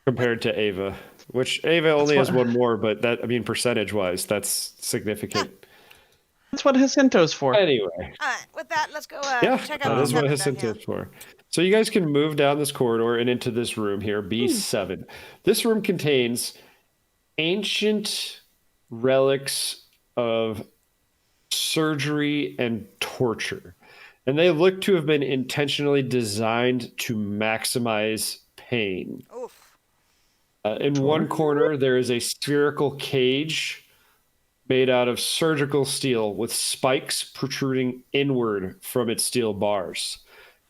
Compared to Ava, which Ava only That's has what- one more, but percentage-wise, that's significant. That's what Jacinto's for. Anyway, All right, with that, let's go yeah, check out that is what Kevin down here. Jacinto's for. So you guys can move down this corridor and into this room here, B7. This room contains ancient relics of surgery and torture. And they look to have been intentionally designed to maximize pain. Oof. In one corner, there is a spherical cage made out of surgical steel with spikes protruding inward from its steel bars.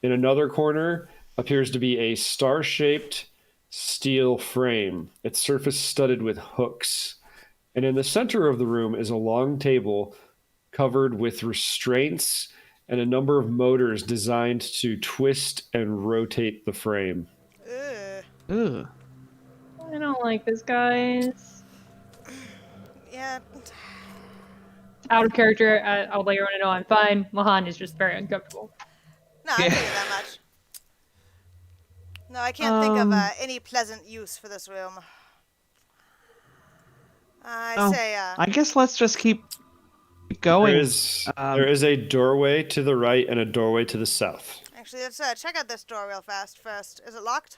In another corner appears to be a star-shaped steel frame, its surface studded with hooks. And in the center of the room is a long table covered with restraints and a number of motors designed to twist and rotate the frame. Ugh. Ugh. I don't like this, guys. Yeah. Out of character, I'll let everyone know I'm fine. Mahan is just very uncomfortable. No, I Yeah. can't get that much. No, I can't think of any pleasant use for this room. I guess let's just keep going. There is a doorway to the right and a doorway to the south. Actually, let's check out this door real fast first. Is it locked?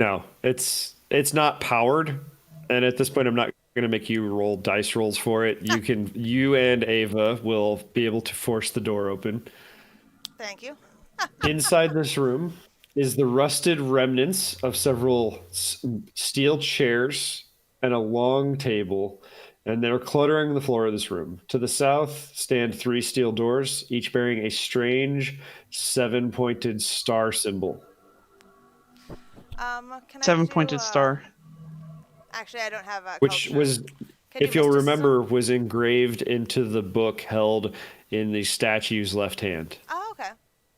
No, it's not powered, and at this point, I'm not going to make you roll dice rolls for it. You and Ava will be able to force the door open. Thank you. Inside this room is the rusted remnants of several steel chairs and a long table, and they're cluttering the floor of this room. To the south stand 3 steel doors, each bearing a strange 7-pointed star symbol. Can I 7-pointed star. Actually, I don't have a Which culture. was, Can I do if you'll mysticism? remember, was engraved into the book held in the statue's left hand. Oh, okay.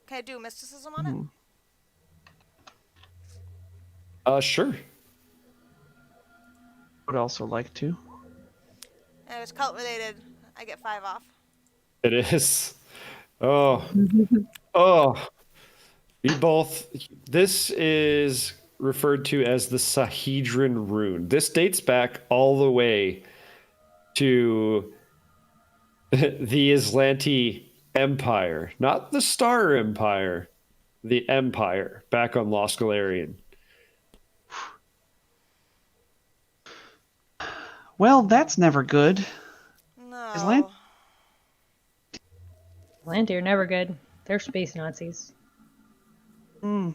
Can I do mysticism on it? Sure. Would also like to. And if it's cult related, I get 5 off. It is. Oh. Oh. We both. This is referred to as the Sahedron rune. This dates back all the way to the Islanti Empire, not the Star Empire, the Empire back on Lost Galarian. Well, that's never good. No. Island? Land are never good. They're space Nazis. And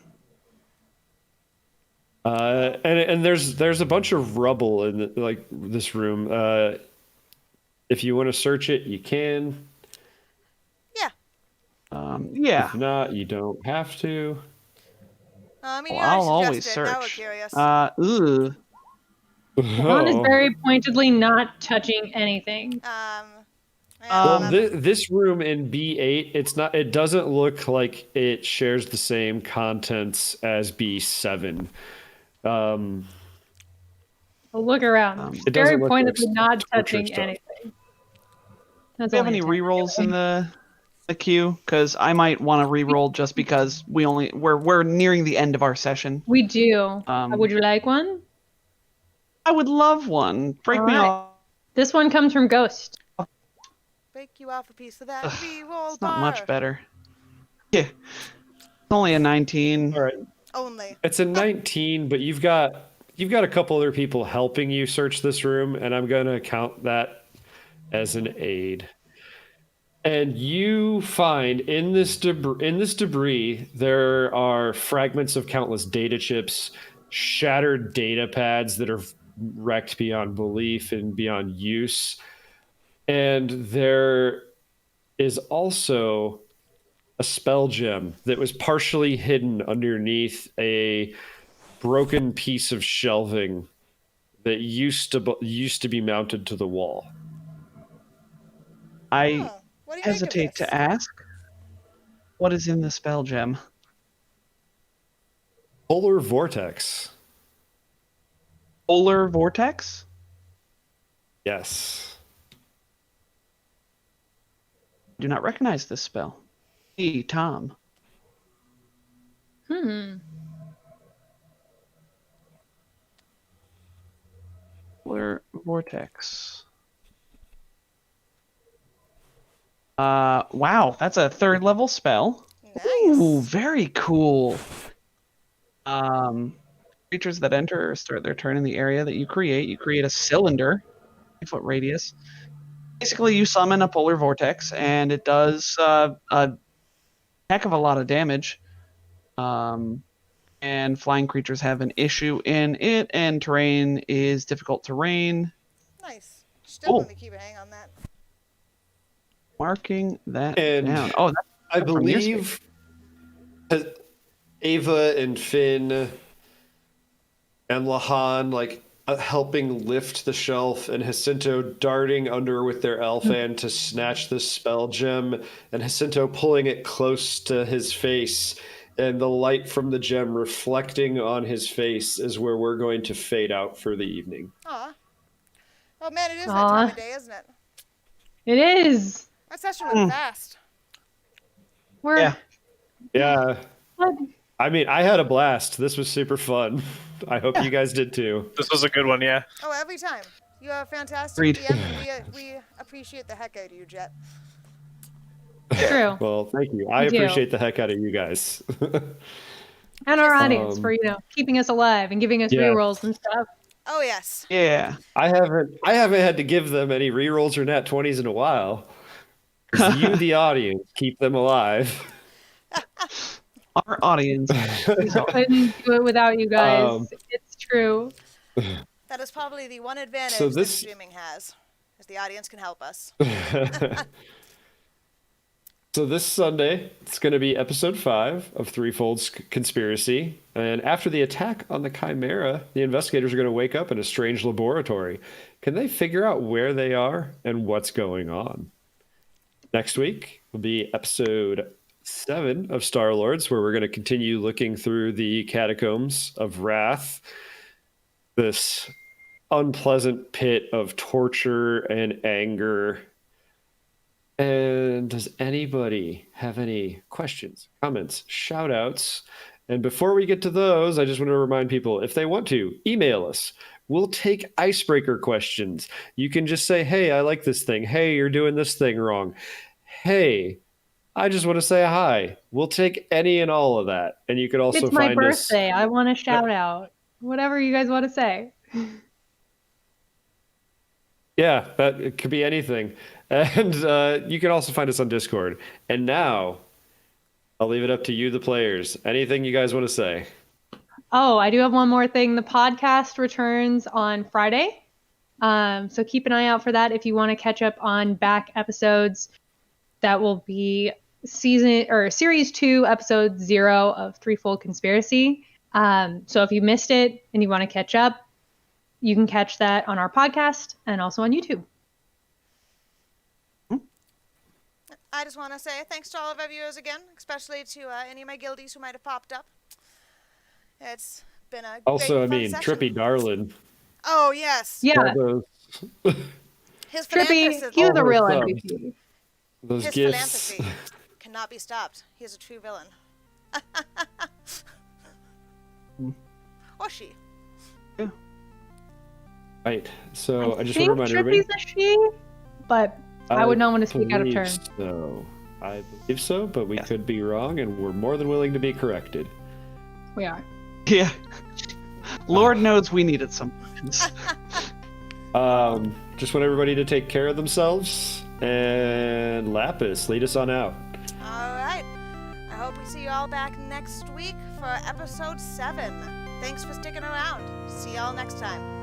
there's a bunch of rubble in this room. If you want to search it, you can. Yeah. Yeah. If not, you don't have to. I mean, Well, you already I'll always suggested. Now we're search. curious. Ugh. Lahan is Oh. very pointedly not touching anything. Yeah, Well, nothing. this room in B8, it's not. It doesn't look like it shares the same contents as B7. Um, But look around. it Very doesn't look like pointedly not torture touching stuff. anything. That's Do you have only any a 10 rerolls in anyway. the queue? Because I might want to reroll just because we're nearing the end of our session. We do. Um, Would you like one? I would love one. Break All me right. off. This one comes from Ghost. Break you off a piece of that Ugh, reroll It's not bar. much better. Yeah. It's only a 19. All right, Only. it's a 19, but you've got a couple other people helping you search this room, and I'm going to count that as an aid. And you find in this debris there are fragments of countless data chips, shattered data pads that are wrecked beyond belief and beyond use. And there is also a spell gem that was partially hidden underneath a broken piece of shelving that used to be mounted to the wall. I Oh, what do you hesitate make of this? to ask. What is in the spell gem? Polar vortex. Polar vortex? Yes. I do not recognize this spell. Hey, Tom. Polar vortex. Wow, that's a 3rd level spell. Nice. Ooh, very cool. Creatures that enter or start their turn in the area that you create a cylinder, 3-foot radius. Basically, you summon a polar vortex, and it does a heck of a lot of damage. And flying creatures have an issue in it, and terrain is difficult terrain. Nice. Should Cool. definitely keep an eye on that. Marking that And down. Oh, that's I from your space. believe Ava and Finn and Lahan helping lift the shelf, and Jacinto darting under with their Elfan to snatch the spell gem, and Jacinto pulling it close to his face, and the light from the gem reflecting on his face is where we're going to fade out for the evening. Aw. Oh man, it is that Aw. time of day, isn't it? It is. That session went fast. We're Yeah. Yeah. what? I mean, I had a blast. This was super fun. I hope you guys did too. This was a good one, yeah. Oh, every time. You are a fantastic Agreed. DM, and we appreciate the heck out of you, Jet. True. Well, thank you. I We do. appreciate the heck out of you guys. And our audience Um, for, keeping us alive and giving us yeah. rerolls and stuff. Oh yes. Yeah. I haven't had to give them any rerolls or nat 20s in a while. 'Cause you, the audience, keep them alive. Our audience. Couldn't do it without you guys. It's true. That is probably the one advantage So that this- streaming has, is the audience can help us. So this Sunday, it's going to be episode 5 of Threefold's Conspiracy. And after the attack on the Chimera, the investigators are going to wake up in a strange laboratory. Can they figure out where they are and what's going on? Next week will be episode 7 of Star Lords, where we're going to continue looking through the Catacombs of Wrath, this unpleasant pit of torture and anger. And does anybody have any questions, comments, shout outs? And before we get to those, I just want to remind people, if they want to, email us. We'll take icebreaker questions. You can just say, hey, I like this thing. Hey, you're doing this thing wrong. Hey, I just want to say hi. We'll take any and all of that. And you can also It's my find us. birthday. I want to shout out. Whatever you guys want to say. Yeah, it could be anything. And you can also find us on Discord. And now, I'll leave it up to you, the players. Anything you guys want to say? Oh, I do have one more thing. The podcast returns on Friday. So keep an eye out for that if you want to catch up on back episodes. That will be series 2, episode 0 of Threefold Conspiracy. So if you missed it and you want to catch up, you can catch that on our podcast and also on YouTube. I just want to say thanks to all of our viewers again, especially to any of my guildies who might have popped up. It's been a Also, I great, mean, fun session. Trippy Darlin. Oh, yes. Yeah, All His Trippy, philanthropy, he was all a those real subs. MVP. those his gifts. philanthropy cannot be stopped. He is a true villain. Or she. Right. So I just think want to remind everybody. Trippy's a she, but I would not want to speak out of turn. So I believe so, but we Yes. could be wrong, and we're more than willing to be corrected. We are. Yeah. Lord knows we needed some. Just want everybody to take care of themselves, and Lapis, lead us on out. All right. I hope we see you all back next week for episode 7. Thanks for sticking around. See y'all next time.